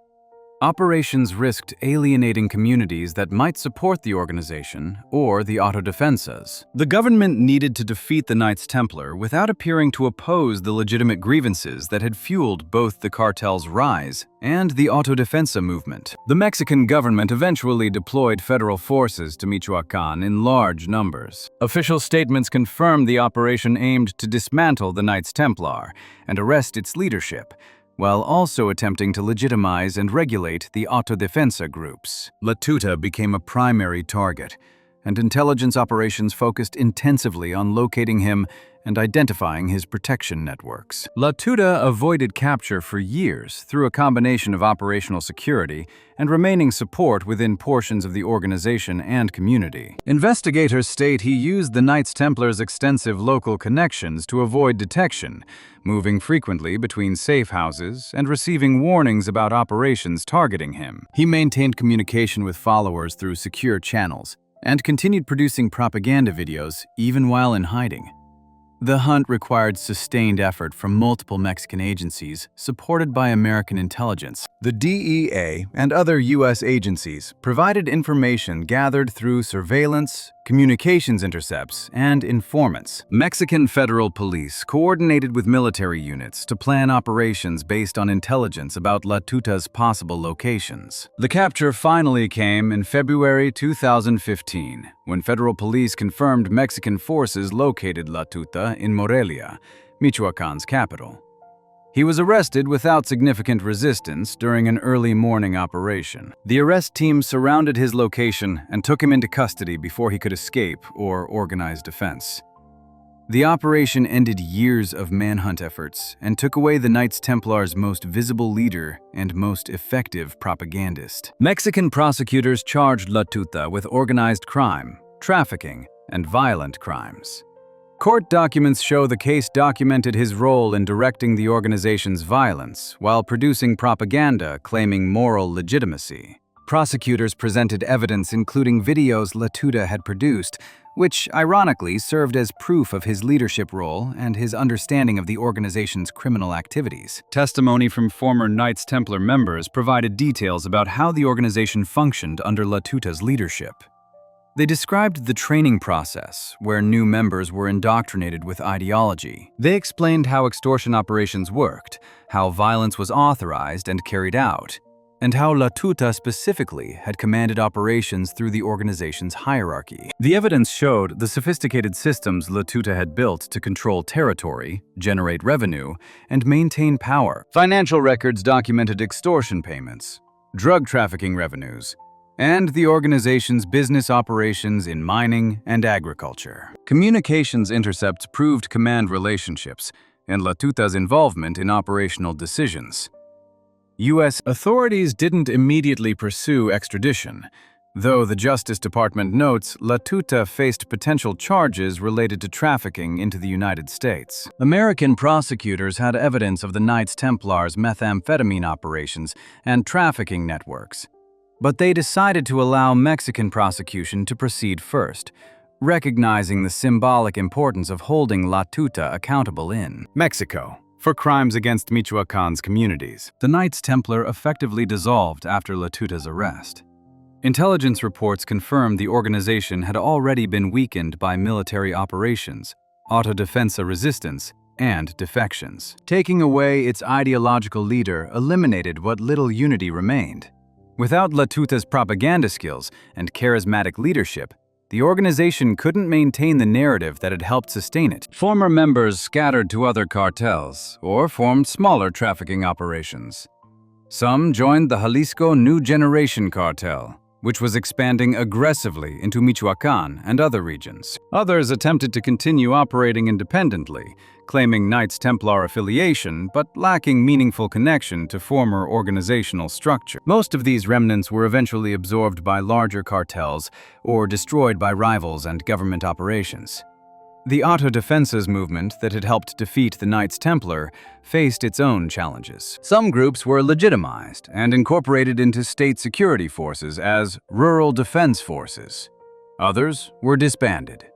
Operations risked alienating communities that might support the organization or the autodefensas. The government needed to defeat the Knights Templar without appearing to oppose the legitimate grievances that had fueled both the cartel's rise and the autodefensa movement. The Mexican government eventually deployed federal forces to Michoacán in large numbers. Official statements confirmed the operation aimed to dismantle the Knights Templar and arrest its leadership, while also attempting to legitimize and regulate the autodefensa groups. La Tuta became a primary target, and intelligence operations focused intensively on locating him and identifying his protection networks. La Tuta avoided capture for years through a combination of operational security and remaining support within portions of the organization and community. Investigators state he used the Knights Templar's extensive local connections to avoid detection, moving frequently between safe houses and receiving warnings about operations targeting him. He maintained communication with followers through secure channels and continued producing propaganda videos even while in hiding. The hunt required sustained effort from multiple Mexican agencies, supported by American intelligence. The DEA and other U.S. agencies provided information gathered through surveillance, communications intercepts, and informants. Mexican federal police coordinated with military units to plan operations based on intelligence about La Tuta's possible locations. The capture finally came in February 2015, when federal police confirmed Mexican forces located La Tuta in Morelia, Michoacán's capital. He was arrested without significant resistance during an early morning operation. The arrest team surrounded his location and took him into custody before he could escape or organize defense. The operation ended years of manhunt efforts and took away the Knights Templar's most visible leader and most effective propagandist. Mexican prosecutors charged La Tuta with organized crime, trafficking, and violent crimes. Court documents show the case documented his role in directing the organization's violence while producing propaganda claiming moral legitimacy. Prosecutors presented evidence including videos La Tuta had produced, which ironically served as proof of his leadership role and his understanding of the organization's criminal activities. Testimony from former Knights Templar members provided details about how the organization functioned under La Tuta's leadership. They described the training process, where new members were indoctrinated with ideology. They explained how extortion operations worked, how violence was authorized and carried out, and how La Tuta specifically had commanded operations through the organization's hierarchy. The evidence showed the sophisticated systems La Tuta had built to control territory, generate revenue, and maintain power. Financial records documented extortion payments, drug trafficking revenues, and the organization's business operations in mining and agriculture. Communications intercepts proved command relationships and La Tuta's involvement in operational decisions. U.S. authorities didn't immediately pursue extradition, though the Justice Department notes La Tuta faced potential charges related to trafficking into the United States. American prosecutors had evidence of the Knights Templars' methamphetamine operations and trafficking networks, but they decided to allow Mexican prosecution to proceed first, recognizing the symbolic importance of holding La Tuta accountable in Mexico for crimes against Michoacan's communities. The Knights Templar effectively dissolved after La Tuta's arrest. Intelligence reports confirmed the organization had already been weakened by military operations, autodefensa resistance, and defections. Taking away its ideological leader eliminated what little unity remained. Without La Tuta's propaganda skills and charismatic leadership, the organization couldn't maintain the narrative that had helped sustain it. Former members scattered to other cartels or formed smaller trafficking operations. Some joined the Jalisco New Generation Cartel, which was expanding aggressively into Michoacan and other regions. Others attempted to continue operating independently, claiming Knights Templar affiliation but lacking meaningful connection to former organizational structure. Most of these remnants were eventually absorbed by larger cartels or destroyed by rivals and government operations. The autodefensas movement that had helped defeat the Knights Templar faced its own challenges. Some groups were legitimized and incorporated into state security forces as rural defense forces. Others were disbanded.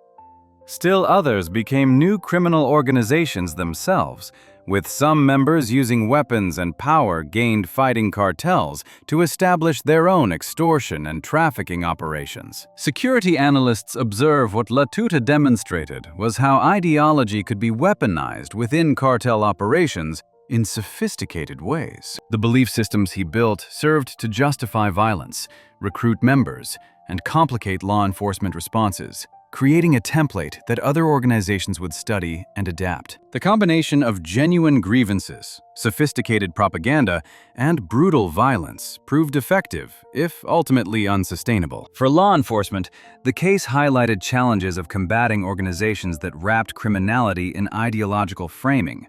Still others became new criminal organizations themselves, with some members using weapons and power gained fighting cartels to establish their own extortion and trafficking operations. Security analysts observe what La Tuta demonstrated was how ideology could be weaponized within cartel operations in sophisticated ways. The belief systems he built served to justify violence, recruit members, and complicate law enforcement responses, creating a template that other organizations would study and adapt. The combination of genuine grievances, sophisticated propaganda, and brutal violence proved effective, if ultimately unsustainable. For law enforcement, the case highlighted challenges of combating organizations that wrapped criminality in ideological framing.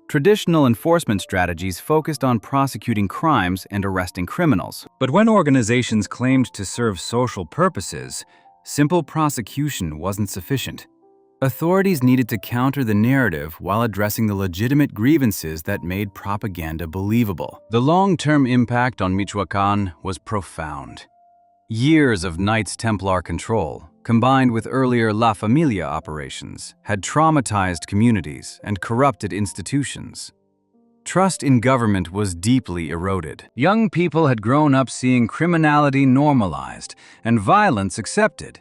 Traditional enforcement strategies focused on prosecuting crimes and arresting criminals. But when organizations claimed to serve social purposes, simple prosecution wasn't sufficient. Authorities needed to counter the narrative while addressing the legitimate grievances that made propaganda believable. The long-term impact on Michoacan was profound. Years of Knights Templar control, combined with earlier La Familia operations, had traumatized communities and corrupted institutions. Trust in government was deeply eroded. Young people had grown up seeing criminality normalized and violence accepted.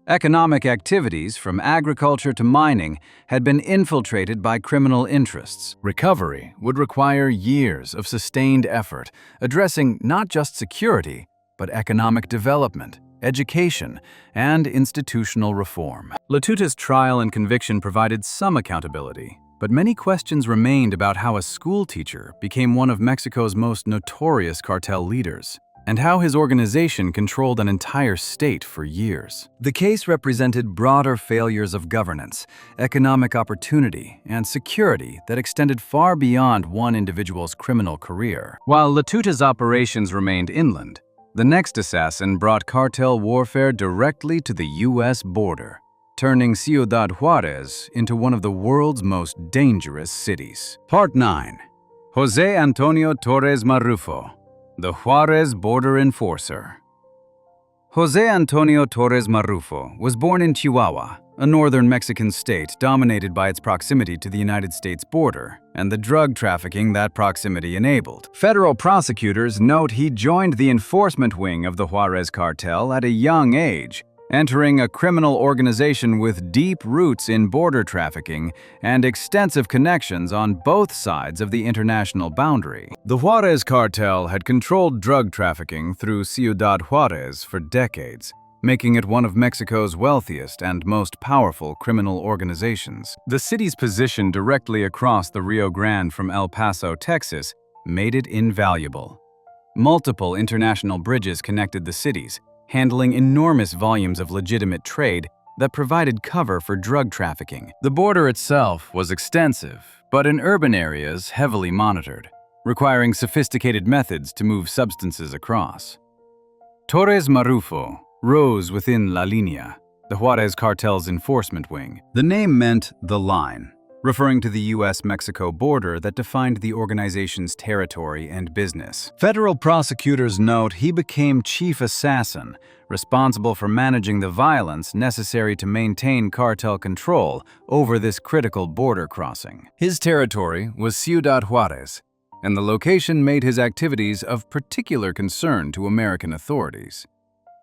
Economic activities, from agriculture to mining, had been infiltrated by criminal interests. Recovery would require years of sustained effort, addressing not just security, but economic development, education, and institutional reform. La Tuta's trial and conviction provided some accountability, but many questions remained about how a school teacher became one of Mexico's most notorious cartel leaders, and how his organization controlled an entire state for years. The case represented broader failures of governance, economic opportunity, and security that extended far beyond one individual's criminal career. While La Tuta's operations remained inland, the next assassin brought cartel warfare directly to the U.S. border, turning Ciudad Juarez into one of the world's most dangerous cities. Part 9. José Antonio Torres Marrufo, the Juarez border enforcer. José Antonio Torres Marrufo was born in Chihuahua, a northern Mexican state dominated by its proximity to the United States border and the drug trafficking that proximity enabled. Federal prosecutors note he joined the enforcement wing of the Juarez cartel at a young age, entering a criminal organization with deep roots in border trafficking and extensive connections on both sides of the international boundary. The Juarez cartel had controlled drug trafficking through Ciudad Juarez for decades, making it one of Mexico's wealthiest and most powerful criminal organizations. The city's position directly across the Rio Grande from El Paso, Texas, made it invaluable. Multiple international bridges connected the cities, handling enormous volumes of legitimate trade that provided cover for drug trafficking. The border itself was extensive, but in urban areas heavily monitored, requiring sophisticated methods to move substances across. Torres Marufo rose within La Línea, the Juárez cartel's enforcement wing. The name meant the line, referring to the U.S.-Mexico border that defined the organization's territory and business. Federal prosecutors note he became chief assassin, responsible for managing the violence necessary to maintain cartel control over this critical border crossing. His territory was Ciudad Juárez, and the location made his activities of particular concern to American authorities.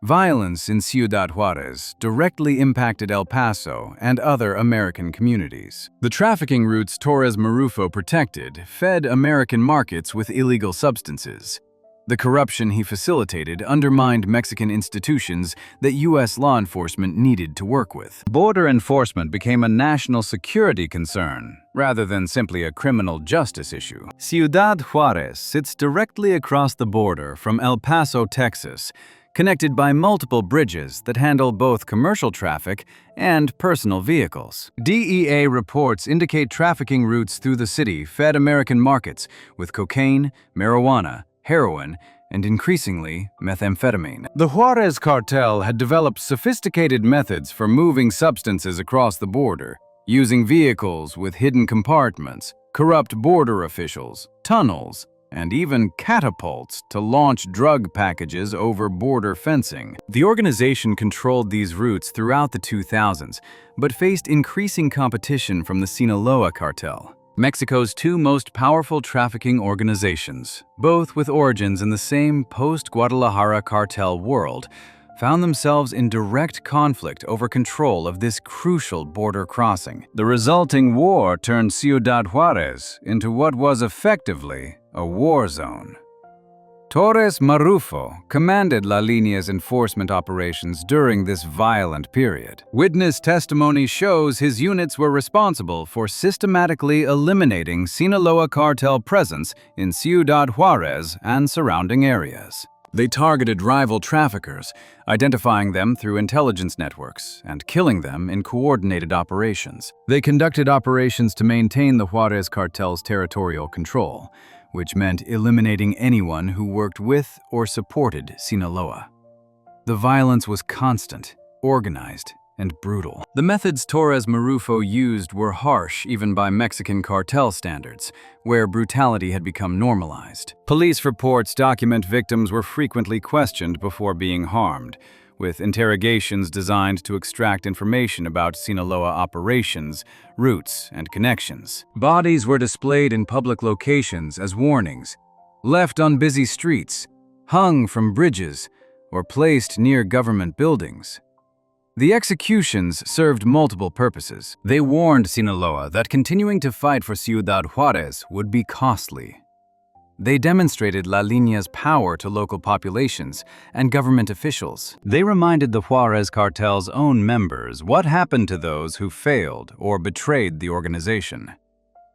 Violence in Ciudad Juárez directly impacted El Paso and other American communities. The trafficking routes Torres Marufo protected fed American markets with illegal substances. The corruption he facilitated undermined Mexican institutions that U.S. law enforcement needed to work with. Border enforcement became a national security concern, rather than simply a criminal justice issue. Ciudad Juárez sits directly across the border from El Paso, Texas, connected by multiple bridges that handle both commercial traffic and personal vehicles. DEA reports indicate trafficking routes through the city fed American markets with cocaine, marijuana, heroin, and increasingly, methamphetamine. The Juárez cartel had developed sophisticated methods for moving substances across the border, using vehicles with hidden compartments, corrupt border officials, tunnels, and even catapults to launch drug packages over border fencing. The organization controlled these routes throughout the 2000s, but faced increasing competition from the Sinaloa cartel, Mexico's two most powerful trafficking organizations, both with origins in the same post-Guadalajara cartel world, found themselves in direct conflict over control of this crucial border crossing. The resulting war turned Ciudad Juárez into what was effectively a war zone. Torres Marufo commanded La Línea's enforcement operations during this violent period. Witness testimony shows his units were responsible for systematically eliminating Sinaloa cartel presence in Ciudad Juárez and surrounding areas. They targeted rival traffickers, identifying them through intelligence networks and killing them in coordinated operations. They conducted operations to maintain the Juárez cartel's territorial control, which meant eliminating anyone who worked with or supported Sinaloa. The violence was constant, organized, and brutal. The methods Torres Marufo used were harsh even by Mexican cartel standards, where brutality had become normalized. Police reports document victims were frequently questioned before being harmed, with interrogations designed to extract information about Sinaloa operations, routes, and connections. Bodies were displayed in public locations as warnings, left on busy streets, hung from bridges, or placed near government buildings. The executions served multiple purposes. They warned Sinaloa that continuing to fight for Ciudad Juárez would be costly. They demonstrated La Línea's power to local populations and government officials. They reminded the Juárez cartel's own members what happened to those who failed or betrayed the organization.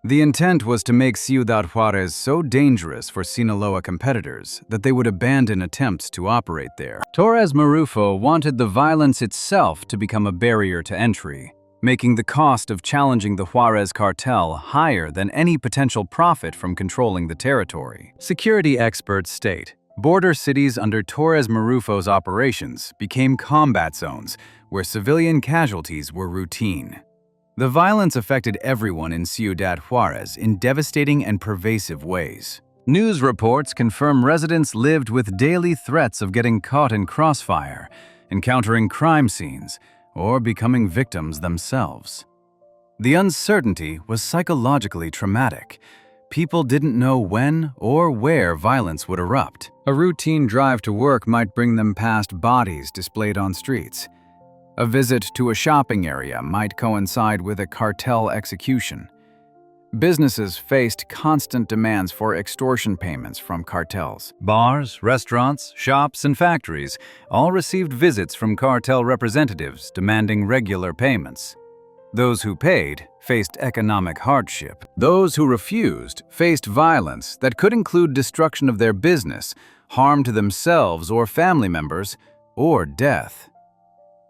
The intent was to make Ciudad Juárez so dangerous for Sinaloa competitors that they would abandon attempts to operate there. Torres Marufo wanted the violence itself to become a barrier to entry, making the cost of challenging the Juárez cartel higher than any potential profit from controlling the territory. Security experts state, border cities under Torres Marufo's operations became combat zones where civilian casualties were routine. The violence affected everyone in Ciudad Juárez in devastating and pervasive ways. News reports confirm residents lived with daily threats of getting caught in crossfire, encountering crime scenes, or becoming victims themselves. The uncertainty was psychologically traumatic. People didn't know when or where violence would erupt. A routine drive to work might bring them past bodies displayed on streets. A visit to a shopping area might coincide with a cartel execution. Businesses faced constant demands for extortion payments from cartels. Bars, restaurants, shops, and factories all received visits from cartel representatives demanding regular payments. Those who paid faced economic hardship. Those who refused faced violence that could include destruction of their business harm to themselves or family members, or death.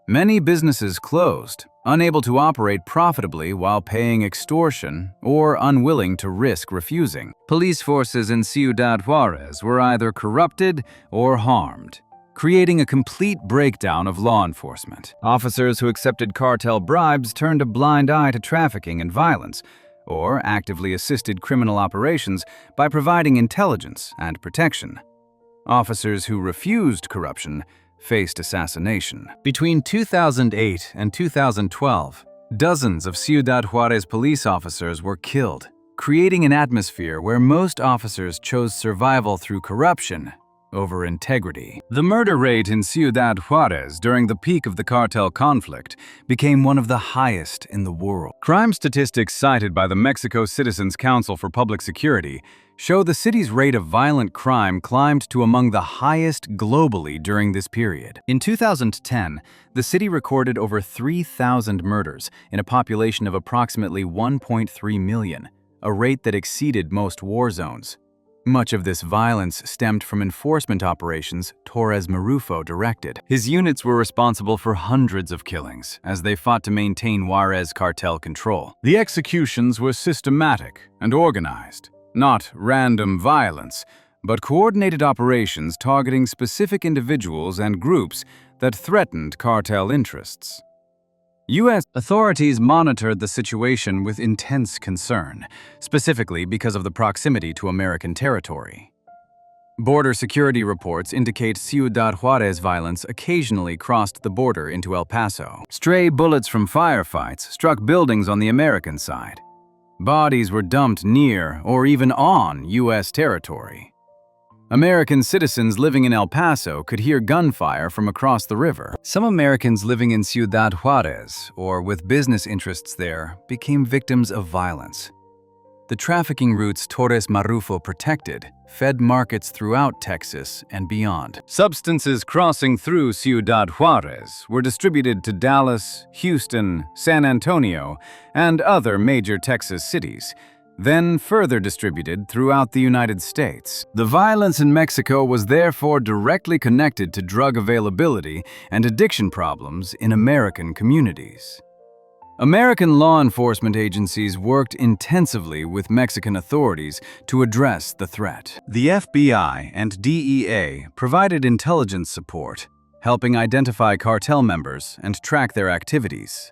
Many businesses closed, unable to operate profitably while paying extortion or unwilling to risk refusing. Police forces in Ciudad Juarez were either corrupted or harmed, creating a complete breakdown of law enforcement. Officers who accepted cartel bribes turned a blind eye to trafficking and violence, or actively assisted criminal operations by providing intelligence and protection. Officers who refused corruption faced assassination. Between 2008 and 2012, dozens of Ciudad Juarez police officers were killed, creating an atmosphere where most officers chose survival through corruption over integrity. The murder rate in Ciudad Juarez during the peak of the cartel conflict became one of the highest in the world. Crime statistics cited by the Mexico Citizens Council for Public Security show the city's rate of violent crime climbed to among the highest globally during this period. In 2010, the city recorded over 3,000 murders in a population of approximately 1.3 million, a rate that exceeded most war zones. Much of this violence stemmed from enforcement operations Torres Marufo directed. His units were responsible for hundreds of killings as they fought to maintain Juarez cartel control. The executions were systematic and organized, not random violence, but coordinated operations targeting specific individuals and groups that threatened cartel interests. U.S. authorities monitored the situation with intense concern, specifically because of the proximity to American territory. Border security reports indicate Ciudad Juarez violence occasionally crossed the border into El Paso. Stray bullets from firefights struck buildings on the American side. Bodies were dumped near or even on U.S. territory. American citizens living in El Paso could hear gunfire from across the river. Some Americans living in Ciudad Juarez, or with business interests there, became victims of violence. The trafficking routes Torres Marufo protected fed markets throughout Texas and beyond. Substances crossing through Ciudad Juarez were distributed to Dallas, Houston, San Antonio, and other major Texas cities, then further distributed throughout the United States. The violence in Mexico was therefore directly connected to drug availability and addiction problems in American communities. American law enforcement agencies worked intensively with Mexican authorities to address the threat. The FBI and DEA provided intelligence support, helping identify cartel members and track their activities.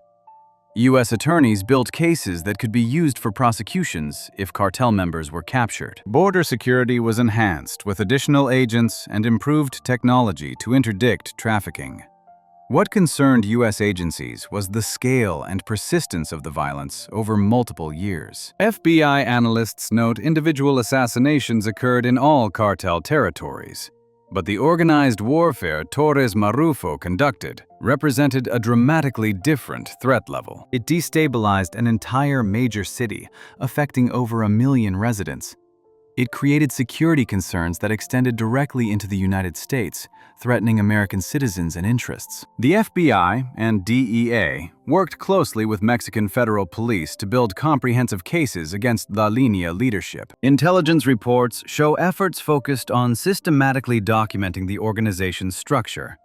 U.S. attorneys built cases that could be used for prosecutions if cartel members were captured. Border security was enhanced with additional agents and improved technology to interdict trafficking. What concerned U.S. agencies was the scale and persistence of the violence over multiple years. FBI analysts note individual assassinations occurred in all cartel territories, but the organized warfare Torres Marufo conducted represented a dramatically different threat level. It destabilized an entire major city, affecting over 1 million residents. It created security concerns that extended directly into the United States, threatening American citizens and interests. The FBI and DEA worked closely with Mexican federal police to build comprehensive cases against La Línea leadership. Intelligence reports show efforts focused on systematically documenting the organization's structure,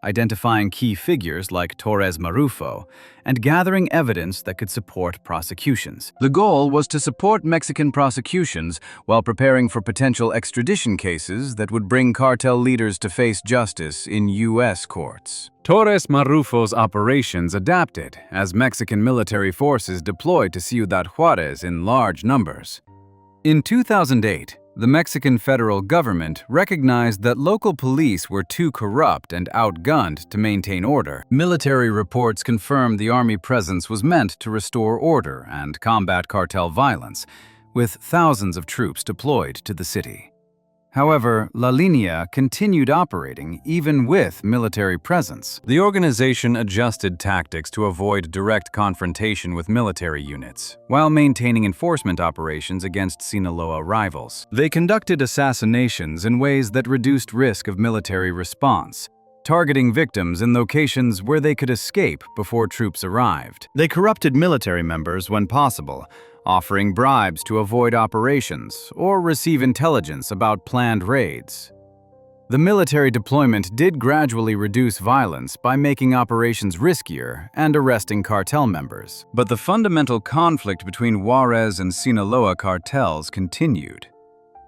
identifying key figures like Torres Marufo, and gathering evidence that could support prosecutions. The goal was to support Mexican prosecutions while preparing for potential extradition cases that would bring cartel leaders to face justice in U.S. courts. Torres Marufo's operations adapted as Mexican military forces deployed to Ciudad Juarez in large numbers. In 2008, the Mexican federal government recognized that local police were too corrupt and outgunned to maintain order. Military reports confirmed the army presence was meant to restore order and combat cartel violence, with thousands of troops deployed to the city. However, La Línea continued operating even with military presence. The organization adjusted tactics to avoid direct confrontation with military units, while maintaining enforcement operations against Sinaloa rivals. They conducted assassinations in ways that reduced risk of military response, targeting victims in locations where they could escape before troops arrived. They corrupted military members when possible, offering bribes to avoid operations or receive intelligence about planned raids. The military deployment did gradually reduce violence by making operations riskier and arresting cartel members. But the fundamental conflict between Juarez and Sinaloa cartels continued.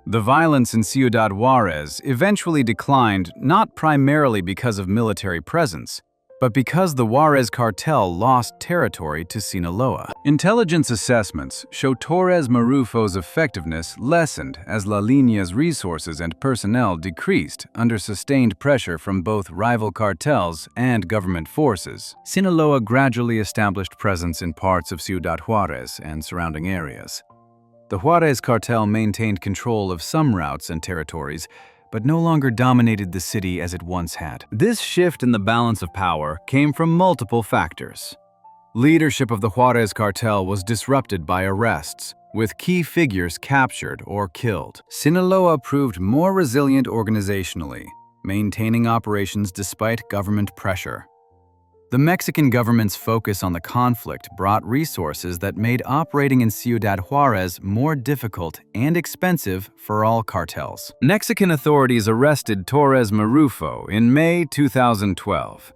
The violence in Ciudad Juarez eventually declined not primarily because of military presence, but because the Juarez cartel lost territory to Sinaloa. Intelligence assessments show Torres Marufo's effectiveness lessened as La Lina's resources and personnel decreased under sustained pressure from both rival cartels and government forces. Sinaloa gradually established presence in parts of Ciudad Juarez and surrounding areas. The Juarez cartel maintained control of some routes and territories, but no longer dominated the city as it once had. This shift in the balance of power came from multiple factors. Leadership of the Juarez cartel was disrupted by arrests, with key figures captured or killed. Sinaloa proved more resilient organizationally, maintaining operations despite government pressure. The Mexican government's focus on the conflict brought resources that made operating in Ciudad Juarez more difficult and expensive for all cartels. Mexican authorities arrested Torres Marufo in May 2012.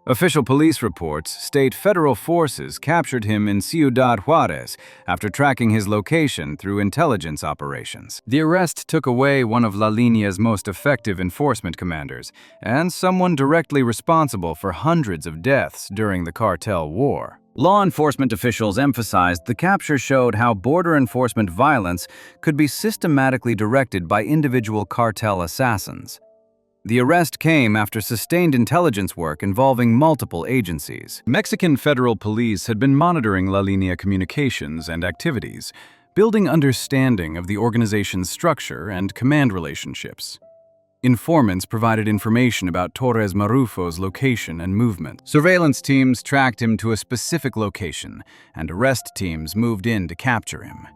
Official police reports state federal forces captured him in Ciudad Juarez after tracking his location through intelligence operations. The arrest took away one of La Lina's most effective enforcement commanders and someone directly responsible for hundreds of deaths during the cartel war. Law enforcement officials emphasized the capture showed how border enforcement violence could be systematically directed by individual cartel assassins. The arrest came after sustained intelligence work involving multiple agencies. Mexican federal police had been monitoring La Lina communications and activities, building understanding of the organization's structure and command relationships. Informants provided information about Torres Marufo's location and movement. Surveillance teams tracked him to a specific location, and arrest teams moved in to capture him.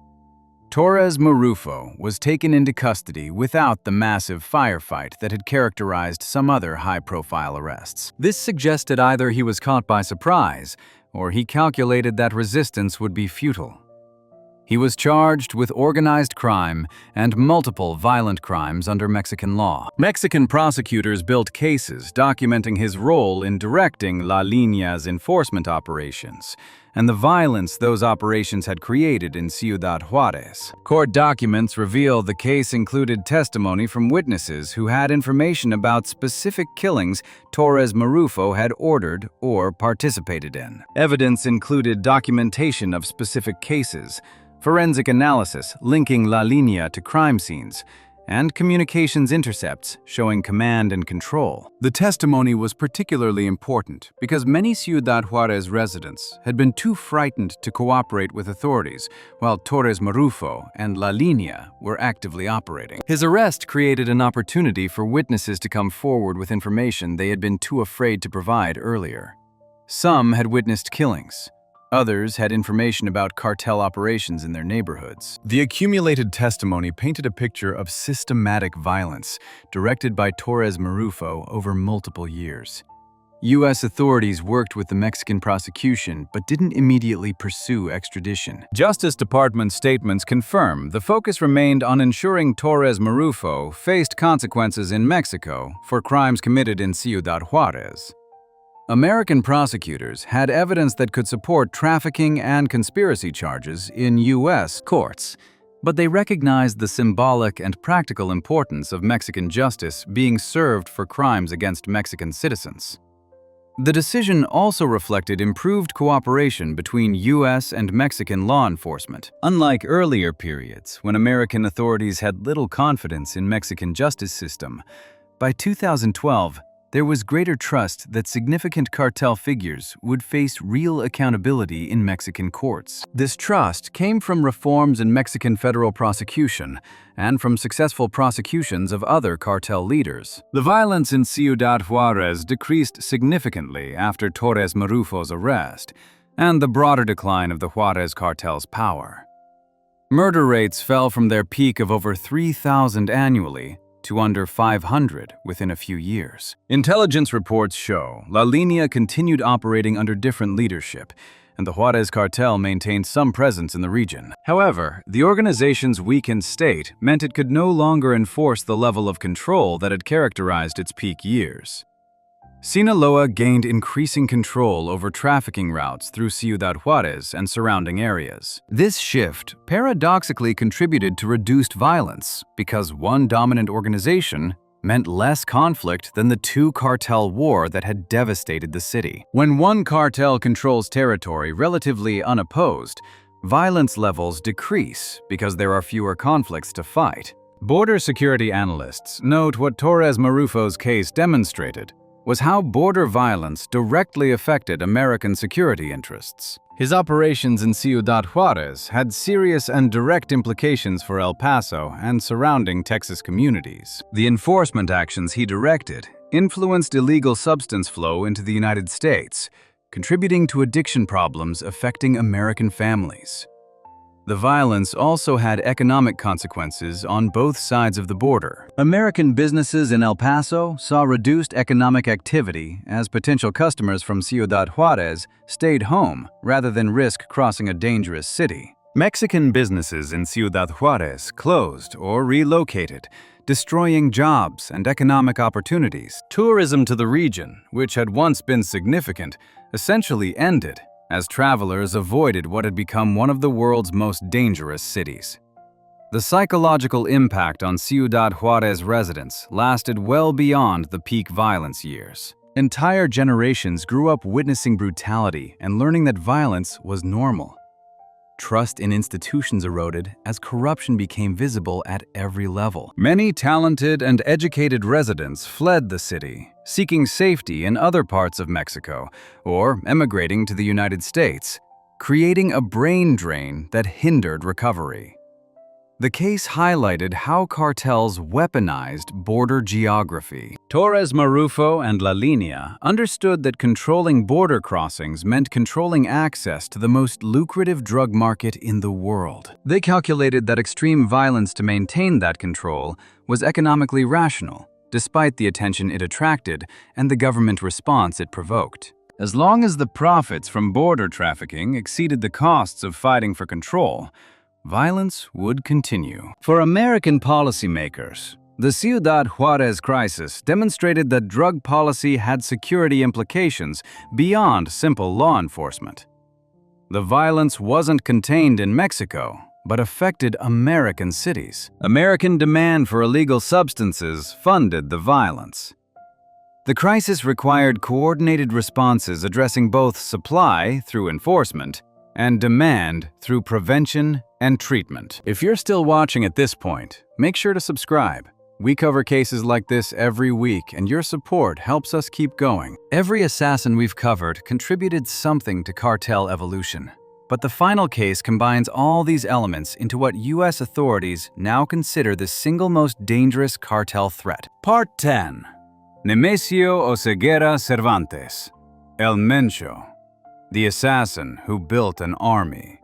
Torres Marufo was taken into custody without the massive firefight that had characterized some other high-profile arrests. This suggested either he was caught by surprise, or he calculated that resistance would be futile. He was charged with organized crime and multiple violent crimes under Mexican law. Mexican prosecutors built cases documenting his role in directing La Lina's enforcement operations and the violence those operations had created in Ciudad Juarez. Court documents reveal the case included testimony from witnesses who had information about specific killings Torres Marufo had ordered or participated in. Evidence included documentation of specific cases, forensic analysis linking La Lina to crime scenes, and communications intercepts showing command and control. The testimony was particularly important because many Ciudad Juarez residents had been too frightened to cooperate with authorities, while Torres Marufo and La Lina were actively operating. His arrest created an opportunity for witnesses to come forward with information they had been too afraid to provide earlier. Some had witnessed killings. Others had information about cartel operations in their neighborhoods. The accumulated testimony painted a picture of systematic violence directed by Torres Marufo over multiple years. U.S. authorities worked with the Mexican prosecution but didn't immediately pursue extradition. Justice Department statements confirm the focus remained on ensuring Torres Marufo faced consequences in Mexico for crimes committed in Ciudad Juarez. American prosecutors had evidence that could support trafficking and conspiracy charges in U.S. courts, but they recognized the symbolic and practical importance of Mexican justice being served for crimes against Mexican citizens. The decision also reflected improved cooperation between U.S. and Mexican law enforcement. Unlike earlier periods, when American authorities had little confidence in Mexican justice system, by 2012, there was greater trust that significant cartel figures would face real accountability in Mexican courts. This trust came from reforms in Mexican federal prosecution and from successful prosecutions of other cartel leaders. The violence in Ciudad Juarez decreased significantly after Torres Marufo's arrest and the broader decline of the Juarez cartel's power. Murder rates fell from their peak of over 3,000 annually to under 500 within a few years. Intelligence reports show La Lina continued operating under different leadership, and the Juarez cartel maintained some presence in the region. However, the organization's weakened state meant it could no longer enforce the level of control that had characterized its peak years. Sinaloa gained increasing control over trafficking routes through Ciudad Juarez and surrounding areas. This shift paradoxically contributed to reduced violence because one dominant organization meant less conflict than the two-cartel war that had devastated the city. When one cartel controls territory relatively unopposed, violence levels decrease because there are fewer conflicts to fight. Border security analysts note what Torres Marufo's case demonstrated was how border violence directly affected American security interests. His operations in Ciudad Juarez had serious and direct implications for El Paso and surrounding Texas communities. The enforcement actions he directed influenced illegal substance flow into the United States, contributing to addiction problems affecting American families. The violence also had economic consequences on both sides of the border. American businesses in El Paso saw reduced economic activity as potential customers from Ciudad Juarez stayed home rather than risk crossing a dangerous city. Mexican businesses in Ciudad Juarez closed or relocated, destroying jobs and economic opportunities. Tourism to the region, which had once been significant, essentially ended as travelers avoided what had become one of the world's most dangerous cities. The psychological impact on Ciudad Juarez residents lasted well beyond the peak violence years. Entire generations grew up witnessing brutality and learning that violence was normal. Trust in institutions eroded as corruption became visible at every level. Many talented and educated residents fled the city, seeking safety in other parts of Mexico or emigrating to the United States, creating a brain drain that hindered recovery. The case highlighted how cartels weaponized border geography. Torres Marufo and La Línea understood that controlling border crossings meant controlling access to the most lucrative drug market in the world. They calculated that extreme violence to maintain that control was economically rational, despite the attention it attracted and the government response it provoked. As long as the profits from border trafficking exceeded the costs of fighting for control, violence would continue. For American policymakers, the Ciudad Juarez crisis demonstrated that drug policy had security implications beyond simple law enforcement. The violence wasn't contained in Mexico, but affected American cities. American demand for illegal substances funded the violence. The crisis required coordinated responses addressing both supply through enforcement and demand through prevention and treatment. If you're still watching at this point, make sure to subscribe. We cover cases like this every week, and your support helps us keep going. Every assassin we've covered contributed something to cartel evolution. But the final case combines all these elements into what U.S. authorities now consider the single most dangerous cartel threat. Part 10. Nemesio Oseguera Cervantes, El Mencho, the assassin who built an army.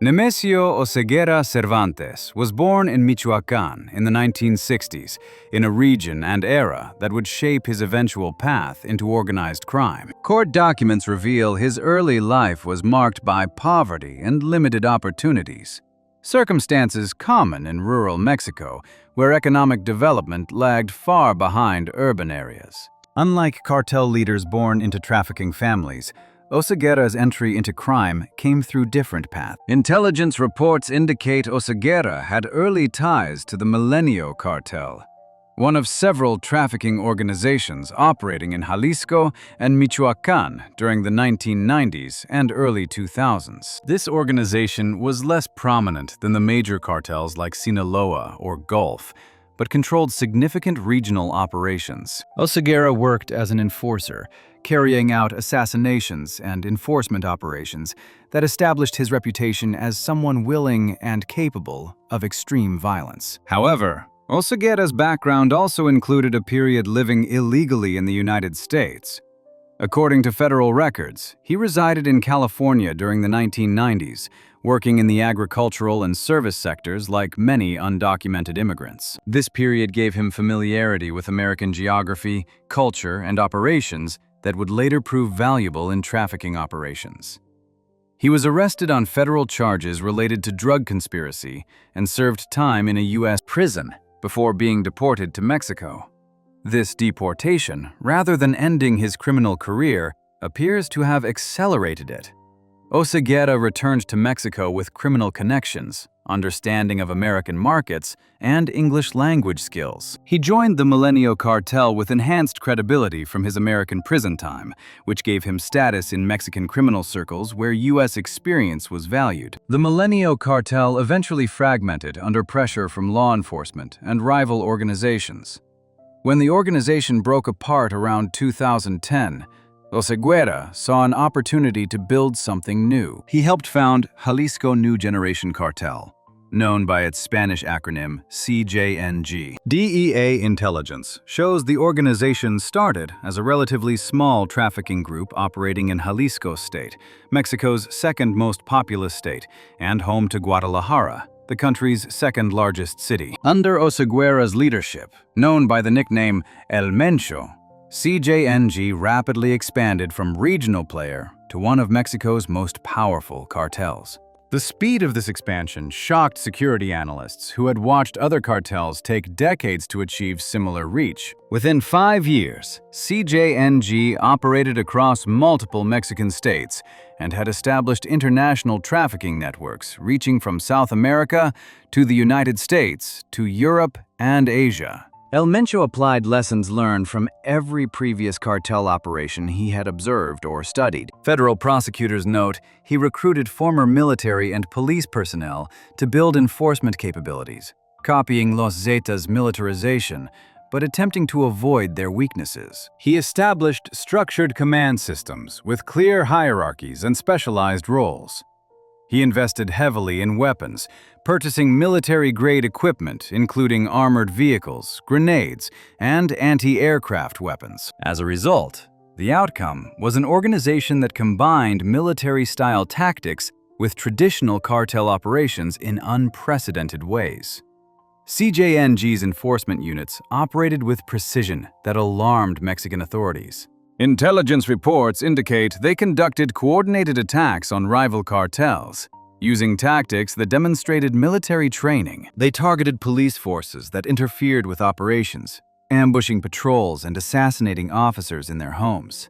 Nemesio Oseguera Cervantes was born in Michoacán in the 1960s, in a region and era that would shape his eventual path into organized crime. Court documents reveal his early life was marked by poverty and limited opportunities, circumstances common in rural Mexico, where economic development lagged far behind urban areas. Unlike cartel leaders born into trafficking families, Oseguera's entry into crime came through different paths. Intelligence reports indicate Oseguera had early ties to the Milenio cartel, one of several trafficking organizations operating in Jalisco and Michoacán during the 1990s and early 2000s. This organization was less prominent than the major cartels like Sinaloa or Gulf, but controlled significant regional operations. Oseguera worked as an enforcer, carrying out assassinations and enforcement operations that established his reputation as someone willing and capable of extreme violence. However, Oseguera's background also included a period living illegally in the United States. According to federal records, he resided in California during the 1990s, working in the agricultural and service sectors like many undocumented immigrants. This period gave him familiarity with American geography, culture, and operations that would later prove valuable in trafficking operations. He was arrested on federal charges related to drug conspiracy and served time in a U.S. prison before being deported to Mexico. This deportation, rather than ending his criminal career, appears to have accelerated it. Oseguera returned to Mexico with criminal connections, understanding of American markets, and English language skills. He joined the Milenio Cartel with enhanced credibility from his American prison time, which gave him status in Mexican criminal circles where U.S. experience was valued. The Milenio Cartel eventually fragmented under pressure from law enforcement and rival organizations. When the organization broke apart around 2010, Oseguera saw an opportunity to build something new. He helped found Jalisco New Generation Cartel, known by its Spanish acronym CJNG. DEA intelligence shows the organization started as a relatively small trafficking group operating in Jalisco state, Mexico's second most populous state, and home to Guadalajara, the country's second largest city. Under Oseguera's leadership, known by the nickname El Mencho, CJNG rapidly expanded from regional player to one of Mexico's most powerful cartels. The speed of this expansion shocked security analysts who had watched other cartels take decades to achieve similar reach. Within 5 years, CJNG operated across multiple Mexican states and had established international trafficking networks reaching from South America to the United States to Europe and Asia. El Mencho applied lessons learned from every previous cartel operation he had observed or studied. Federal prosecutors note he recruited former military and police personnel to build enforcement capabilities, copying Los Zetas' militarization, but attempting to avoid their weaknesses. He established structured command systems with clear hierarchies and specialized roles. He invested heavily in weapons, purchasing military-grade equipment including armored vehicles, grenades, and anti-aircraft weapons. As a result, the outcome was an organization that combined military-style tactics with traditional cartel operations in unprecedented ways. CJNG's enforcement units operated with precision that alarmed Mexican authorities. Intelligence reports indicate they conducted coordinated attacks on rival cartels, using tactics that demonstrated military training. They targeted police forces that interfered with operations, ambushing patrols and assassinating officers in their homes.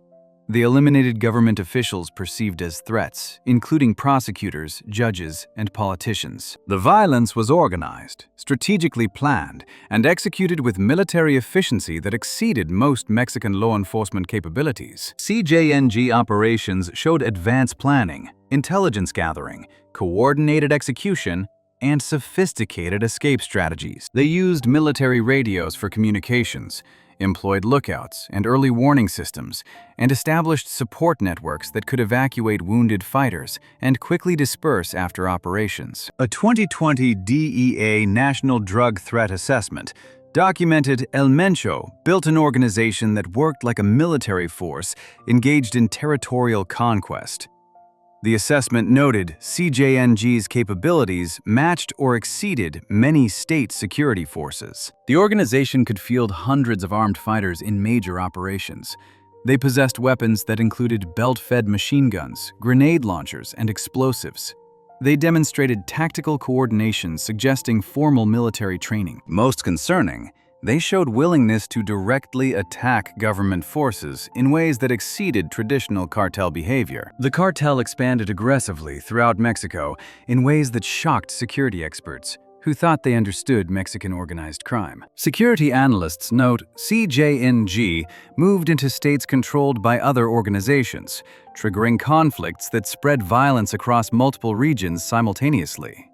They eliminated government officials perceived as threats, including prosecutors, judges, and politicians. The violence was organized, strategically planned, and executed with military efficiency that exceeded most Mexican law enforcement capabilities. CJNG operations showed advanced planning, intelligence gathering, coordinated execution, and sophisticated escape strategies. They used military radios for communications, employed lookouts and early warning systems, and established support networks that could evacuate wounded fighters and quickly disperse after operations. A 2020 DEA National Drug Threat Assessment documented El Mencho built an organization that worked like a military force engaged in territorial conquest. The assessment noted CJNG's capabilities matched or exceeded many state security forces. The organization could field hundreds of armed fighters in major operations. They possessed weapons that included belt-fed machine guns, grenade launchers, and explosives. They demonstrated tactical coordination suggesting formal military training. Most concerning, they showed willingness to directly attack government forces in ways that exceeded traditional cartel behavior. The cartel expanded aggressively throughout Mexico in ways that shocked security experts, who thought they understood Mexican organized crime. Security analysts note CJNG moved into states controlled by other organizations, triggering conflicts that spread violence across multiple regions simultaneously.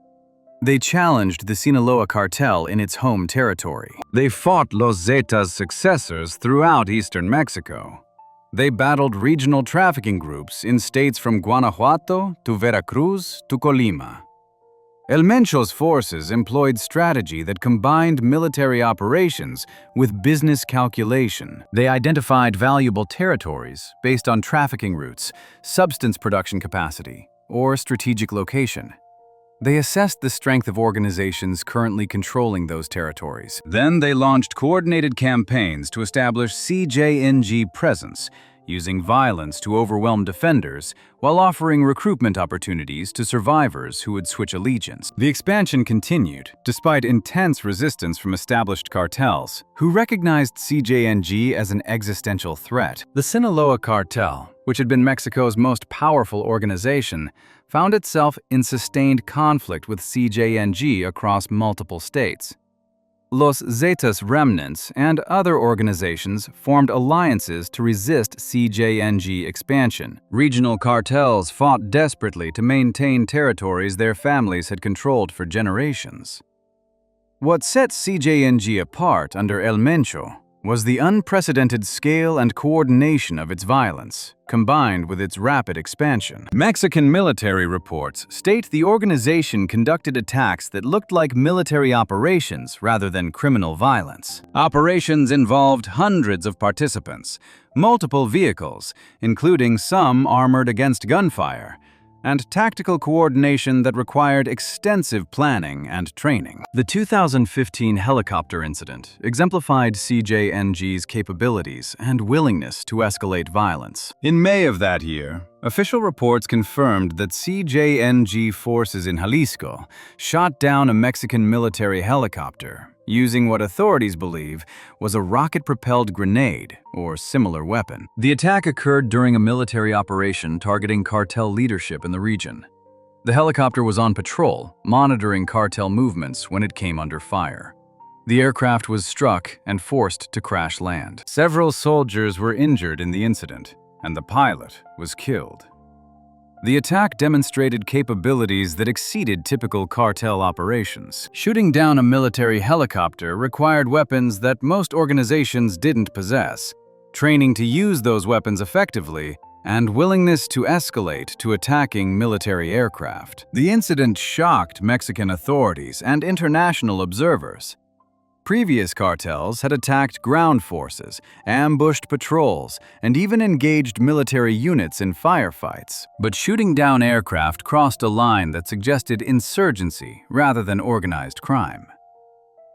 They challenged the Sinaloa cartel in its home territory. They fought Los Zetas' successors throughout eastern Mexico. They battled regional trafficking groups in states from Guanajuato to Veracruz to Colima. El Mencho's forces employed strategy that combined military operations with business calculation. They identified valuable territories based on trafficking routes, substance production capacity, or strategic location. They assessed the strength of organizations currently controlling those territories. Then they launched coordinated campaigns to establish CJNG presence, using violence to overwhelm defenders while offering recruitment opportunities to survivors who would switch allegiance. The expansion continued, despite intense resistance from established cartels, who recognized CJNG as an existential threat. The Sinaloa cartel, which had been Mexico's most powerful organization, found itself in sustained conflict with CJNG across multiple states. Los Zetas remnants and other organizations formed alliances to resist CJNG expansion. Regional cartels fought desperately to maintain territories their families had controlled for generations. What set CJNG apart under El Mencho was the unprecedented scale and coordination of its violence, combined with its rapid expansion. Mexican military reports state the organization conducted attacks that looked like military operations rather than criminal violence. Operations involved hundreds of participants, multiple vehicles, including some armored against gunfire, and tactical coordination that required extensive planning and training. The 2015 helicopter incident exemplified CJNG's capabilities and willingness to escalate violence. In May of that year, official reports confirmed that CJNG forces in Jalisco shot down a Mexican military helicopter, using what authorities believe was a rocket-propelled grenade or similar weapon. The attack occurred during a military operation targeting cartel leadership in the region. The helicopter was on patrol, monitoring cartel movements when it came under fire. The aircraft was struck and forced to crash land. Several soldiers were injured in the incident, and the pilot was killed. The attack demonstrated capabilities that exceeded typical cartel operations. Shooting down a military helicopter required weapons that most organizations didn't possess, training to use those weapons effectively, and willingness to escalate to attacking military aircraft. The incident shocked Mexican authorities and international observers. Previous cartels had attacked ground forces, ambushed patrols, and even engaged military units in firefights. But shooting down aircraft crossed a line that suggested insurgency rather than organized crime.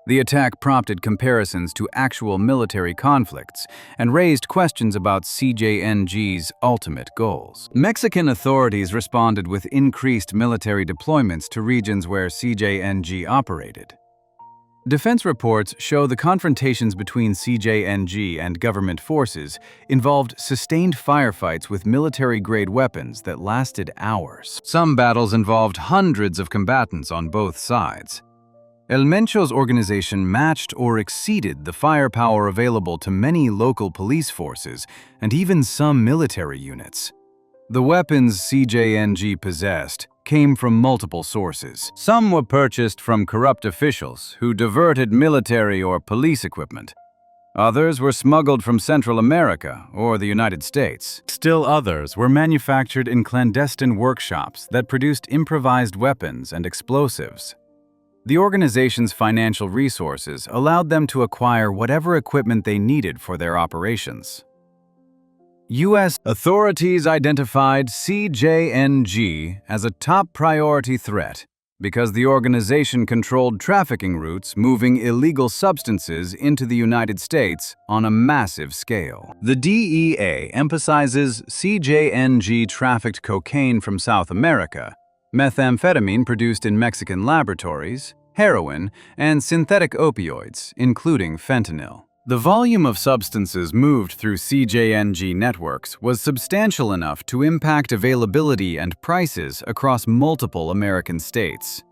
The attack prompted comparisons to actual military conflicts and raised questions about CJNG's ultimate goals. Mexican authorities responded with increased military deployments to regions where CJNG operated. Defense reports show the confrontations between CJNG and government forces involved sustained firefights with military-grade weapons that lasted hours. Some battles involved hundreds of combatants on both sides. El Mencho's organization matched or exceeded the firepower available to many local police forces and even some military units. The weapons CJNG possessed came from multiple sources. Some were purchased from corrupt officials who diverted military or police equipment. Others were smuggled from Central America or the United States. Still others were manufactured in clandestine workshops that produced improvised weapons and explosives. The organization's financial resources allowed them to acquire whatever equipment they needed for their operations. U.S. authorities identified CJNG as a top priority threat because the organization controlled trafficking routes moving illegal substances into the United States on a massive scale. The DEA emphasizes CJNG trafficked cocaine from South America, methamphetamine produced in Mexican laboratories, heroin, and synthetic opioids, including fentanyl. The volume of substances moved through CJNG networks was substantial enough to impact availability and prices across multiple American states.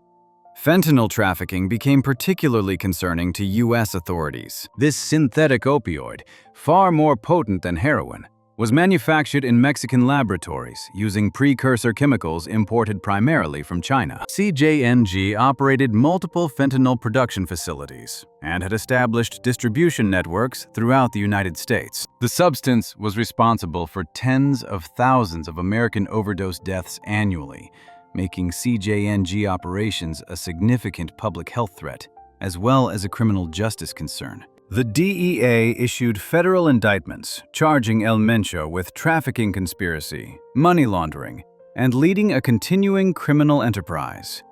Fentanyl trafficking became particularly concerning to U.S. authorities. This synthetic opioid, far more potent than heroin, was manufactured in Mexican laboratories using precursor chemicals imported primarily from China. CJNG operated multiple fentanyl production facilities and had established distribution networks throughout the United States. The substance was responsible for tens of thousands of American overdose deaths annually, making CJNG operations a significant public health threat, as well as a criminal justice concern. The DEA issued federal indictments charging El Mencho with trafficking conspiracy, money laundering, and leading a continuing criminal enterprise.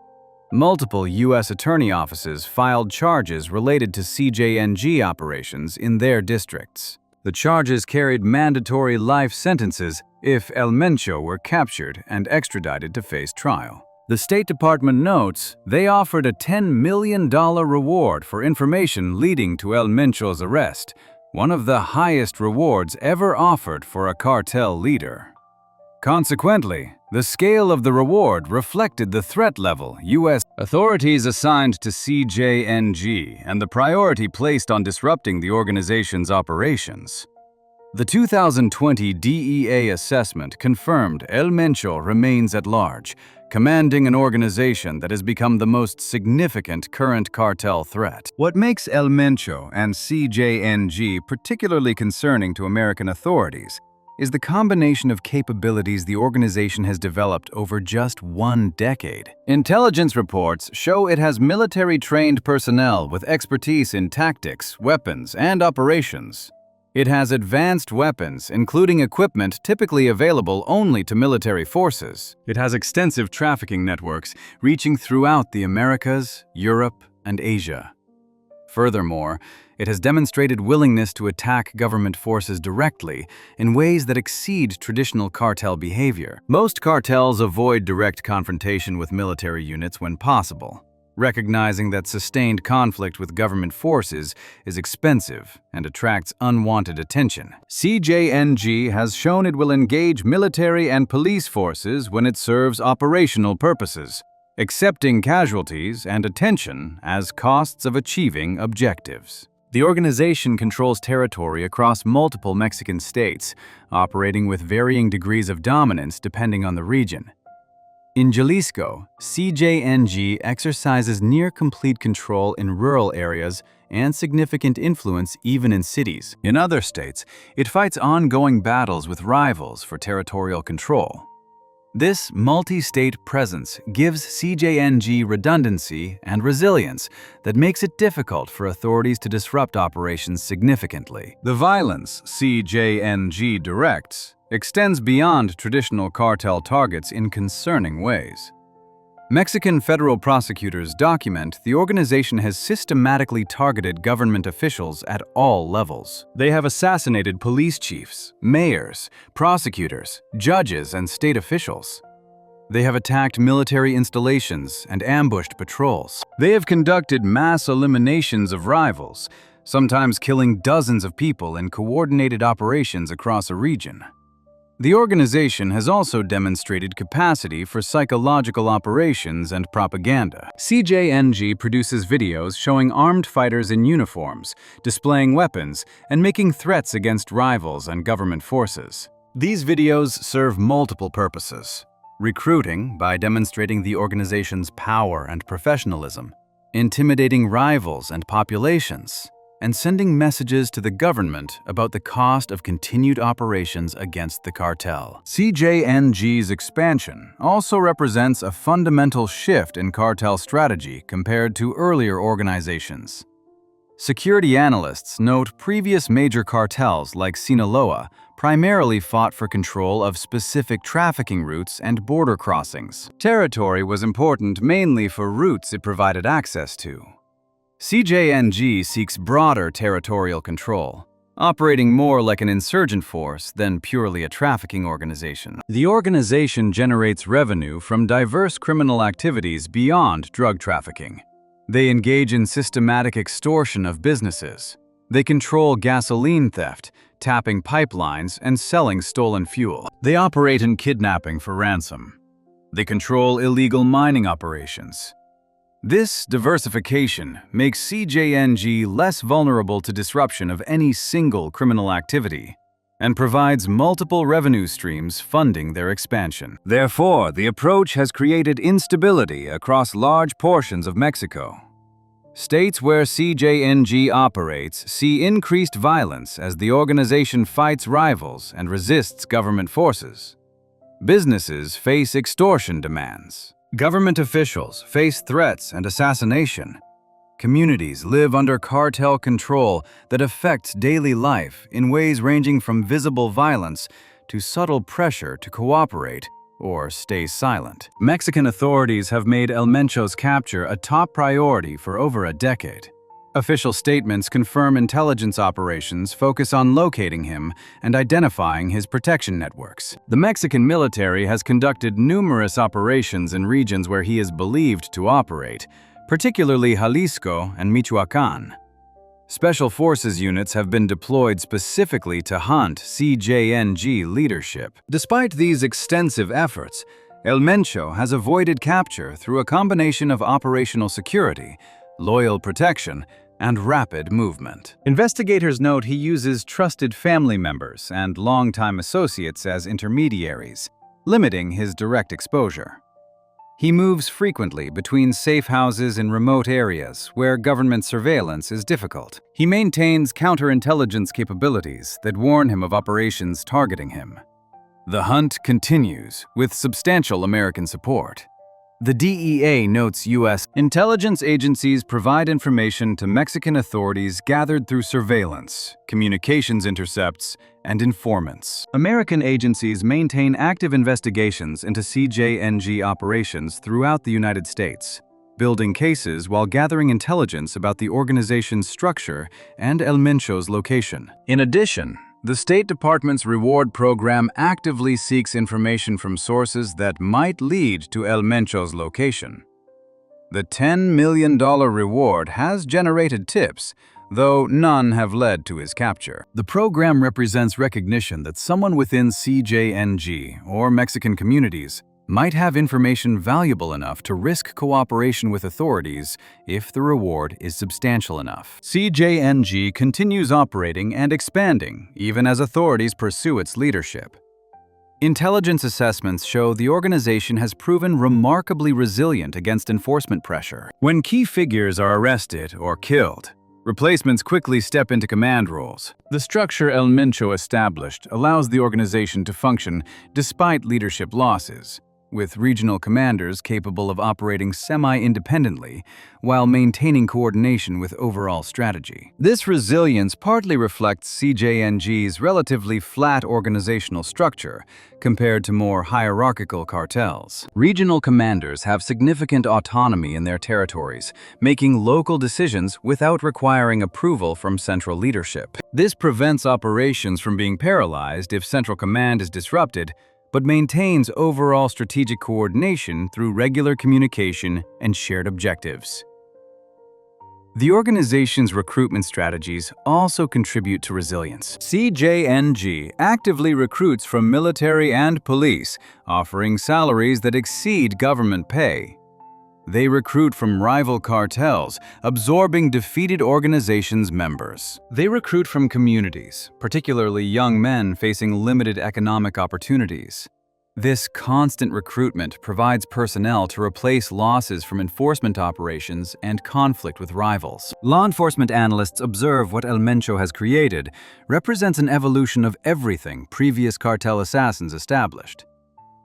Multiple U.S. attorney offices filed charges related to CJNG operations in their districts. The charges carried mandatory life sentences if El Mencho were captured and extradited to face trial. The State Department notes they offered a $10 million reward for information leading to El Mencho's arrest, one of the highest rewards ever offered for a cartel leader. Consequently, the scale of the reward reflected the threat level U.S. authorities assigned to CJNG and the priority placed on disrupting the organization's operations. The 2020 DEA assessment confirmed El Mencho remains at large, commanding an organization that has become the most significant current cartel threat. What makes El Mencho and CJNG particularly concerning to American authorities is the combination of capabilities the organization has developed over just 1 decade. Intelligence reports show it has military-trained personnel with expertise in tactics, weapons, and operations. It has advanced weapons, including equipment typically available only to military forces. It has extensive trafficking networks reaching throughout the Americas, Europe, and Asia. Furthermore, it has demonstrated willingness to attack government forces directly in ways that exceed traditional cartel behavior. Most cartels avoid direct confrontation with military units when possible, recognizing that sustained conflict with government forces is expensive and attracts unwanted attention. CJNG has shown it will engage military and police forces when it serves operational purposes, accepting casualties and attention as costs of achieving objectives. The organization controls territory across multiple Mexican states, operating with varying degrees of dominance depending on the region. In Jalisco, CJNG exercises near-complete control in rural areas and significant influence even in cities. In other states, it fights ongoing battles with rivals for territorial control. This multi-state presence gives CJNG redundancy and resilience that makes it difficult for authorities to disrupt operations significantly. The violence CJNG directs extends beyond traditional cartel targets in concerning ways. Mexican federal prosecutors document the organization has systematically targeted government officials at all levels. They have assassinated police chiefs, mayors, prosecutors, judges, and state officials. They have attacked military installations and ambushed patrols. They have conducted mass eliminations of rivals, sometimes killing dozens of people in coordinated operations across a region. The organization has also demonstrated capacity for psychological operations and propaganda. CJNG produces videos showing armed fighters in uniforms, displaying weapons, and making threats against rivals and government forces. These videos serve multiple purposes: recruiting by demonstrating the organization's power and professionalism, intimidating rivals and populations, and sending messages to the government about the cost of continued operations against the cartel. CJNG's expansion also represents a fundamental shift in cartel strategy compared to earlier organizations. Security analysts note previous major cartels like Sinaloa primarily fought for control of specific trafficking routes and border crossings. Territory was important mainly for routes it provided access to. CJNG seeks broader territorial control, operating more like an insurgent force than purely a trafficking organization. The organization generates revenue from diverse criminal activities beyond drug trafficking. They engage in systematic extortion of businesses. They control gasoline theft, tapping pipelines, and selling stolen fuel. They operate in kidnapping for ransom. They control illegal mining operations. This diversification makes CJNG less vulnerable to disruption of any single criminal activity and provides multiple revenue streams funding their expansion. Therefore, the approach has created instability across large portions of Mexico. States where CJNG operates see increased violence as the organization fights rivals and resists government forces. Businesses face extortion demands. Government officials face threats and assassination. Communities live under cartel control that affects daily life in ways ranging from visible violence to subtle pressure to cooperate or stay silent. Mexican authorities have made El Mencho's capture a top priority for over a decade. Official statements confirm intelligence operations focus on locating him and identifying his protection networks. The Mexican military has conducted numerous operations in regions where he is believed to operate, particularly Jalisco and Michoacán. Special Forces units have been deployed specifically to hunt CJNG leadership. Despite these extensive efforts, El Mencho has avoided capture through a combination of operational security, loyal protection, and rapid movement. Investigators note he uses trusted family members and longtime associates as intermediaries, limiting his direct exposure. He moves frequently between safe houses in remote areas where government surveillance is difficult. He maintains counterintelligence capabilities that warn him of operations targeting him. The hunt continues with substantial American support. The DEA notes U.S. intelligence agencies provide information to Mexican authorities gathered through surveillance, communications intercepts, and informants. American agencies maintain active investigations into CJNG operations throughout the United States, building cases while gathering intelligence about the organization's structure and El Mencho's location. In addition, the State Department's reward program actively seeks information from sources that might lead to El Mencho's location. The $10 million reward has generated tips, though none have led to his capture. The program represents recognition that someone within CJNG or Mexican communities might have information valuable enough to risk cooperation with authorities if the reward is substantial enough. CJNG continues operating and expanding even as authorities pursue its leadership. Intelligence assessments show the organization has proven remarkably resilient against enforcement pressure. When key figures are arrested or killed, replacements quickly step into command roles. The structure El Mencho established allows the organization to function despite leadership losses, with regional commanders capable of operating semi-independently while maintaining coordination with overall strategy. This resilience partly reflects CJNG's relatively flat organizational structure compared to more hierarchical cartels. Regional commanders have significant autonomy in their territories, making local decisions without requiring approval from central leadership. This prevents operations from being paralyzed if central command is disrupted, but maintains overall strategic coordination through regular communication and shared objectives. The organization's recruitment strategies also contribute to resilience. CJNG actively recruits from military and police, offering salaries that exceed government pay. They recruit from rival cartels, absorbing defeated organizations' members. They recruit from communities, particularly young men facing limited economic opportunities. This constant recruitment provides personnel to replace losses from enforcement operations and conflict with rivals. Law enforcement analysts observe what El Mencho has created represents an evolution of everything previous Cartel Assassins established.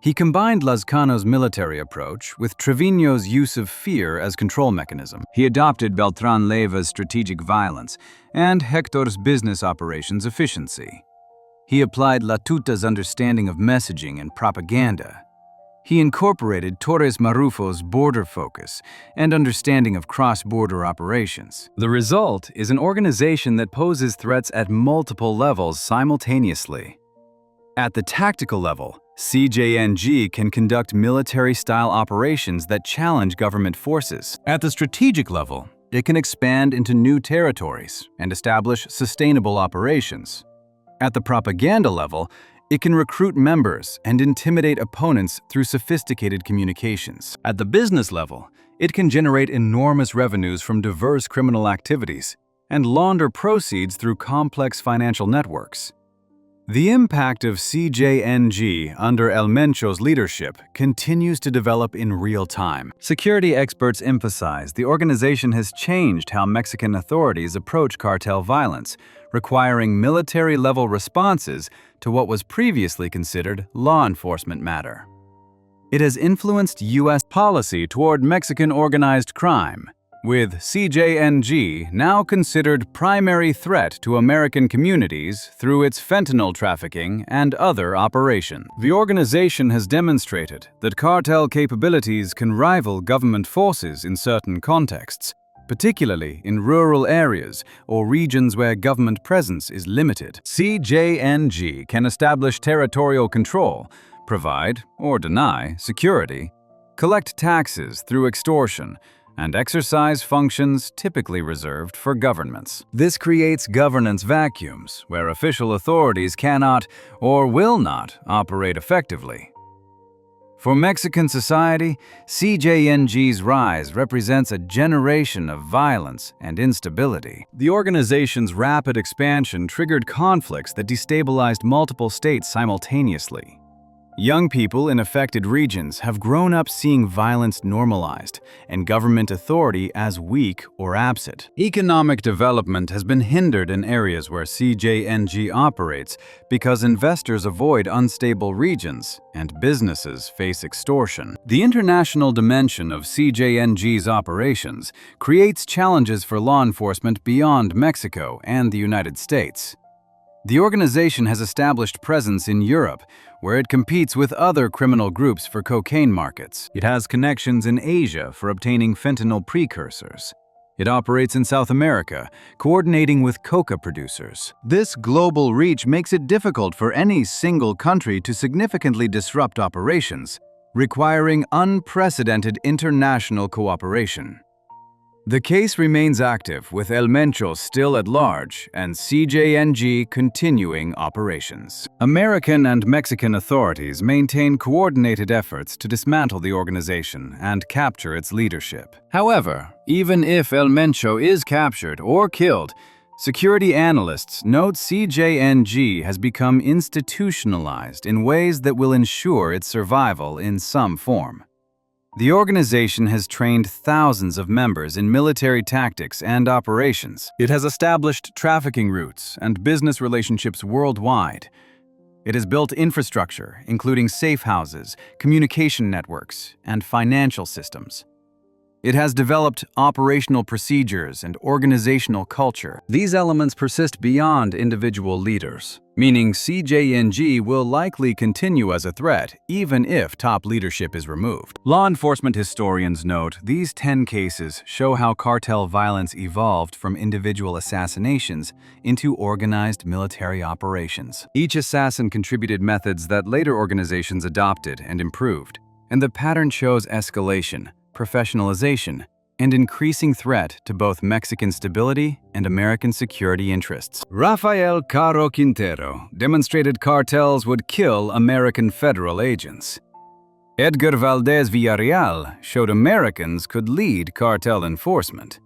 He combined Lazcano's military approach with Trevino's use of fear as control mechanism. He adopted Beltran Leiva's strategic violence and Hector's business operations efficiency. He applied Latuta's understanding of messaging and propaganda. He incorporated Torres Marufo's border focus and understanding of cross-border operations. The result is an organization that poses threats at multiple levels simultaneously. At the tactical level, CJNG can conduct military-style operations that challenge government forces. At the strategic level, it can expand into new territories and establish sustainable operations. At the propaganda level, it can recruit members and intimidate opponents through sophisticated communications. At the business level, it can generate enormous revenues from diverse criminal activities and launder proceeds through complex financial networks. The impact of CJNG under El Mencho's leadership continues to develop in real time. Security experts emphasize the organization has changed how Mexican authorities approach cartel violence, requiring military-level responses to what was previously considered law enforcement matter. It has influenced U.S. policy toward Mexican organized crime, with CJNG now considered primary threat to American communities through its fentanyl trafficking and other operations. The organization has demonstrated that cartel capabilities can rival government forces in certain contexts, particularly in rural areas or regions where government presence is limited. CJNG can establish territorial control, provide or deny security, collect taxes through extortion, and exercise functions typically reserved for governments. This creates governance vacuums where official authorities cannot or will not operate effectively. For Mexican society, CJNG's rise represents a generation of violence and instability. The organization's rapid expansion triggered conflicts that destabilized multiple states simultaneously. Young people in affected regions have grown up seeing violence normalized and government authority as weak or absent. Economic development has been hindered in areas where CJNG operates because investors avoid unstable regions and businesses face extortion. The international dimension of CJNG's operations creates challenges for law enforcement beyond Mexico and the United States. The organization has established presence in Europe, where it competes with other criminal groups for cocaine markets. It has connections in Asia for obtaining fentanyl precursors. It operates in South America, coordinating with coca producers. This global reach makes it difficult for any single country to significantly disrupt operations, requiring unprecedented international cooperation. The case remains active, with El Mencho still at large and CJNG continuing operations. American and Mexican authorities maintain coordinated efforts to dismantle the organization and capture its leadership. However, even if El Mencho is captured or killed, security analysts note CJNG has become institutionalized in ways that will ensure its survival in some form. The organization has trained thousands of members in military tactics and operations. It has established trafficking routes and business relationships worldwide. It has built infrastructure, including safe houses, communication networks, and financial systems. It has developed operational procedures and organizational culture. These elements persist beyond individual leaders, meaning CJNG will likely continue as a threat even if top leadership is removed. Law enforcement historians note these 10 cases show how cartel violence evolved from individual assassinations into organized military operations. Each assassin contributed methods that later organizations adopted and improved, and the pattern shows escalation, professionalization, and increasing threat to both Mexican stability and American security interests. Rafael Caro Quintero demonstrated cartels would kill American federal agents. Edgar Valdez Villarreal showed Americans could lead cartel enforcement.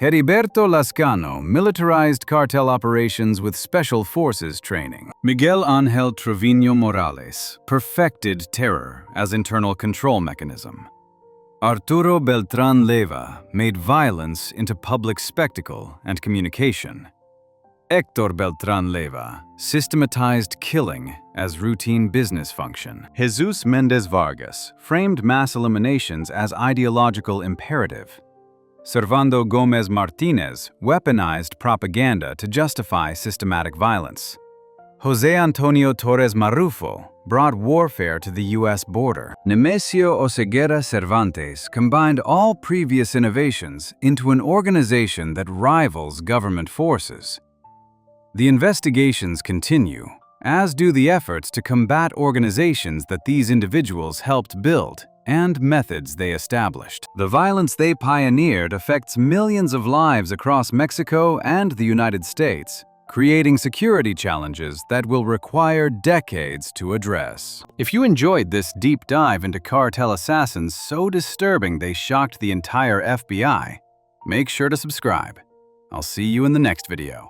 Heriberto Lascano militarized cartel operations with special forces training. Miguel Angel Trevino Morales perfected terror as internal control mechanism. Arturo Beltrán Leyva made violence into public spectacle and communication. Héctor Beltrán Leyva systematized killing as routine business function. Jesus Méndez Vargas framed mass eliminations as ideological imperative. Servando Gómez Martínez weaponized propaganda to justify systematic violence. José Antonio Torres Marrufo brought warfare to the U.S. border. Nemesio Oseguera Cervantes combined all previous innovations into an organization that rivals government forces. The investigations continue, as do the efforts to combat organizations that these individuals helped build and methods they established. The violence they pioneered affects millions of lives across Mexico and the United States, creating security challenges that will require decades to address. If you enjoyed this deep dive into cartel assassins so disturbing they shocked the entire FBI, make sure to subscribe. I'll see you in the next video.